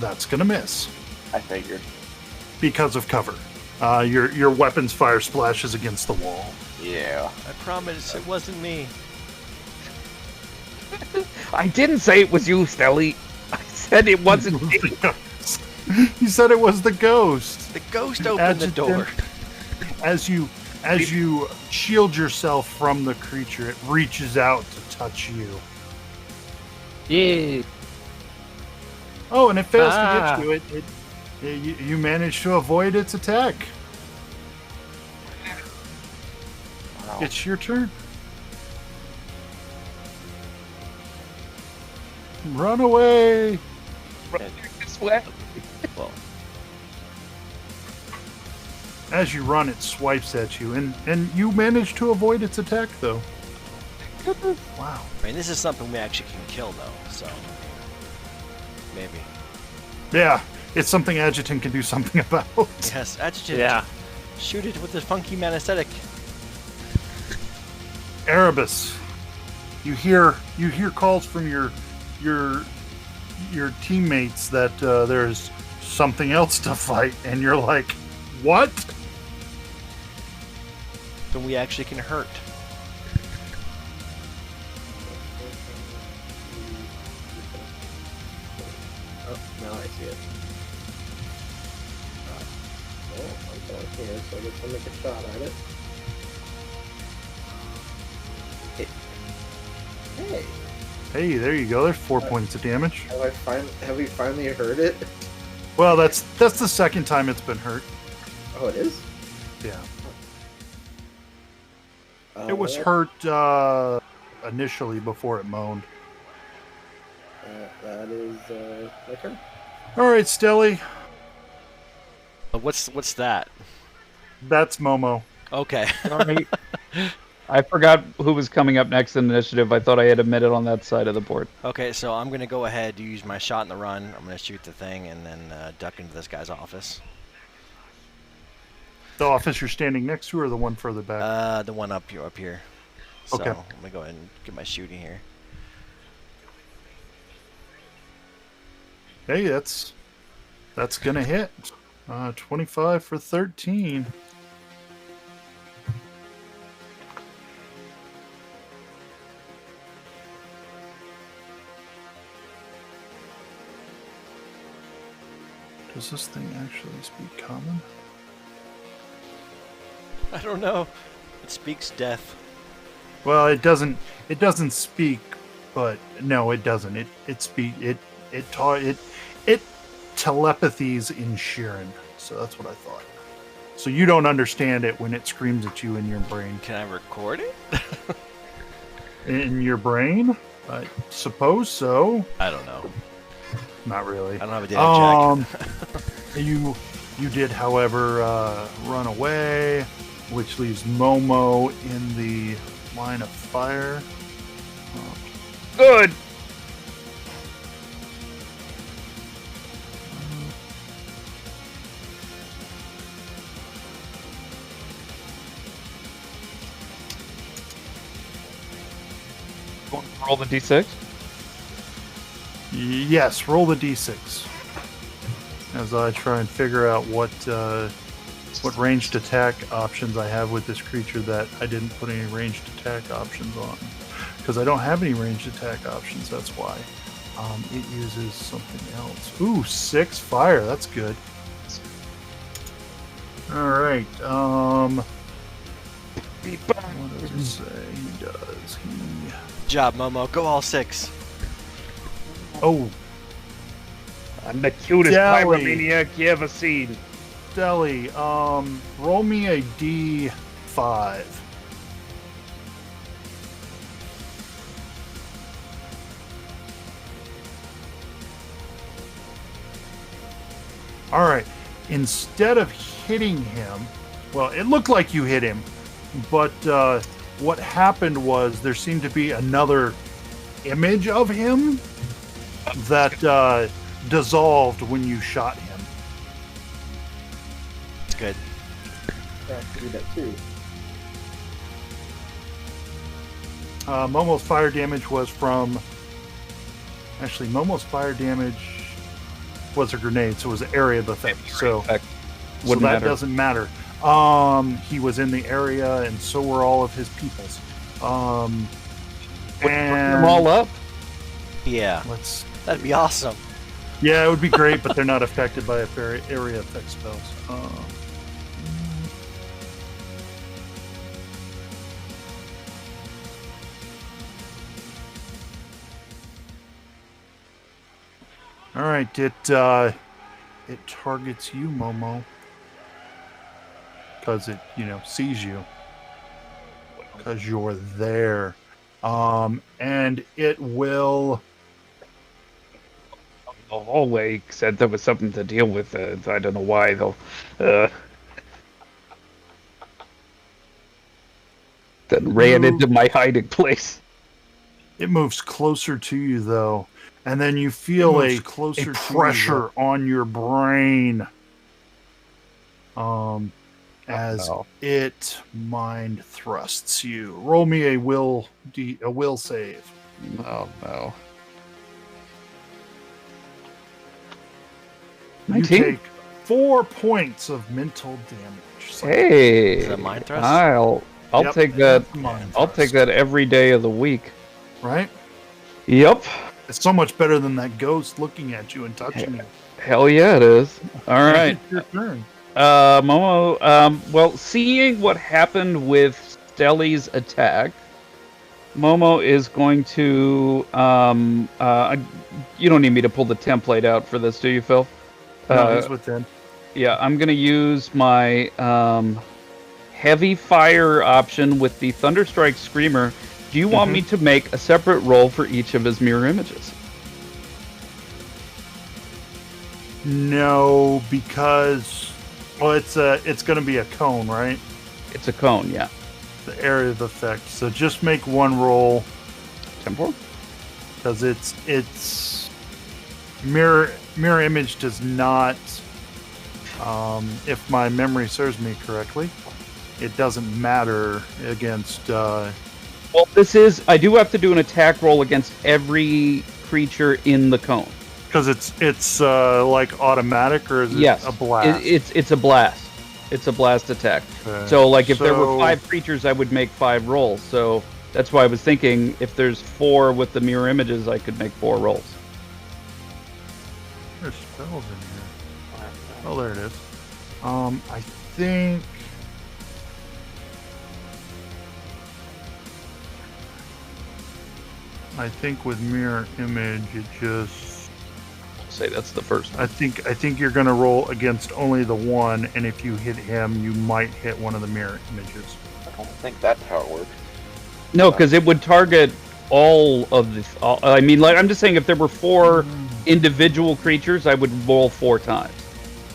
That's gonna miss. I figured. Because of cover. Your weapon's fire splashes against the wall. Yeah. I promise it wasn't me. I didn't say it was you, Stelly. I said it wasn't me. You said it was the ghost. The ghost opened the door. As you As you shield yourself from the creature, it reaches out to touch you. Yeah. Oh, and it fails to hit you. You manage to avoid its attack. Wow. It's your turn. Run away! This way. Well, As you run, it swipes at you, and you manage to avoid its attack, though. Wow. I mean, this is something we actually can kill, though, so maybe. Yeah, it's something Adjutant can do something about. Yes, adjutant. Yeah. Shoot it with the funky man aesthetic. Erebus, you hear calls from your teammates that there's something else to fight, and you're like, what? Then we actually can hurt. Oh, now I see it. Oh, I'm down here, so I guess I'll make a shot at it. Hey, Hey, there you go. There's 4 points of damage. have we finally heard it? Well, that's the second time it's been hurt. Oh, it is? Yeah. It was hurt initially before it moaned. That is my turn. All right, Stelly. What's that? That's Momo. Okay. Sorry. I forgot who was coming up next in the initiative. I thought I had admitted on that side of the board. Okay, so I'm gonna go ahead, use my shot in the run. I'm gonna shoot the thing and then duck into this guy's office. The office you're standing next to, or the one further back? The one up here. So Okay. let me go ahead and get my shooting here. Hey, that's gonna hit. 25 for 13. Does this thing actually speak common? I don't know. It speaks death. Well, it doesn't speak, but no, it doesn't. It telepathies in Sheeran. So that's what I thought. So you don't understand it when it screams at you in your brain. Can I record it? In your brain? I suppose so. I don't know. Not really. I don't have a data check. You did, however, run away, which leaves Momo in the line of fire. Good. Roll the d6. Yes, roll the d6. As I try and figure out what ranged attack options I have with this creature that I didn't put any ranged attack options on. Because I don't have any ranged attack options, that's why. It uses something else. Ooh, 6 fire, that's good. Alright, what does it say he does? Good job, Momo. Go all 6. Oh, I'm the cutest Dally. pyromaniac you ever seen. Deli, roll me a d5. All right. Instead of hitting him, well, it looked like you hit him, but what happened was there seemed to be another image of him that dissolved when you shot him. It's good. I have to do that too. Momo's fire damage was from... Actually, Momo's fire damage was a grenade, so it was an area of effect. So that doesn't matter. He was in the area, and so were all of his peoples. And And them all up. Yeah, let's... that'd be awesome. Yeah, it would be great, but they're not affected by area effect spells. All right, it targets you, Momo, because it sees you because you're there, and it will. Oh, wait, said there was something to deal with. I don't know why though. Then ran into my hiding place. It moves closer to you though, and then you feel a pressure on your brain. As it mind thrusts you. Roll me a will save. Oh no. You 19. take 4 points of mental damage. Hey, Is that mind thrust? I'll Yep, take that. I'll thrust. take that every day of the week. Right? Yep. It's so much better than that ghost looking at you and touching you. Hell yeah, it is. All right. It's your turn. Momo. Well, seeing what happened with Stelly's attack, Momo is going to. You don't need me to pull the template out for this, do you, Phil? No, he's within. Yeah, I'm going to use my heavy fire option with the Thunderstrike Screamer. Do you want me to make a separate roll for each of his mirror images? No, because it's going to be a cone, right? It's a cone, yeah. The area of effect. So just make one roll. Temporal? Because it's mirror image does not. If my memory serves me correctly, it doesn't matter against. Well, I do have to do an attack roll against every creature in the cone. Because it's like automatic, or is it a blast? It's a blast. It's a blast attack. Okay. So, like, if there were 5 creatures, I would make 5 rolls. So that's why I was thinking if there's 4 with the mirror images, I could make 4 rolls. There's spells in here. Oh, there it is. I think. With mirror image, it just. Say that's the first one. I think you're gonna roll against only the one, and if you hit him, you might hit one of the mirror images. I don't think that's how it works. No, because it would target all of the. I mean, like I'm just saying, if there were 4 individual creatures, I would roll 4 times.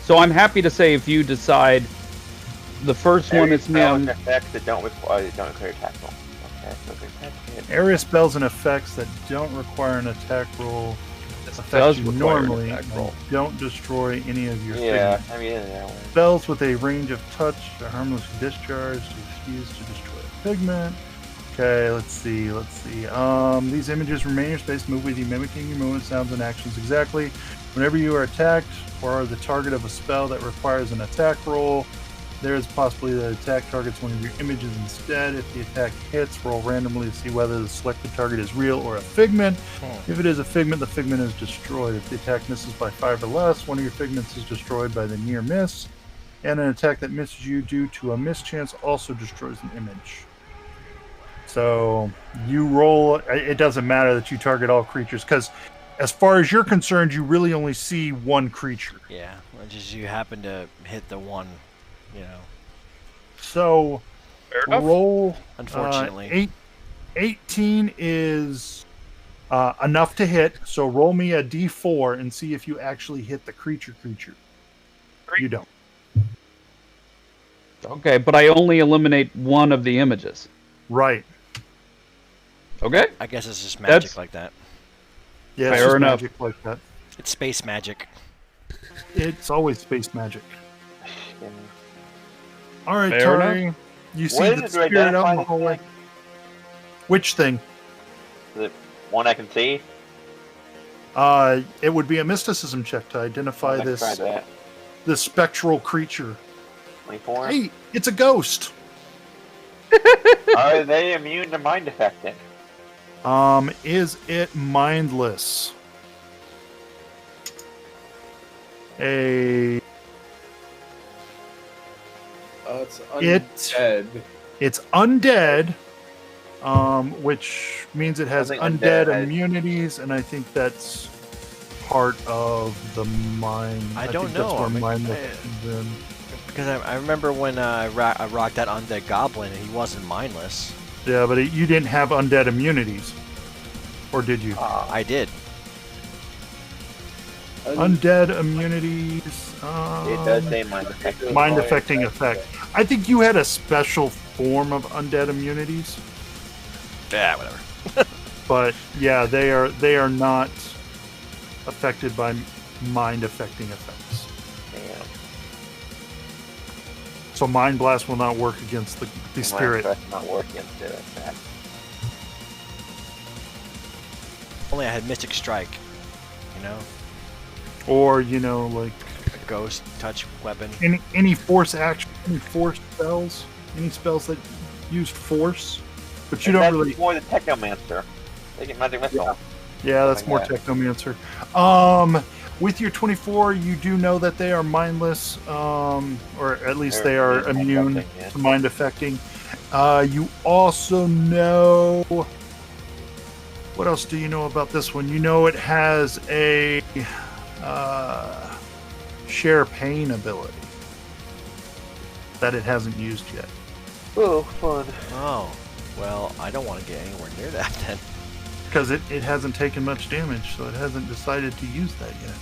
So I'm happy to say if you decide the first one is him. Effects that don't require attack roll. Area spells and effects that don't require an attack roll affect Does you require an normally attack and roll. don't destroy any of your Yeah, figments. I mean, that one. Spells with a range of touch are harmlessly discharged if used to destroy a pigment. Okay, let's see. These images remain in your space, move with you, mimicking your movement, sounds, and actions exactly. Whenever you are attacked or are the target of a spell that requires an attack roll, there is a possibility that attack targets one of your images instead. If the attack hits, roll randomly to see whether the selected target is real or a figment. If it is a figment, the figment is destroyed. If the attack misses by 5 or less, one of your figments is destroyed by the near miss. And an attack that misses you due to a mischance also destroys an image. So you roll, it doesn't matter that you target all creatures, because as far as you're concerned, you really only see one creature. Yeah, just you happen to hit the one, So roll. Unfortunately. 18 is enough to hit, so roll me a d4 and see if you actually hit the creature. You don't. Okay, but I only eliminate one of the images. Right. Okay. I guess it's just magic like that. Yeah, it's Fair just enough. magic like that. It's space magic. It's always space magic. All right, Fair Tari. enough. You see What the is it to spirit out in identify the this hallway. thing? Which thing? The one I can see? It would be a mysticism check to identify Let's try that. this spectral creature. 24? Hey, it's a ghost. Are they immune to mind affecting? Is it mindless? It's undead. It's undead, which means it has I think undead undead has- immunities, and I think that's part of the mine? I don't think know. That's where I mean, mindless comes in. Because I remember when I rocked that undead goblin and he wasn't mindless. Yeah, but you didn't have undead immunities. Or did you? I did. Undead immunities. It does say mind affecting. Mind affecting effect. I think you had a special form of undead immunities. Yeah, whatever. But yeah, they are not affected by mind affecting effects. Damn. So mind blast will not work against the spirit. Mind affect not work against it. Attack. Only I had Mystic Strike, you know? Or, like A ghost touch weapon. any force action, any force spells, any spells that use force. But you don't That's really. more the Technomancer. They get magic missile. Yeah, that's Something more like that. Technomancer. With your 24, you do know that they are mindless, or at least they are They're immune mind affecting, yeah. to mind affecting. You also know. What else do you know about this one? You know it has a share pain ability that it hasn't used yet. Oh, fun. Oh, well, I don't want to get anywhere near that then. Because it hasn't taken much damage, so it hasn't decided to use that yet.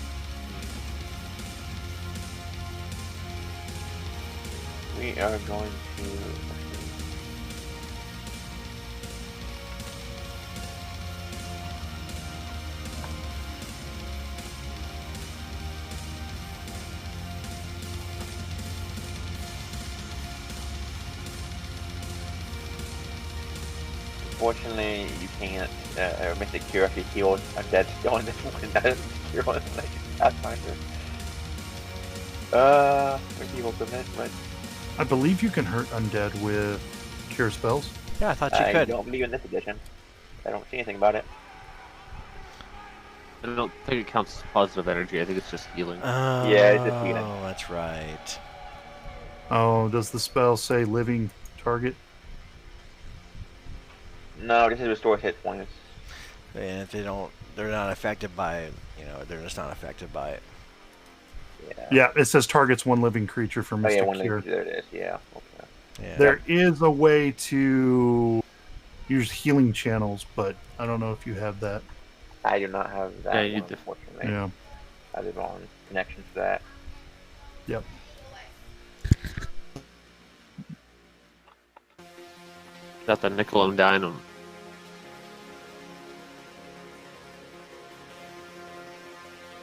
We are going to. Unfortunately, you can't Mystic Cure if you heal a dead skill in this one. That is Cure one like Pathfinder. Medieval commit, but I believe you can hurt undead with cure spells. Yeah, I thought you I could. don't believe in this edition. I don't see anything about it. I don't think it counts as positive energy. I think it's just healing. Yeah, it's just healing. Oh, that's right. Oh, does the spell say living target? No, this is restore hit points. And if they're not affected by it, they're just not affected by it. Yeah. Yeah, it says targets one living creature for Oh Mystic yeah, one Cure. there it is. Yeah. Okay. Yeah. There is a way to use healing channels, but I don't know if you have that. I do not have that Yeah, one, you do. unfortunately. Yeah. I have the wrong connection to that. Yep. Got the nickel and dime 'em.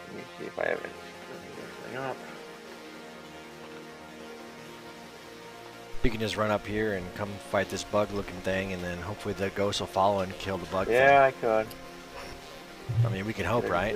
Let me see if I have anything up. You can just run up here and come fight this bug-looking thing, and then hopefully the ghost will follow and kill the bug Yeah, I could. thing. I mean, we can hope, right?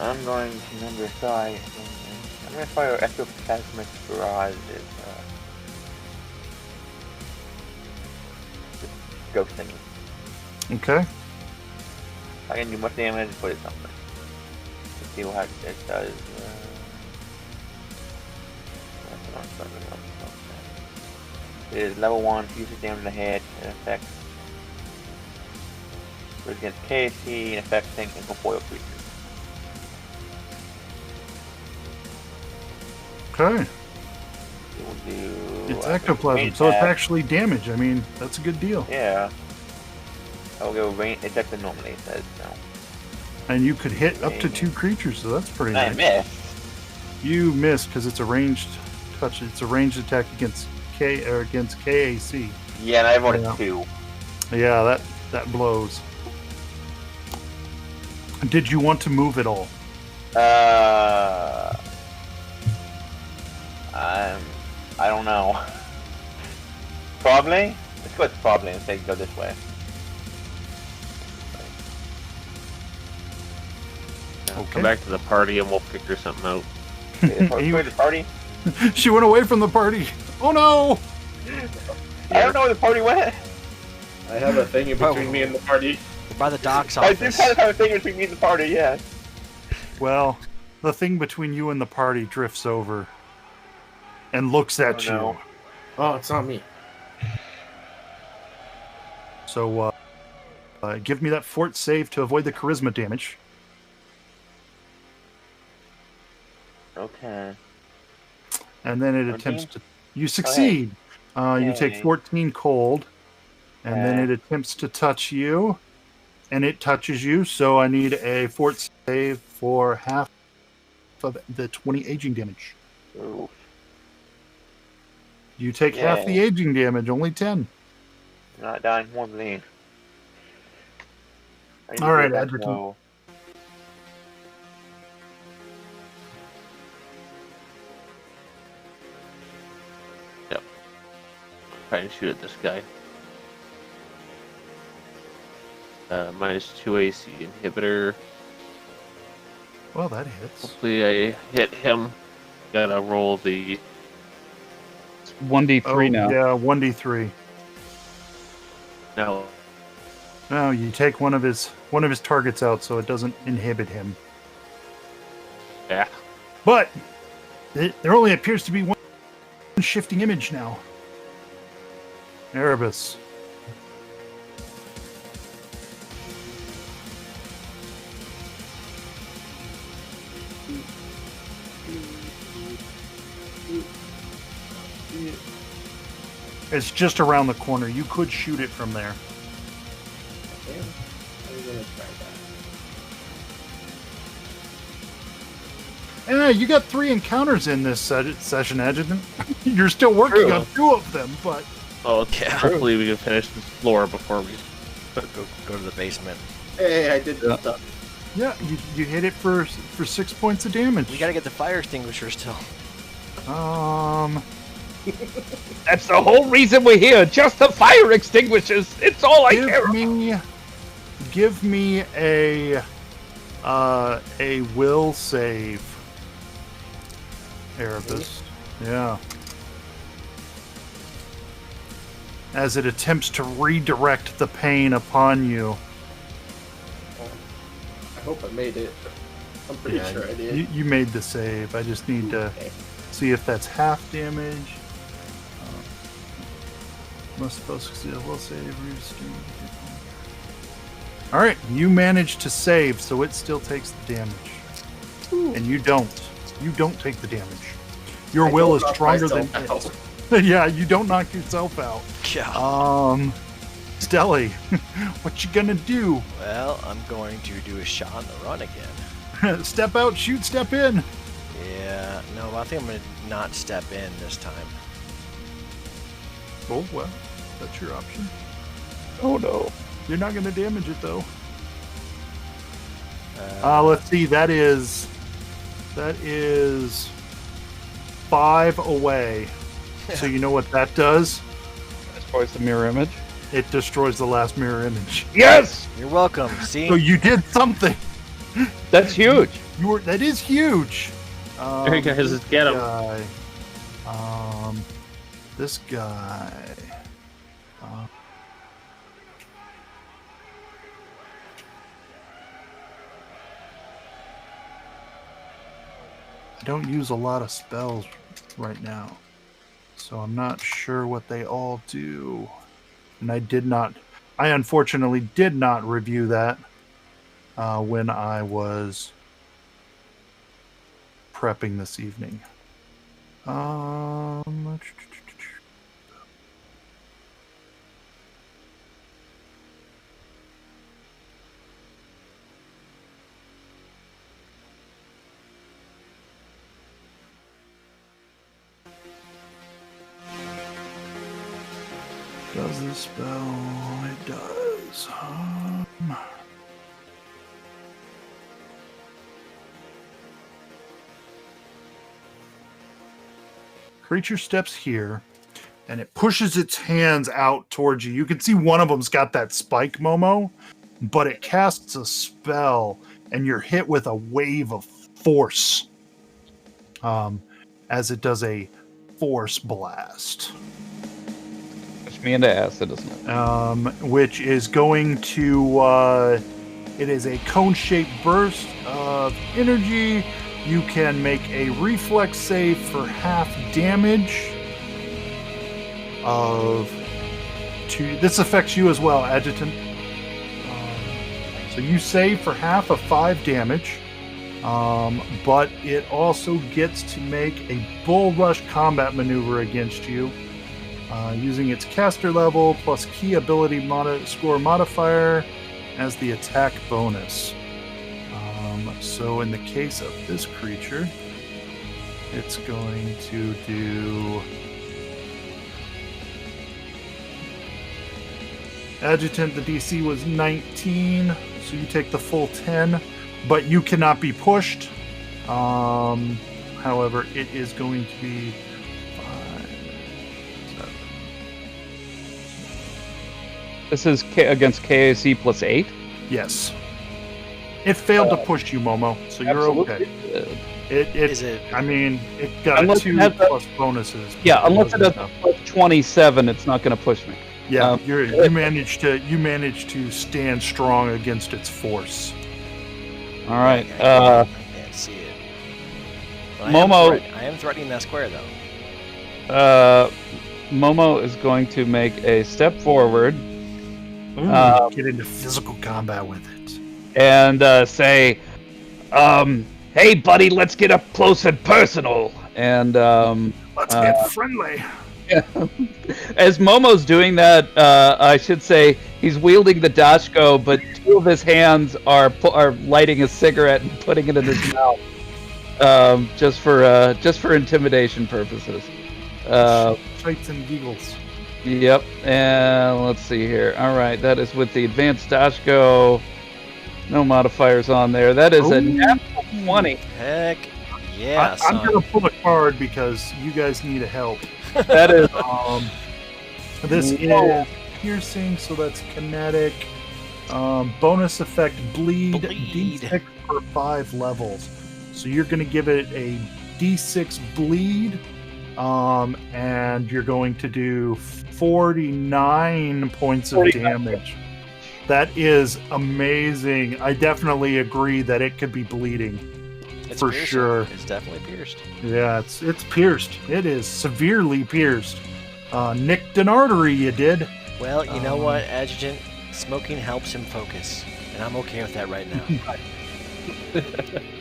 I'm going to number 5. I'm going to fire Ectoplasmic Barrage. Ghost thing. Okay. I can do much damage, but it's something. Let's see what it does. It is level 1, uses damage in the head, and effects. Goes against KC and affects things and corporeal creatures. Okay. It will do. It's ectoplasm, so it's actually damage. I mean, that's a good deal. Yeah. I will go rain. It's actually normally it says so. And you could hit up to 2 creatures, so that's pretty I nice. missed. You missed because it's a ranged touch. It's a ranged attack against against KAC. Yeah, and I have only Yeah. 2. Yeah, that blows. Did you want to move at all? I don't know. Probably. Let's go with probably and say go this way. Okay. Come back to the party and we'll figure something out. Go to the party. She went away from the party. Oh no! I don't know where the party went. I have a thing in between me and the party. We're by the doc's I office. just kind of have a thing between me and the party. Yeah. Well, the thing between you and the party drifts over and looks at Oh, no. Oh, it's not me. you. So, give me that fort save to avoid the charisma damage. Okay. And then it 14? attempts to. You succeed. You take Yay. 14 cold, and then Okay. it attempts to touch you, and it touches you. So I need a fort save for half of the 20 aging damage. Ooh. You take half the Yay. aging damage, only 10. Not dying more than me. I need to All right, go back Edgerton. low. Try and shoot at this guy. -2 AC inhibitor. Well, that hits. Hopefully I hit him. Gotta roll the 1d3 now. Yeah, 1d3. no. No, you take one of his targets out, so it doesn't inhibit him. Yeah. But there only appears to be one shifting image now. Erebus. It's just around the corner. You could shoot it from there. Damn. I'm gonna try that. Yeah, you got 3 encounters in this session, Adjutant. You're still working True. on 2 of them, but Oh, Yeah. hopefully we can finish this floor before we. Go to the basement. Hey, I did Yeah. stuff. yeah, you hit it for 6 points of damage. We gotta get the fire extinguisher still. That's the whole reason we're here. Just the fire extinguishers. It's all I care about. Give me a will save, Erebus. Yeah. As it attempts to redirect the pain upon you. I hope I made it. I'm pretty sure I did. You made the save. I just need to Okay. see if that's half damage. Must spell succeed. Will save. All right, you managed to save, so it still takes the damage, and you don't. You don't take the damage. Your I will don't is knock stronger than myself it. Yeah, you don't knock yourself out. Yeah. Stelly, what you gonna do? Well, I'm going to do a shot on the run again. Step out, shoot, step in. Yeah. No, I think I'm gonna not step in this time. Oh well, that's your option. Oh no. You're not gonna damage it though. Let's see. That is 5 away. So you know what that does? Destroys the mirror image. It destroys the last mirror image. Yes! You're welcome. See? So you did something. That's huge. That is huge. There you guys, This just get him. guy, this guy. I don't use a lot of spells right now, so I'm not sure what they all do. And I unfortunately did not review that when I was prepping this evening. Does this spell? It does. Creature steps here, and it pushes its hands out towards you. You can see one of them's got that spike, Momo, but it casts a spell, and you're hit with a wave of force as it does a force blast. Push me into acid, isn't it? Which is going to... it is a cone-shaped burst of energy. You can make a reflex save for half damage of 2. This affects you as well, Adjutant. So you save for half of 5 damage, but it also gets to make a bull rush combat maneuver against you using its caster level plus key ability score modifier as the attack bonus. So in the case of this creature, it's going to do... Adjutant, the DC was 19, so you take the full 10, but you cannot be pushed. However, it is going to be 5, 7. This is against KAC plus 8? Yes. It failed to push you, Momo, so you're okay. I mean, it got unless a 2 plus bonuses. Yeah, unless it has a plus 27, it's not going to push me. Yeah, you managed to stand strong against its force. All right. I can't see it. But Momo. I am threatening that square though. Momo is going to make a step forward. Get into physical combat with it. And say, hey, buddy, let's get up close and personal. And let's get friendly. As Momo's doing that, I should say he's wielding the dashko, but 2 of his hands are lighting a cigarette and putting it in his mouth, just for intimidation purposes. Fights and giggles. Yep. And let's see here. All right, that is with the advanced dashko. No modifiers on there. That is a natural 20. Heck yeah, I'm going to pull a card because you guys need a help. That is... this is piercing, so that's kinetic. Bonus effect, bleed. D6 for 5 levels. So you're going to give it a D6 bleed, and you're going to do 49 points of damage. That is amazing. I definitely agree that it could be bleeding. It's for piercing. Sure. It's definitely pierced. Yeah, it's pierced. It is severely pierced. Nicked an artery, you did. Well, you know what, Adjutant? Smoking helps him focus, and I'm okay with that right now.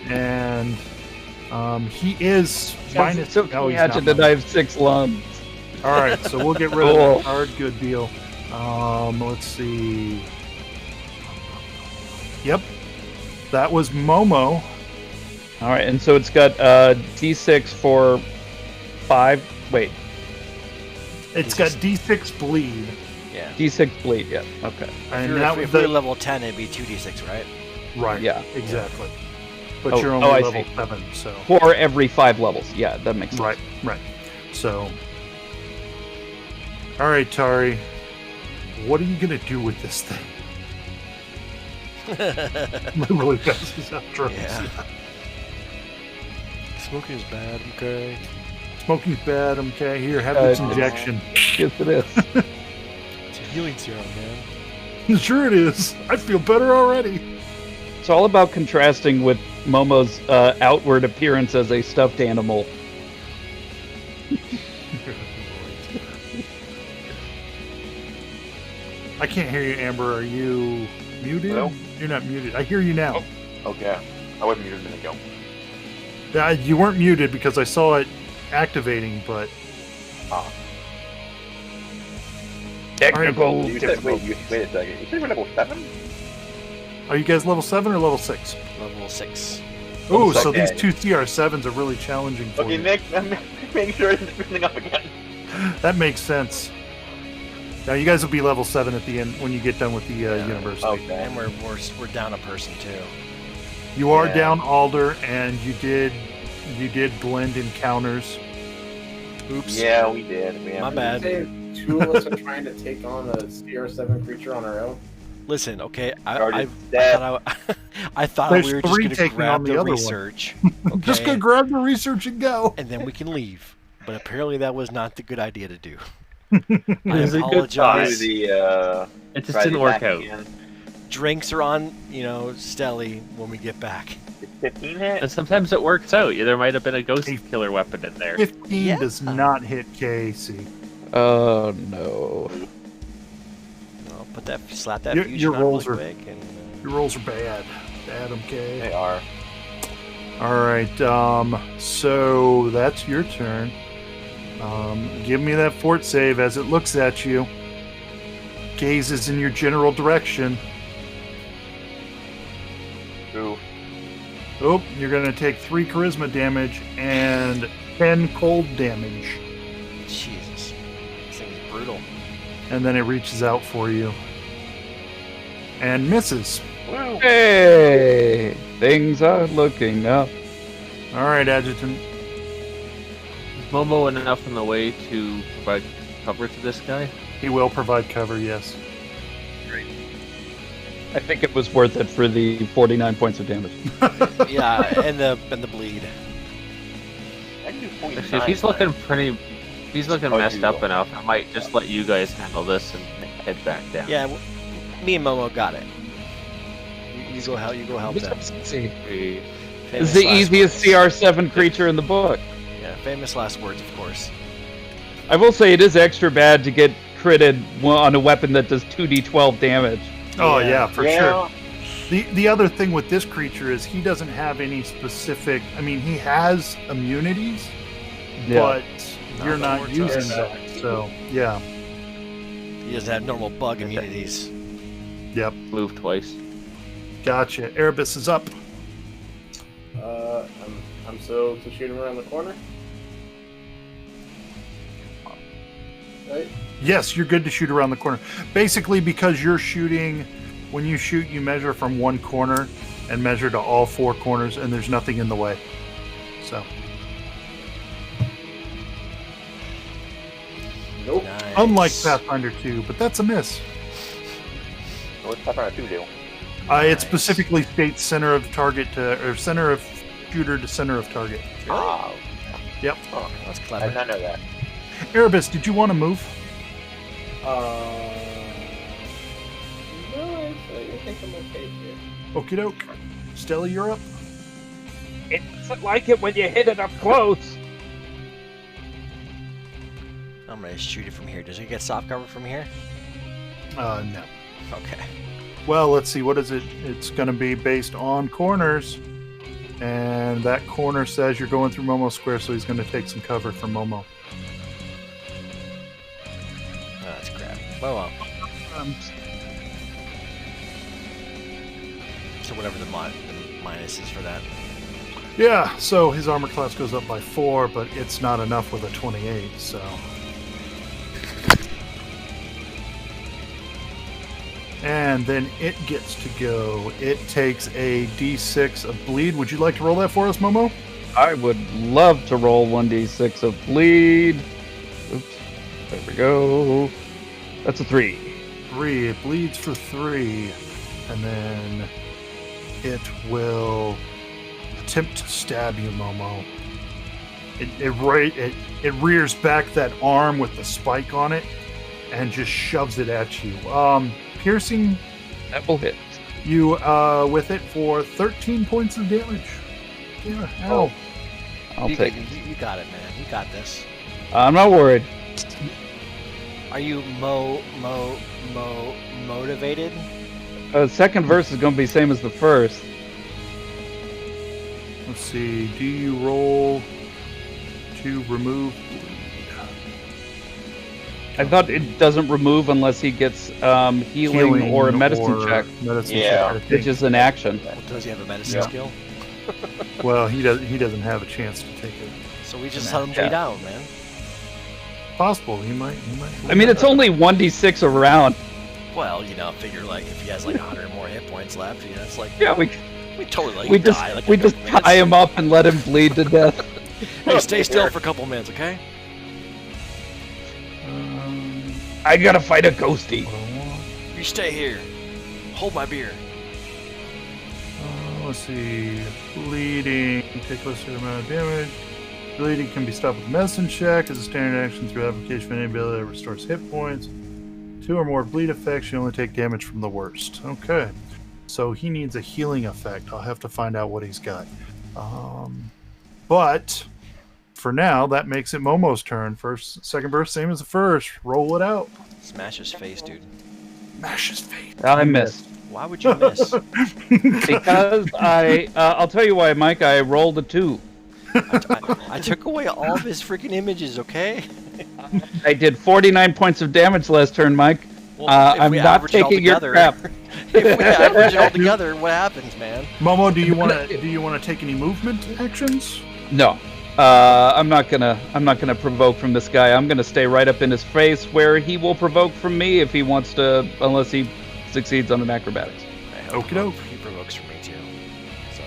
And he is minus... So Adjutant, I have 6 lungs. All right, so we'll get rid of that card. Good deal. Let's see. Yep. That was Momo. All right, and so it's got D6 for 5. Wait. It's got D6 bleed. Yeah. D6 bleed, yeah. Okay. And if you're level 10, it'd be 2d6, right? Right. Yeah. Exactly. But you're only level 7, so... For every 5 levels. Yeah, that makes sense. Right. So... All right, Tari. What are you going to do with this thing? Literally passes out drugs. Yeah. Smoking's bad, okay? Smoking's bad, okay? Here, have this injection. Yes, it is. It's a healing serum, man. Sure it is. I feel better already. It's all about contrasting with Momo's outward appearance as a stuffed animal. I can't hear you, Amber. Are you muted? Hello? You're not muted. I hear you now. Oh, okay. I wasn't muted a minute ago. Yeah, you weren't muted because I saw it activating, but... Technical. Wait a second. You said we're level 7? Are you guys level 7 or level 6? Level 6. Oh, so these 2 CR7s are really challenging for you. Okay, Nick, I'm making sure I isn't filling up again. That makes sense. Now you guys will be level 7 at the end when you get done with the university. Okay. And we're down a person too. You are Yeah. down Alder, and you did blend encounters. Oops. Yeah, we did. My bad. Say 2 of us are trying to take on a CR7 creature on our own. Listen, okay, Guardian's dead. I thought There's we were just 3 going to taking grab on the the other one. research. Just okay? go grab the research and go. And then we can leave. But apparently that was not the good idea to do. It I was a good apologize. Do the, It just try didn't the work back out. again. Drinks are on, Stelly when we get back. Did 15 hit? And sometimes it works out. There might have been a ghost Hey. killer weapon in there. 15 Yeah. does not hit Casey. Oh no. Well, slap that Your fusion on rolls really are- quick. And Your rolls are bad. Bad, okay. They are. All right, so that's your turn. Give me that fort save as it looks at you. Gazes in your general direction. Ooh. Oh, you're going to take 3 charisma damage and 10 cold damage. Jesus. This thing is brutal. And then it reaches out for you. And misses. Woo. Hey, things are looking up. All right, Adjutant. Is Momo enough in the way to provide cover to this guy? He will provide cover, yes. I think it was worth it for the 49 points of damage. Yeah, and the bleed. I can do 0.9. Actually, if he's looking Oh, messed you up will. enough, I might just let you guys handle this and head back down. Yeah, me and Momo got it. You go help them. It's Famous the last easiest words. CR7 creature in the book. Yeah, famous last words, of course. I will say it is extra bad to get critted on a weapon that does 2d12 damage. Oh, Yeah. yeah, for Yeah. sure. The other thing with this creature is he doesn't have any specific... I mean, he has immunities, but you're that not works using out. that. So, yeah. He doesn't have normal bug immunities. Yep. Move twice. Gotcha. Erebus is up. I'm so to shoot him around the corner. Right? Yes, you're good to shoot around the corner. Basically, because you're shooting... When you shoot, you measure from one corner and measure to all 4 corners, and there's nothing in the way. So, Nope. Nice. unlike Pathfinder 2, but that's a miss. What's Pathfinder 2 do? It Nice. specifically states center of target to... Or center of shooter to center of target. Oh, Yep. oh, That's I did clever. not know that. Erebus, did you want to move? No, I think I'm okay here. Okie doke. Stella, you're up. It doesn't like it when you hit it up close. I'm gonna shoot it from here. Does it get soft cover from here? No. Okay. Well, let's see. What is it? It's going to be based on corners. And that corner says you're going through Momo Square, so he's going to take some cover from Momo. Oh, that's crap. Well, so whatever the minus is for that. Yeah, so his armor class goes up by 4, but it's not enough with a 28, so... And then it gets to go. It takes a d6 of bleed. Would you like to roll that for us, Momo? I would love to roll 1d6 of bleed. Oops. There we go. That's a 3. 3. It bleeds for 3. And then it will attempt to stab you, Momo. It rears back that arm with the spike on it and just shoves it at you. Piercing That will hit. you with it for 13 points of damage. Yeah, ow. I'll you take can- it. You got it, man. You got this. I'm not worried. Are you motivated? Second verse is going to be same as the first. Let's see. Do you roll to remove bleed? I thought it doesn't remove unless he gets healing or a medicine or check, medicine Yeah. check, I which think. is an action. Well, does he have a medicine Yeah. skill? Well, he doesn't have a chance to take it. So we just An let him action. bleed out, man. possible. He might. I mean, it's only 1d6 a round. Well, you know, figure like if he has like 100 more hit points left, you know, it's like Yeah, we totally let we you just die. Like we in a just couple minutes. tie him up and let him bleed to death. Hey, stay still for a couple minutes, okay? I gotta fight a ghosty. You stay here. Hold my beer. Let's see. Bleeding. Take less amount of damage. Bleeding can be stopped with a medicine check as a standard action through application of any ability that restores hit points. 2 or more bleed effects, you only take damage from the worst. Okay. So he needs a healing effect. I'll have to find out what he's got. But for now, that makes it Momo's turn. Second burst, same as the first. Roll it out. Smash his face, dude. Smash his face. I missed. Why would you miss? Because I'll tell you why, Mike. I rolled a 2. I took away all of his freaking images, okay? I did 49 points of damage last turn, Mike. Well, if I'm we not average it all taking your together- crap. If we average it all together, what happens, man? Momo, do you want to take any movement actions? No, I'm not gonna provoke from this guy. I'm gonna stay right up in his face where he will provoke from me if he wants to, unless he succeeds on an acrobatics. Okie doke. He provokes for me too. So,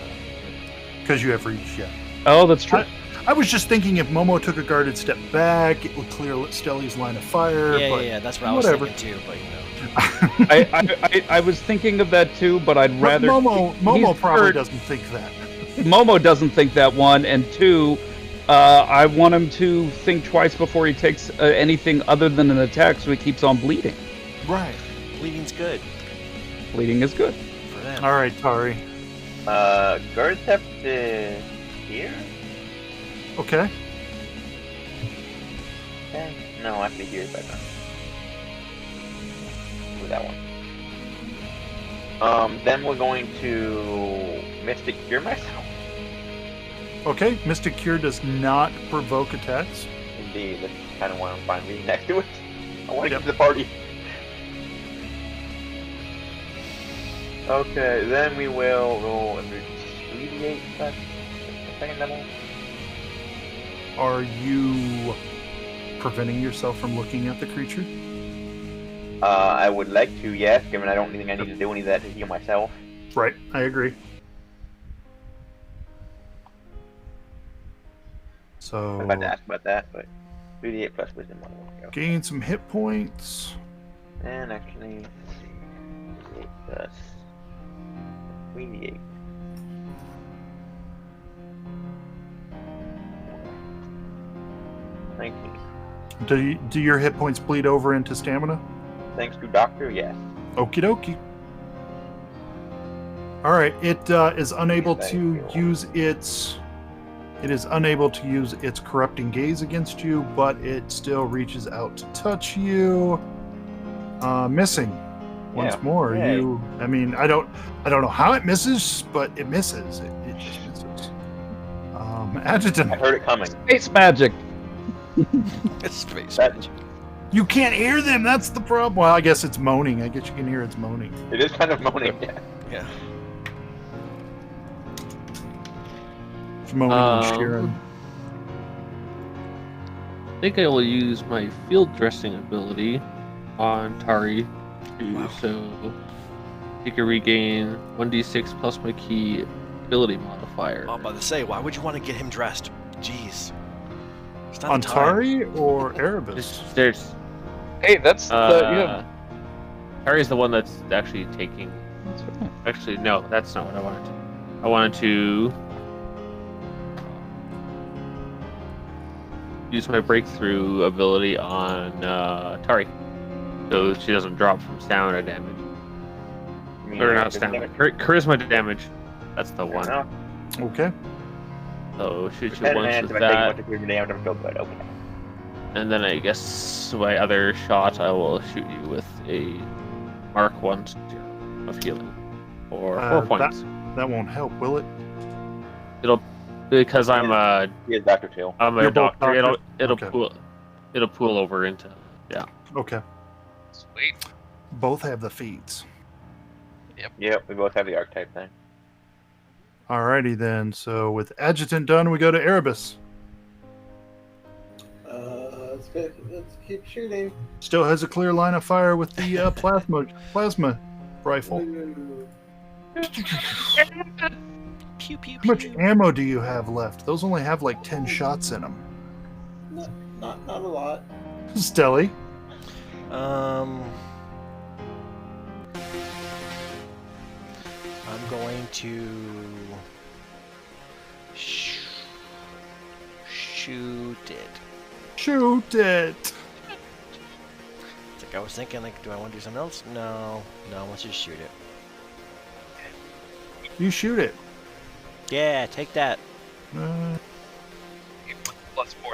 Because you have reach, yeah. Oh, that's true. I was just thinking if Momo took a guarded step back, it would clear Stelly's line of fire. yeah, but yeah, that's what I was whatever. thinking too. But you know, I was thinking of that too, but I'd But rather. Momo he's probably hurt. doesn't think that. Momo doesn't think that, one, and two, I want him to think twice before he takes anything other than an attack, so he keeps on bleeding. Right. bleeding's good Bleeding is good. for them. All right, Tari. Guard theft here? Okay. Okay. No, actually here is better. Do that one. Then we're going to Mystic Cure myself. Okay. Mystic Cure does not provoke attacks. Indeed, that's kind of why I'm fine being next to it. I want to Yep. get to the party. Okay, then we will roll and alleviate that second level. Are you preventing yourself from looking at the creature? I would like to, yes, given I don't think I need to do any of that to heal myself. Right. I agree. So I'm about to ask about that, but 3d8 plus wisdom on one go. gain some hit points. And actually, let's see, 3d8 plus 3d8. Do your hit points bleed over into stamina? Thanks to Doctor, yes. Okie dokie. All right, it is unable to use its. It is unable to use its corrupting gaze against you, but it still reaches out to touch you. Missing once Yeah. more. Yay. I mean, I don't know how it misses, but it misses. It just misses. Adjutant, I heard it coming. Space magic. It's space That- magic. you can't hear them. That's the problem. Well, I guess it's moaning. I guess you can hear it's moaning. It is kind of moaning, yeah. Yeah. It's moaning and shearing. I think I will use my field dressing ability on Tari to so he can regain 1d6 plus my key ability modifier. I'm about to say, why would you want to get him dressed? Jeez. It's not On the time. Tari or Erebus? There's Hey, that's Tari's the one that's actually taking. Actually, no, that's not what I wanted. I wanted to use my breakthrough ability on Tari, so she doesn't drop from stamina damage. I mean, Or not doesn't stamina, have charisma damage. That's the a- one. Fair enough. Okay. So shoot you Depending once on with if I take that, much of your damage, I'm still good. Okay. and then I guess my other shot, I will shoot you with a Mark 1 of healing, or 4 points. That won't help, will it? Because I'm a He is Doctor too. I'm You're a both doctor. It'll doctors? it'll pool over into Okay. Sweet. Both have the feats. Yep, we both have the archetype thing. Alrighty then. So with Adjutant done, we go to Erebus. Let's Let's keep shooting. Still has a clear line of fire with the plasma rifle. Pew pew How much pew. ammo do you have left? Those only have like 10 shots in them. Not a lot. Stelly. I'm going to shoot it. Shoot it. It's like I was thinking, like, do I want to do something else? No, let's just shoot it. You shoot it. Yeah, take that. +4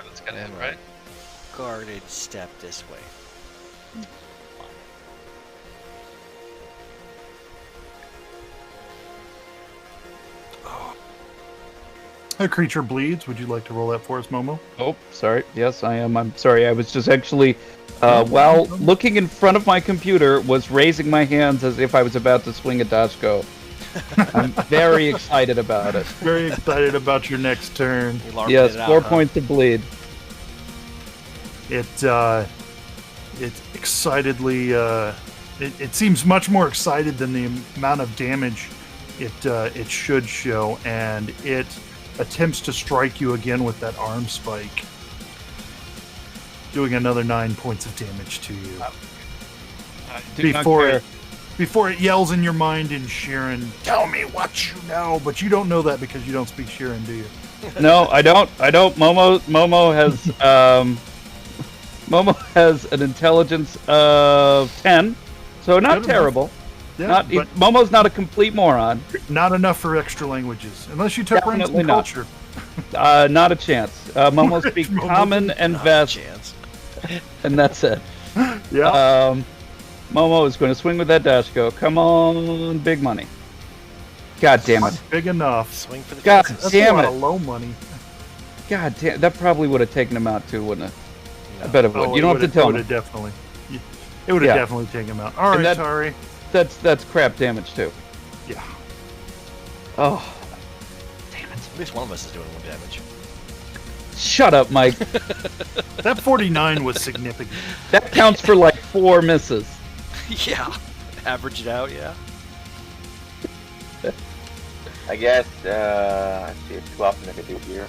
that's gonna hit, right? Guarded step this way. A creature bleeds. Would you like to roll that for us, Momo? Oh, sorry. Yes, I am. I'm sorry. I was just actually, while looking in front of my computer, was raising my hands as if I was about to swing a Dashko. I'm very excited about it. Very excited about your next turn. Yes, 4 points of bleed. It excitedly. It seems much more excited than the amount of damage it should show, and it attempts to strike you again with that arm spike, doing another 9 points of damage to you. Before it yells in your mind in Sheeran, "Tell me what you know," but you don't know that because you don't speak Sheeran, do you? No, I don't. Momo has an intelligence of 10, so not Good terrible. Yeah, Momo's not a complete moron. not enough for extra languages, unless you took ranks Definitely in not. culture. Not a chance. Momo speaks Common and Vest, and that's it. Yeah. Momo is going to swing with that Dashko. Come on, big money. God damn it. Big enough. Swing for the God fences. That's damn a lot it. of low money. God damn, that probably would have taken him out too, wouldn't it? I bet it would. Oh, You don't have to tell It me. would have definitely. It would have Yeah. definitely taken him out. All And right, that- Tari. That's crap damage too. Yeah. Oh, At least one of us is doing 1 damage. shut up, Mike. That 49 was significant. That counts for like 4 misses. Yeah. Average it out, yeah. I guess, let's see, it's too often I could do here.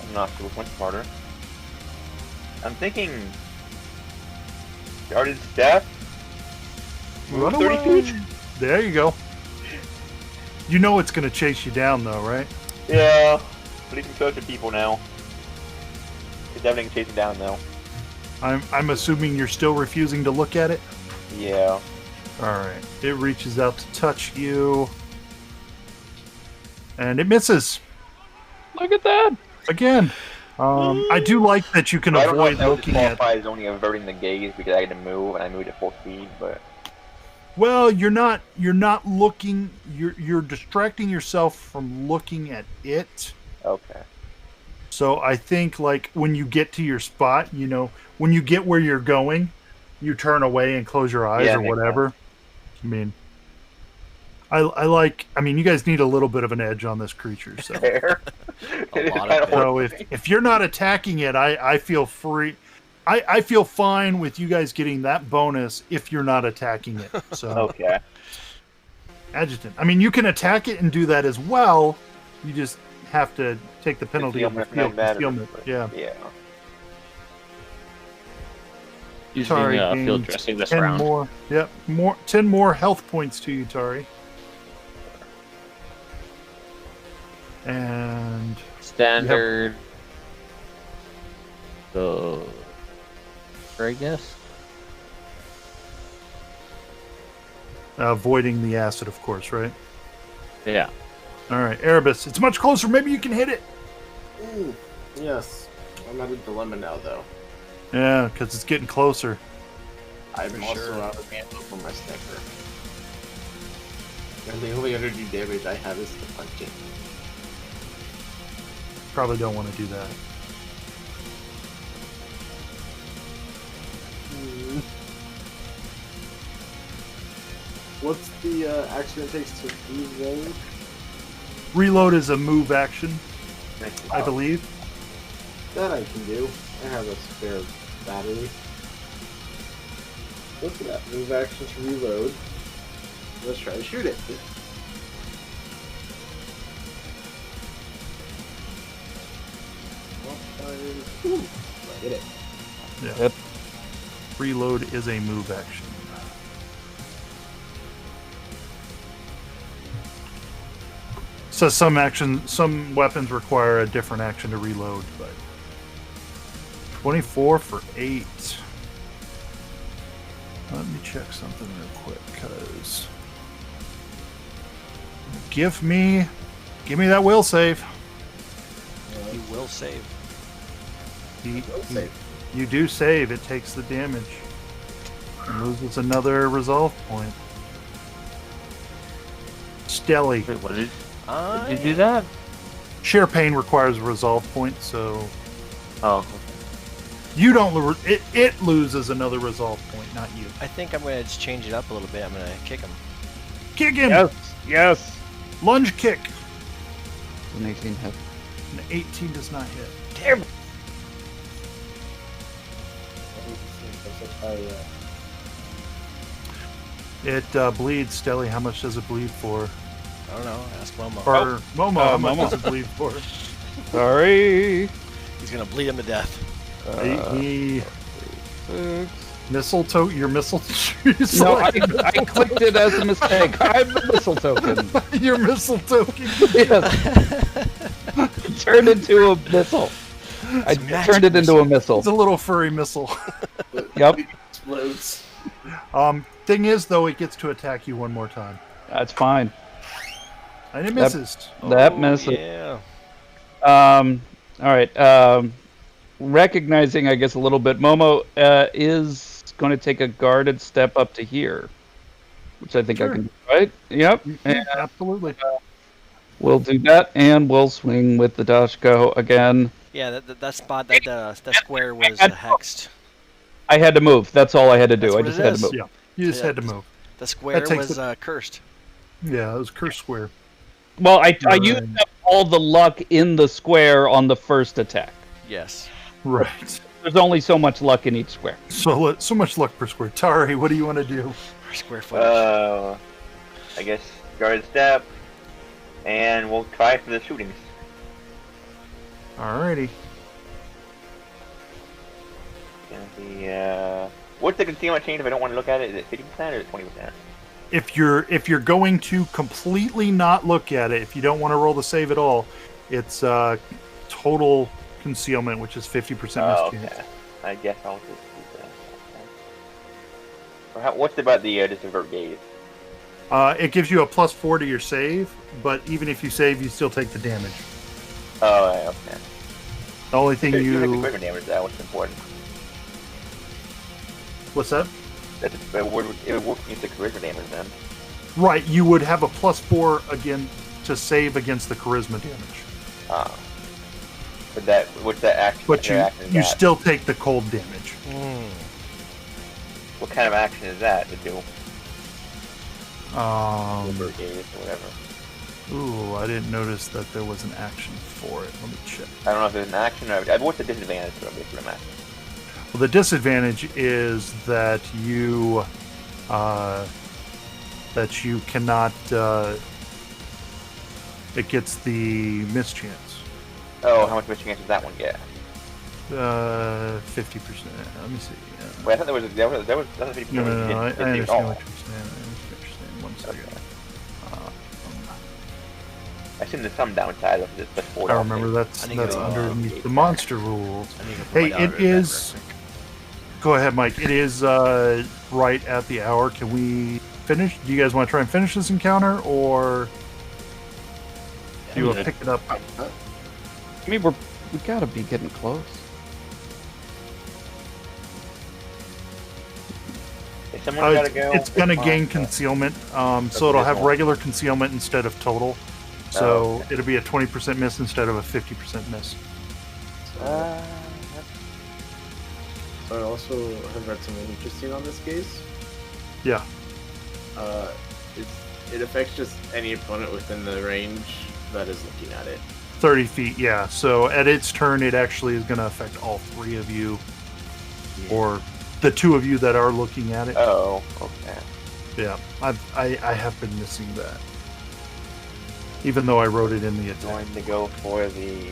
I'm not sure which one's smarter. I'm thinking... Guarded Step? Run 30 away. feet? There you go. You know it's going to chase you down, though, right? Yeah, but he can close to people now. He's definitely chasing down now. I'm assuming you're still refusing to look at it? Yeah. All right. It reaches out to touch you. And it misses. Look at that. Again. I do like that you can I don't know avoid if that would looking at... qualify as only averting the gaze because I had to move and I moved at full speed, but... Well, you're not looking... You're distracting yourself from looking at it. Okay. So I think, like, when you get to your spot, you know, when you get where you're going, you turn away and close your eyes Yeah, or makes whatever. I mean, I mean, you guys need a little bit of an edge on this creature. So, Fair. A lot of so if you're not attacking it, I feel free. I feel fine with you guys getting that bonus if you're not attacking it. So, Okay. Adjutant. I mean, you can attack it and do that as well. You just have to take the penalty of the field concealment. Yeah. Yeah. Using Tari field gains dressing this 10 round. more. Yep, 10 more health points to you, Tari. And Standard. So, I guess. avoiding the acid, of course, right? Yeah. All right, Erebus. It's much closer. Maybe you can hit it. Yes. I'm at a dilemma now, though. Yeah, because it's getting closer. I'm also out of ammo for my sniper. And the only energy damage I have is to punch it. Probably don't want to do that. What's the action it takes to reload? Reload is a move action. I believe. That I can do. I have a spare battery. Look at that. Move action to reload. Let's try to shoot it. Ooh, I hit it. Yeah. Yep. Reload is a move action. So some weapons require a different action to reload, but 24 for 8. Let me check something real quick, cause give me that will save. You will save. You do save. It takes the damage. And loses another resolve point. Stelly. Wait, what did you do that? Sheer pain requires a resolve point, so Oh, you don't. It loses another resolve point, not you. I think I'm going to just change it up a little bit. I'm going to kick him. Kick him. Yes. Lunge kick. An 18 hit. An 18 does not hit. Damn. It bleeds. Stelly, how much does it bleed for? I don't know. Ask Momo. Or Momo, how much Momo. does it bleed for? Sorry. He's going to bleed him to death. He 6. mistletoe. Your mistletoe. No, I clicked it as a mistake. I'm the missile token. Your mistletoe. Yes. Turned into a missile. I turned it into a missile. It's a little furry missile. Yep. Explodes. Thing is, though, it gets to attack you one more time, That's fine. and it misses. That misses. Yeah. All right. Recognizing, I guess, a little bit, Momo is going to take a guarded step up to here, which I think I can do, right? Yep. And Absolutely. we'll do that, and we'll swing with the Dashko again. Yeah, that spot, that square was hexed. I had to move. That's all I had to do. That's I what just it had is. to move. Yeah, you just had to move. The square That takes was cursed. Yeah, it was cursed square. Well, I Right. used up all the luck in the square on the first attack. Yes. Right. There's only so much luck in each square. So much luck per square. Tari, what do you want to do? Square footage. I guess guard step, and we'll try for the shootings. Alrighty. Gonna be, what's the concealment change if I don't want to look at it? Is it 50% or 20%? If you're going to completely not look at it, if you don't want to roll the save at all, it's total concealment, which is 50% miss chance. Okay. I guess I'll just do that. What's about the disavert gaze? It gives you a +4 to your save, but even if you save, you still take the damage. Oh, right, okay. The only thing Take the you... equipment damage, that was important. What's that? It would work against the charisma damage then. Right, you would have a +4 again to save against the charisma damage. But what's that action? But action you is that? still take the cold damage. What kind of action is that to do? Ooh, Gaze or whatever. I didn't notice that there was an action for it. Let me check. I don't know if there's an action or what's the disadvantage to it, basically, what I'm asking. Well, the disadvantage is that you cannot. It gets the mischance. Oh, how much mischance does that one get? 50%. Let me see. Wait, I thought that was 50%. No, I Didn't understand do what it all. you're saying. I understand. One second. I assume there's some downside of this. I remember that's underneath the monster rules. Hey, it is. Go ahead, Mike. It is right at the hour. Can we finish? Do you guys want to try and finish this encounter, or do you want to pick it up? I mean, we gotta be getting close. If someone gotta go, It's going to gain concealment, so it'll have regular concealment instead of total. So it'll be a 20% miss instead of a 50% miss. So I also have read something interesting on this case. Yeah. It affects just any opponent within the range that is looking at it. 30 feet, yeah. So at its turn, it actually is going to affect all three of you, or the two of you that are looking at it. Oh, okay. Yeah, I have been missing that, even though I wrote it in the attack. Going to go for the.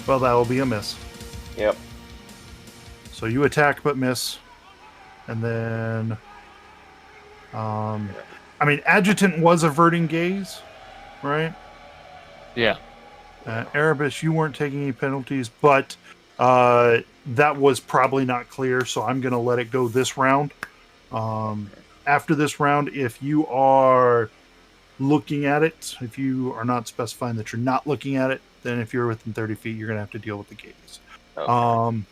Well, that will be a miss. Yep. So you attack but miss, and then, I mean, Adjutant was averting gaze, right? Yeah. Erebus, you weren't taking any penalties, but that was probably not clear, so I'm going to let it go this round. After this round, if you are looking at it, if you are not specifying that you're not looking at it, then if you're within 30 feet, you're going to have to deal with the gaze. Okay.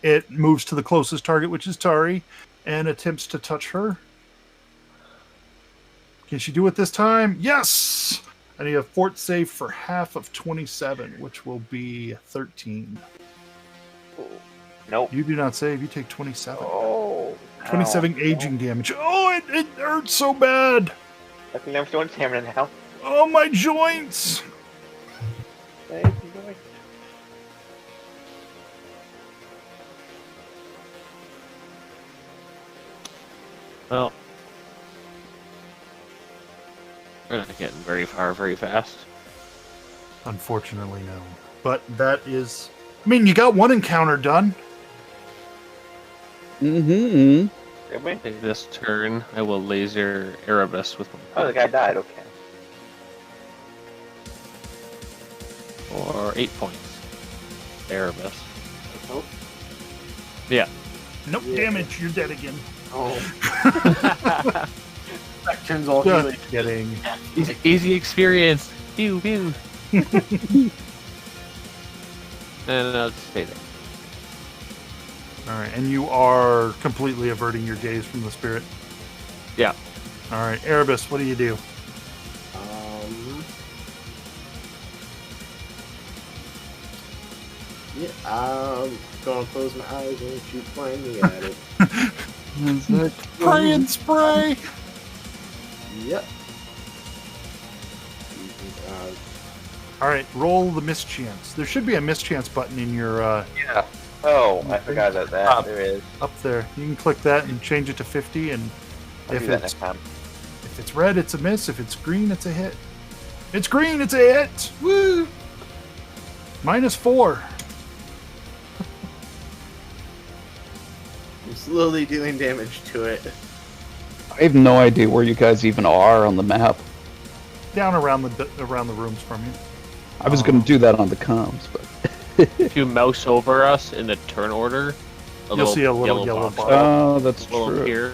It moves to the closest target, which is Tari, and attempts to touch her. Can she do it this time? Yes! I need a fort save for half of 27, which will be 13. Nope. You do not save, you take 27. Oh. 27 aging damage. Oh, it hurts so bad! I think I'm doing stamina now. Oh, my joints! Thank you. Well, we're not getting very far very fast. Unfortunately, no. But that is... I mean, you got one encounter done. Mm-hmm. Did we? This turn, I will laser Erebus with my Oh, the guy died. Okay. for 8 points. Erebus. Oh. Yeah. Nope, Yeah. damage. You're dead again. Oh. That turns all Just healing. kidding. Easy experience. Pew pew. And I'll just stay there. All right, and you are completely averting your gaze from the spirit. Yeah. All right, Erebus, what do you do? Yeah, I'm gonna close my eyes and shoot blindly at it. Spray and spray. Yep. All right, roll the mischance. There should be a mischance button in your Yeah. Oh, I forgot about that. There is. up there. You can click that and change it to 50, and I'll if do that it's next time. if it's red, it's a miss. If it's green, it's a hit. It's green, it's a hit. Woo! -4. I'm slowly dealing damage to it. I have no idea where you guys even are on the map. Down around the rooms from you. I was going to do that on the comms, but If you mouse over us in the turn order, You'll see a little yellow box. oh, that's will true. appear.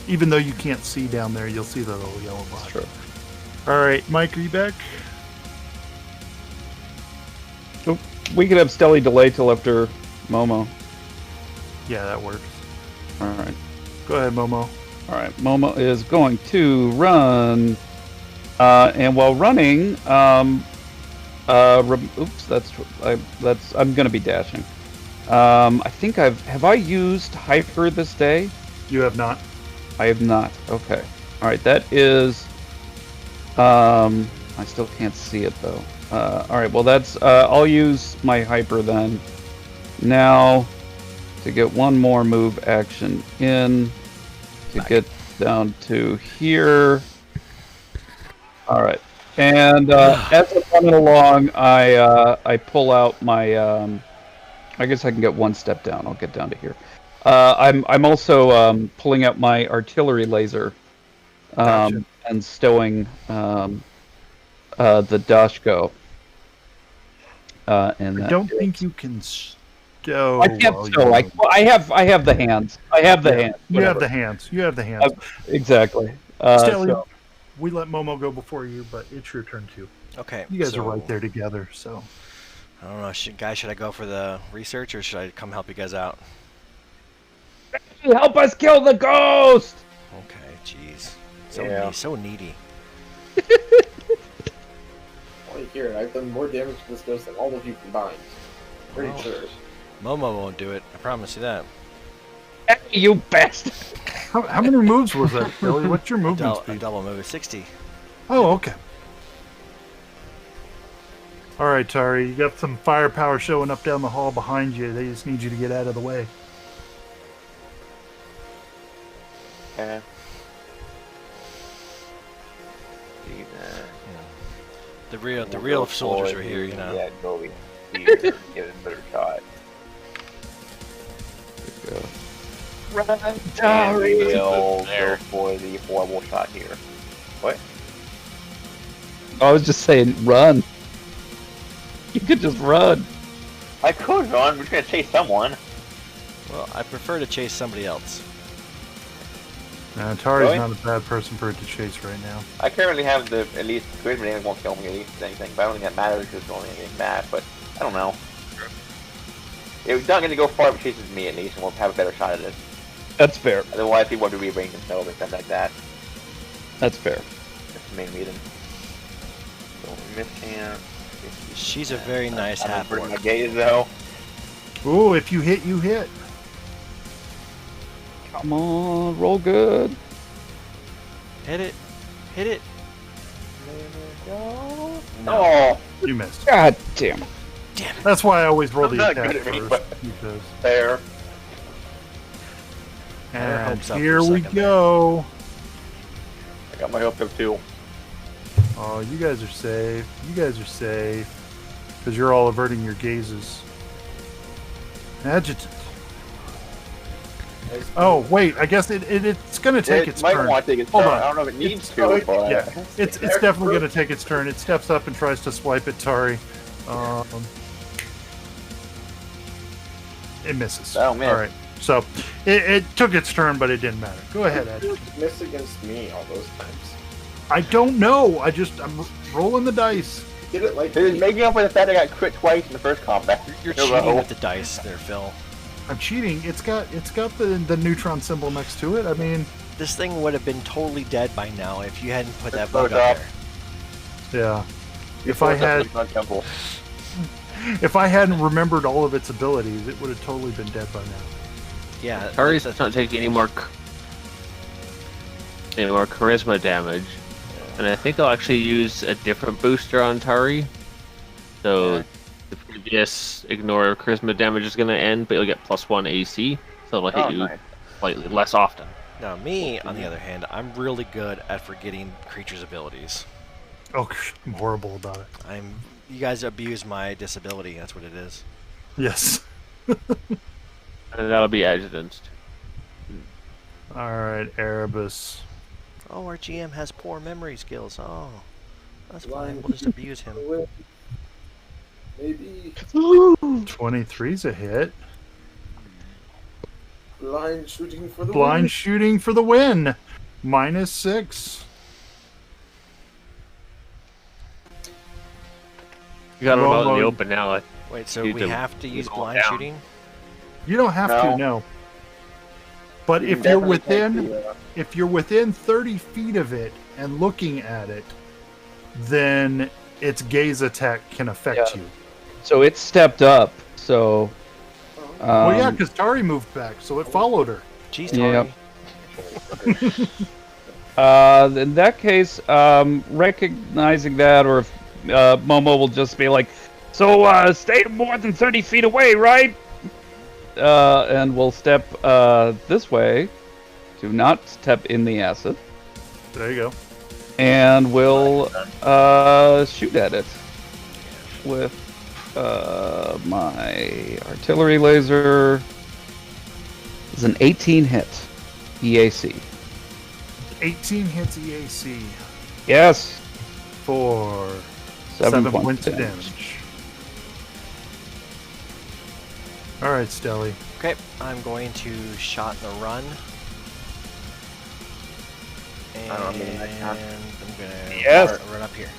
Even though you can't see down there, you'll see the little yellow box. That's true. All right, Mike, are you back? We could have Stelly delay till after Momo. Yeah, that works. All right. Go ahead, Momo. All right. Momo is going to run, and while running, oops, I'm going to be dashing. I think have I used Hyper this day? You have not. I have not. Okay. All right. That is. I still can't see it though. All right. Well, that's. I'll use my Hyper then. Now, to get one more move action in, to get down to here. All right. And as I'm running along, I pull out my. I guess I can get one step down. I'll get down to here. I'm also pulling out my artillery laser, Gotcha. and stowing the Dashko. And I don't think you can stow. I can't while stow. you're- I have the hands. I have the hands. You have whatever. the hands. You have the hands. Exactly. Stelly, So- we let Momo go before you, but it's your turn too. Okay. You guys so, are right there together, so. I don't know, should I go for the research or should I come help you guys out? Help us kill the ghost! Okay, jeez. So Yeah. so needy. Only here, I've done more damage to this ghost than all of you combined. Pretty Wow. sure. Momo won't do it. I promise you that. Hey, you bastard! How many moves was that, Billy? What's your movement A speed? double move is 60. Oh, okay. All right, Tari, you got some firepower showing up down the hall behind you. They just need you to get out of the way. Okay. The real soldiers are here, you know. Yeah, go here. Give it a better shot. Run, And we'll go for the horrible shot here. What? I was just saying, run. You could just run. I could run, we're just gonna chase someone. Well, I prefer to chase somebody else. Tari's Really? not a bad person for it to chase right now. I currently have the at least charisma damage won't kill me at least anything, but I don't think that matters because it's only anything bad, but I don't know. It's not gonna go far if it chases me at least, and we'll have a better shot at it. That's fair. Otherwise people have to rearrange themselves or something like that. That's fair. That's the main reason. So mishap. She's a very nice I'm half burning my orc. gaze though. Ooh, if you hit, you hit. Come on, roll good. Hit it. Hit it. No. You missed. God damn. Damn it. That's why I always roll I'm the not attack good at me, first. but- Because... There. And hopes up for here a we second go. I got my hopes up too. Oh, you guys are safe. You guys are safe. Because you're all averting your gazes. Adjutant. Oh, wait. I guess it's going to take It its might turn. want to take its Hold turn. on. I don't know if it needs to, Oh, but Yeah, it's definitely going to take its turn. It steps up and tries to swipe at Tari. It misses. Oh, man. All right. So it took its turn, but it didn't matter. Go ahead, Ed. You missed against me all those times. I don't know. I'm rolling the dice. Did it like It is making up for the fact I got crit twice in the first combat. You're in a cheating row. with the dice there, Phil. I'm cheating. It's got the neutron symbol next to it. I mean, This thing would have been totally dead by now if you hadn't put that It's bug both up up. there. yeah. If I hadn't remembered all of its abilities, it would have totally been dead by now. Yeah. Tari's that's- not taking any more charisma damage, and I think I'll actually use a different booster on Tari. So Yeah. the previous ignore charisma damage is going to end, but you'll get +1 AC, so it'll hit Oh, you nice. slightly less often. Now, me, on the other hand, I'm really good at forgetting creatures' abilities. Oh, I'm horrible about it. You guys abuse my disability. That's what it is. Yes. And that'll be adjutant. All right, Erebus. Oh, our GM has poor memory skills. Oh, that's fine. Line. We'll just abuse him. maybe 23's a hit. blind shooting for the Blind win? shooting for the win. -6. You got them Well, out in the well- open now. Wait, so You we do- have to use go blind down. shooting? You don't have to, No. no. But You if can you're definitely take within the, if you're within 30 feet of it and looking at it, then its gaze attack can affect you. So it stepped up. So. Well, yeah, because Tari moved back, so it followed her. Jeez, Yeah. Tari. In that case, recognizing that, or if Momo will just be like, so stay more than 30 feet away, right? And we'll step this way to not step in the acid, There you go. and we'll shoot at it with my artillery laser. It's an 18 hit EAC. 18 hits EAC Yes. for 7 7 points of damage. damage. All right, Stelly. Okay, I'm going to shot the run. And I don't mean that count. I'm gonna Yes. run up here.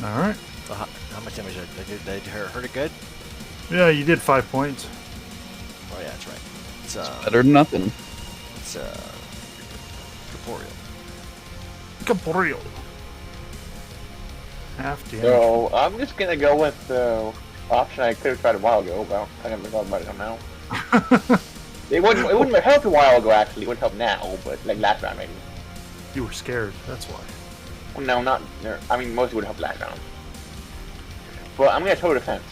All right. So how much damage did I hurt it good? Yeah, you did 5 points. Oh yeah, that's right. It's Better than nothing. it's corporeal. Corporeal. Half damage. So I'm just gonna go with the option I could have tried a while ago, but I haven't thought about it now. It wouldn't have helped a while ago, actually. It wouldn't help now, but like last round, maybe. You were scared, that's why. Well, no, not. I mean, mostly would help last round. But I'm gonna total defense.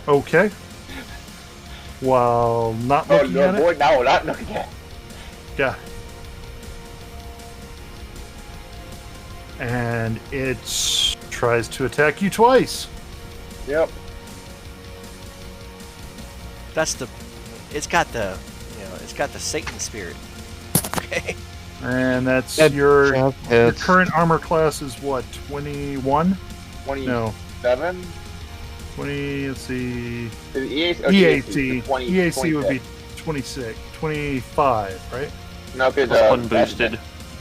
Okay. While not Oh, looking no, at boy, it. no, not looking at it. Yeah. And it tries to attack you twice. Yep. That's the. It's got the. It's got the Satan spirit. Okay. And that's That your hits. current armor class is what? 21? 27? No. 20, let's see. EAC. 20, EAC would be 26. 25, right? No, because One boosted.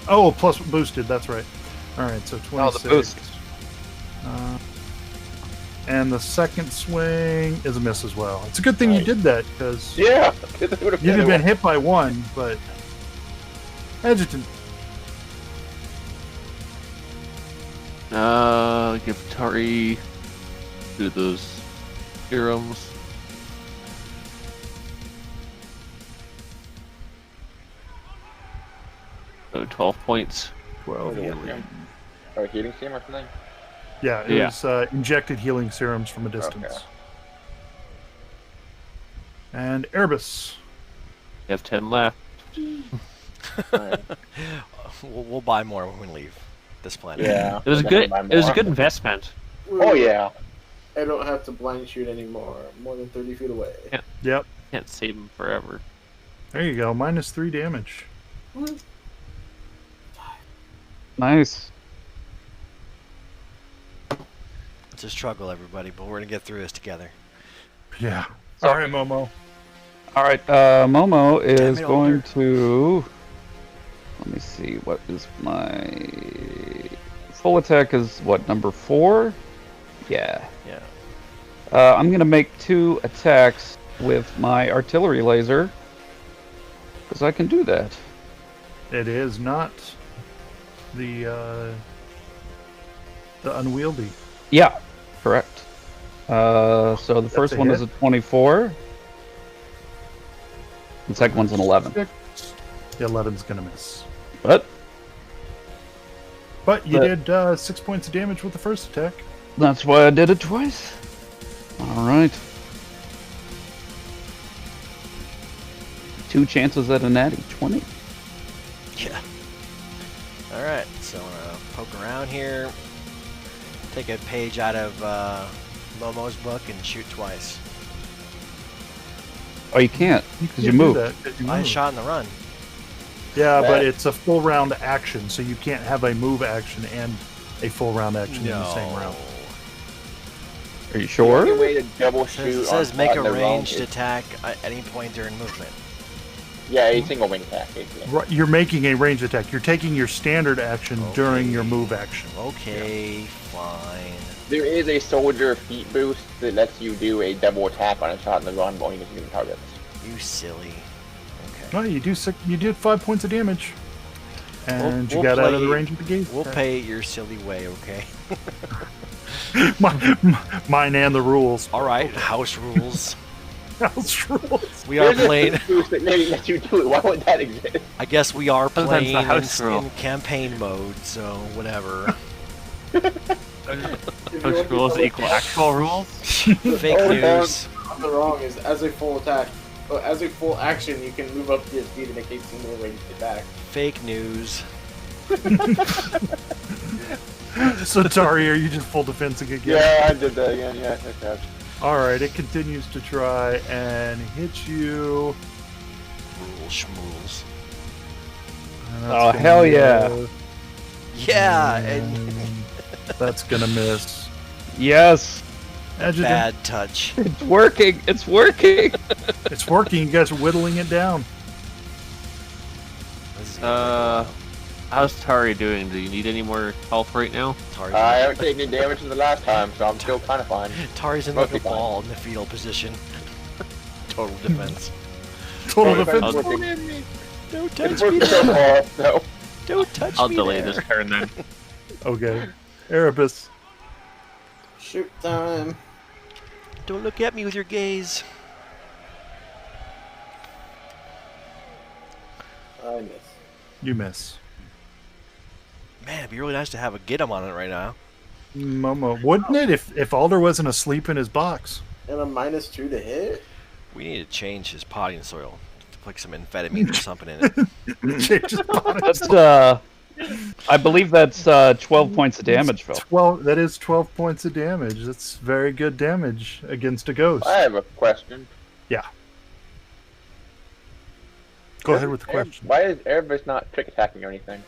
Oh, plus boosted, that's right. Alright, so 26. Oh, the boost. And the second swing is a miss as well. It's a good thing you did that, because Yeah. you'd have been hit by one, but... Adjutant. Give Tari do those serums. So 12 points. 12 Yeah. healing. Or healing serum or something? Yeah, it Yeah. was injected healing serums from a distance. Okay. And Erebus. You have 10 left. Alright. We'll buy more when we leave this planet. Yeah. It was a good. It was a good investment. Oh, yeah. I don't have to blind shoot anymore. More than 30 feet away. Yeah. Yep. Can't save him forever. There you go. -3 damage. Nice. It's a struggle, everybody, but we're gonna get through this together. Yeah. All right, Momo. All right, Momo is it, going Older. to. Let me see. What is my full attack? Is what, number 4? Yeah. Yeah. I'm gonna make 2 attacks with my artillery laser because I can do that. It is not the unwieldy. Yeah, correct. So the first a one hit. is a 24. The second one's an 11. The 11's gonna miss. But But you But- did 6 points of damage with the first attack. that's why I did it twice. All right. 2 chances at a natty 20. Yeah. All right. So poke around here. Take a page out of Momo's book and shoot twice. Oh, you can't because you can't do moved. that 'cause you I moved. shot in the run. Yeah, but Yeah. it's a full round action, so you can't have a move action and a full round action in the same round. Are you The sure? only way to double It shoot says on make a spot in the wrong ranged is- attack at any point during movement. Yeah, a single wing attack, basically. Right, you're making a ranged attack. You're taking your standard action during your move action. Okay, fine. There is a soldier feat boost that lets you do a double attack on a shot in the run while you're using targets. You silly. Okay. No, you did 5 points of damage, and We'll you got out of the play- range of the gate. We'll pay it your silly way, okay? Mine and the rules. All right, house rules. House rules. We are There's a playing. feat boost that maybe lets you do it. Why would that exist? I guess we are Sometimes playing the house rule. in campaign mode, so whatever. Those rules equal actual rules. Fake Oh, news. I'm wrong. Is as a full attack, as a full action, you can move up your speed and make a single ranged attack. Fake news. So Tari, are you just full defensing again? Yeah, I did that again. Yeah, okay. All right, it continues to try and hit you. Rules, schmools. And that's Oh, gonna hell yeah. miss. Yeah, and And that's gonna miss. Yes, Adjutant, bad touch. it's working. It's working. it's working. You guys are whittling it down. This is gonna How's Tari doing? Do you need any more health right now? Tari's, I haven't taken any damage from the last time, so I'm still kind of fine. Tari's in like a mostly fine. ball in the fetal position. Total defense. Total Well, defense. depends what Don't It's touch me working so there. far, so. Don't touch I'll me delay there. this turn then. Okay. Erebus. Shoot time. Don't look at me with your gaze. I miss. You miss. Man, it'd be really nice to have a get 'em on it right now. Momo, wouldn't it if Alder wasn't asleep in his box? And a -2 to hit? We need to change his potting soil. To put some amphetamine or something in it. Change his box. That's I believe that's 12 points of damage, Phil. 12. That is 12 points of damage. That's very good damage against a ghost. I have a question. Go ahead with the question. Why is Erebus not trick attacking or anything?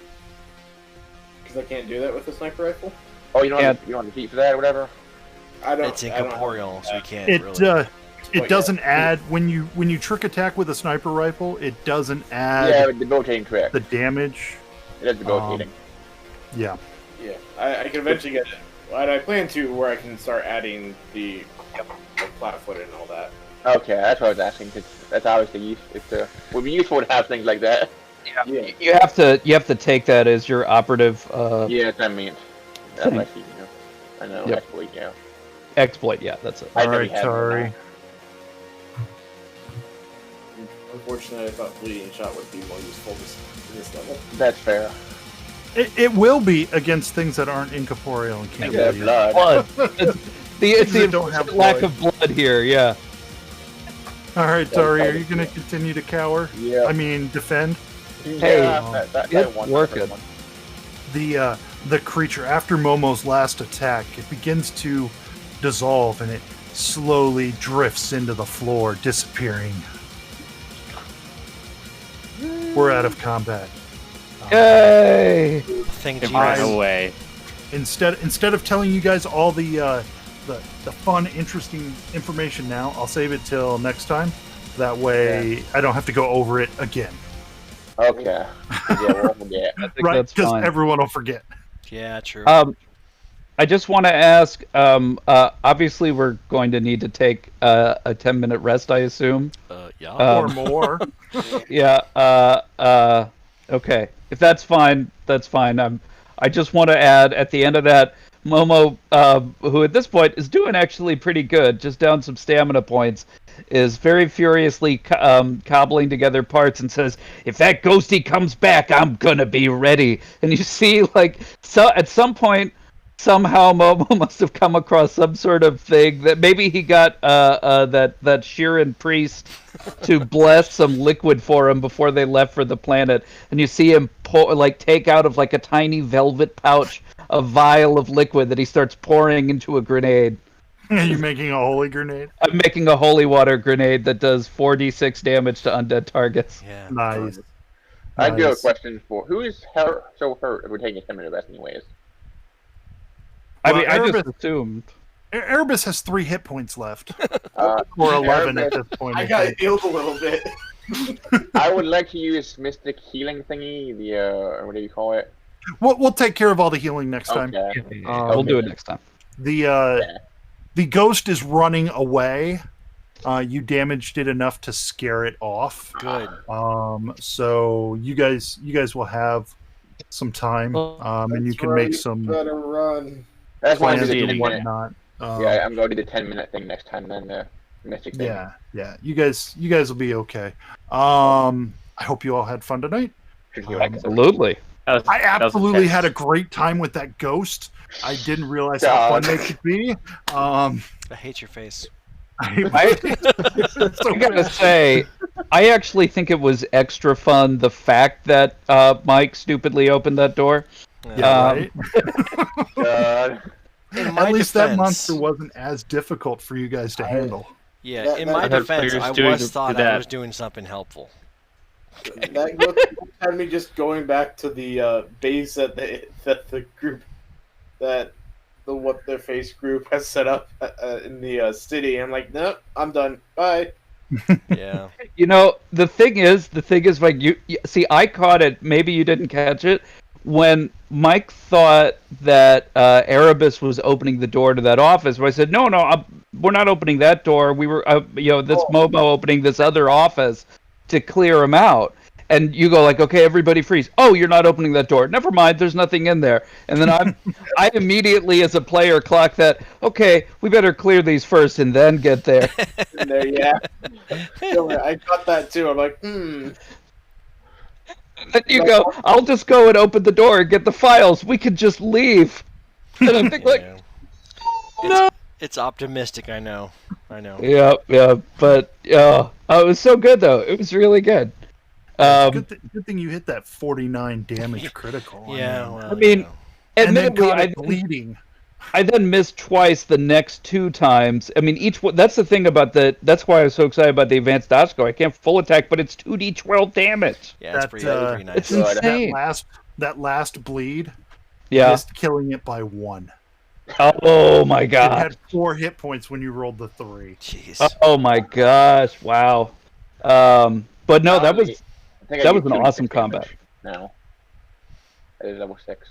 Because I can't do that with a sniper rifle? Oh, you don't have the heat for that or whatever? I don't. It's incorporeal, so we can't It really. it doesn't add when you trick attack with a sniper rifle. It doesn't add Yeah, with the debilitating trick. the damage. It is debilitating. Yeah. Yeah, I can eventually get it. And I plan to where I can start adding the flat foot and all that. Okay, that's what I was asking. Cause that's obviously would be useful to have things like that. Yeah. You have to take that as your operative Yeah, that's what I mean. That's what I see, I know, Yep. exploit, yeah. exploit. Yeah, that's it. I All know right, he has Tari. one Unfortunately, I thought bleeding shot would be more useful this level. now. That's fair. It will be against things that aren't incorporeal and can't Yeah, be. blood. Blood. It's They the don't have lack blood. of blood here. Yeah. All right, Tari, are you going to continue to cower? Yeah. I mean, defend? Hey, that it's one, working. one. The creature, after Momo's last attack, it begins to dissolve and it slowly drifts into the floor, disappearing. We're out of combat. Yay! Thing If to I- use. No way. Instead of telling you guys all the fun, interesting information now, I'll save it till next time. That way, I don't have to go over it again. Okay. Yeah, we'll forget. I think Right? that's Because fine. everyone will forget. Yeah, true. I just want to ask. Obviously, we're going to need to take a 10-minute rest, I assume. Yeah. Or more. Yeah. Okay. If that's fine, that's fine. I just want to add at the end of that, Momo, who at this point is doing actually pretty good, just down some stamina points, is very furiously cobbling together parts and says, "If that ghosty comes back, I'm gonna be ready." And you see, so at some point, somehow Momo must have come across some sort of thing that maybe he got that Shirin priest to bless some liquid for him before they left for the planet, and you see him take out of a tiny velvet pouch a vial of liquid that he starts pouring into a grenade. You're making a holy grenade. I'm making a holy water grenade that does 4d6 damage to undead targets. Yeah. Nice. I do have a Nice. question for who is so hurt if we're taking a 10-minute rest anyways? I Well, mean, I just Erebus- assumed. Erebus has 3 hit points left. Uh, Or 11 at Erebus, this point. I I got think. healed a little bit. I would like to use Mystic Healing thingy, what do you call it? We'll take care of all the healing next time. Okay. We'll do it next time. The ghost is running away. You damaged it enough to scare it off. Good. So you guys will have some time, and you That's can right, make some Better run. That's why I plans do the and 10 minute. whatnot. Yeah, I'm going to do the 10-minute thing next time, then the Mystic thing. Yeah. You guys will be okay. I hope you all had fun tonight. Absolutely. That was I absolutely intense. had a great time with that ghost. I didn't realize how fun they could be. I hate your face. I gotta say, I actually think it was extra fun the fact that Mike stupidly opened that door. Yeah, right? In my At least that defense- monster wasn't as difficult for you guys to handle. Yeah, That- in that- my I thought defense, players I doing was thought I that. was doing something helpful. That look had me just going back to the base that the group what their face group has set up in the city. I'm like, nope, I'm done. Bye. Yeah. You know, the thing is, like you see, I caught it. Maybe you didn't catch it when Mike thought that Erebus was opening the door to that office. But I said, no, we're not opening that door. We were, this Momo opening this other office to clear him out. And you go like, okay, everybody freeze. Oh, you're not opening that door. Never mind, there's nothing in there. And then I immediately, as a player, clock that. Okay, we better clear these first and then get there. In there, yeah. I got that too. I'm like, Then you go, I'll just go and open the door and get the files. We could just leave. And I'm thinking, like, no. It's optimistic, I know. Yeah, but oh, it was so good though. It was really good. Good thing you hit that 49 damage critical. Yeah, I mean, and then admittedly, got it bleeding. I then missed twice the next 2 times. I mean, each one. That's the thing about that's why I was so excited about the advanced dodge go. I can't full attack, but it's 2d12 damage. Yeah, it's pretty nice. It's insane. That last bleed. Yeah. Missed killing it by 1. Oh my It god. had 4 hit points when you rolled the 3. Jeez. Oh my gosh! Wow. But no, that was an awesome combat. Now, I did level 6.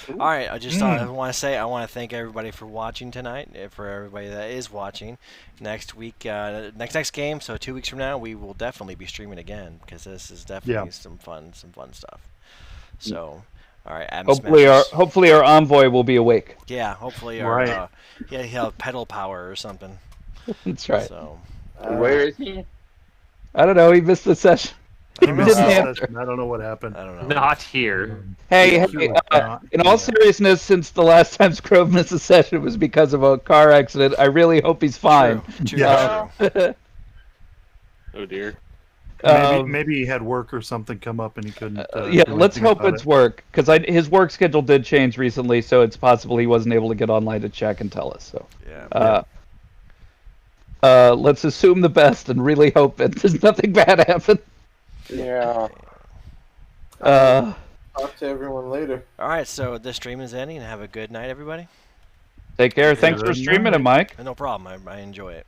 All right, I just thought I want to thank everybody for watching tonight. For everybody that is watching, next week, next game. So 2 weeks from now, we will definitely be streaming again because this is definitely some fun stuff. So, all right, hopefully our envoy will be awake. Yeah, hopefully our he'll have pedal power or something. That's right. So, where is he? I don't know. He missed the session. I don't know what happened. I don't know. Not here. Hey, in all seriousness, since the last time Scrove missed a session was because of a car accident, I really hope he's fine. True. Oh dear. Maybe he had work or something come up and he couldn't. Let's hope it's work, because his work schedule did change recently, so it's possible he wasn't able to get online to check and tell us. So, let's assume the best and really hope that there's nothing bad happen. Yeah. Talk to everyone later. All right, so this stream is ending. Have a good night, everybody. Take care. Thanks for streaming it, Mike. No problem. I enjoy it.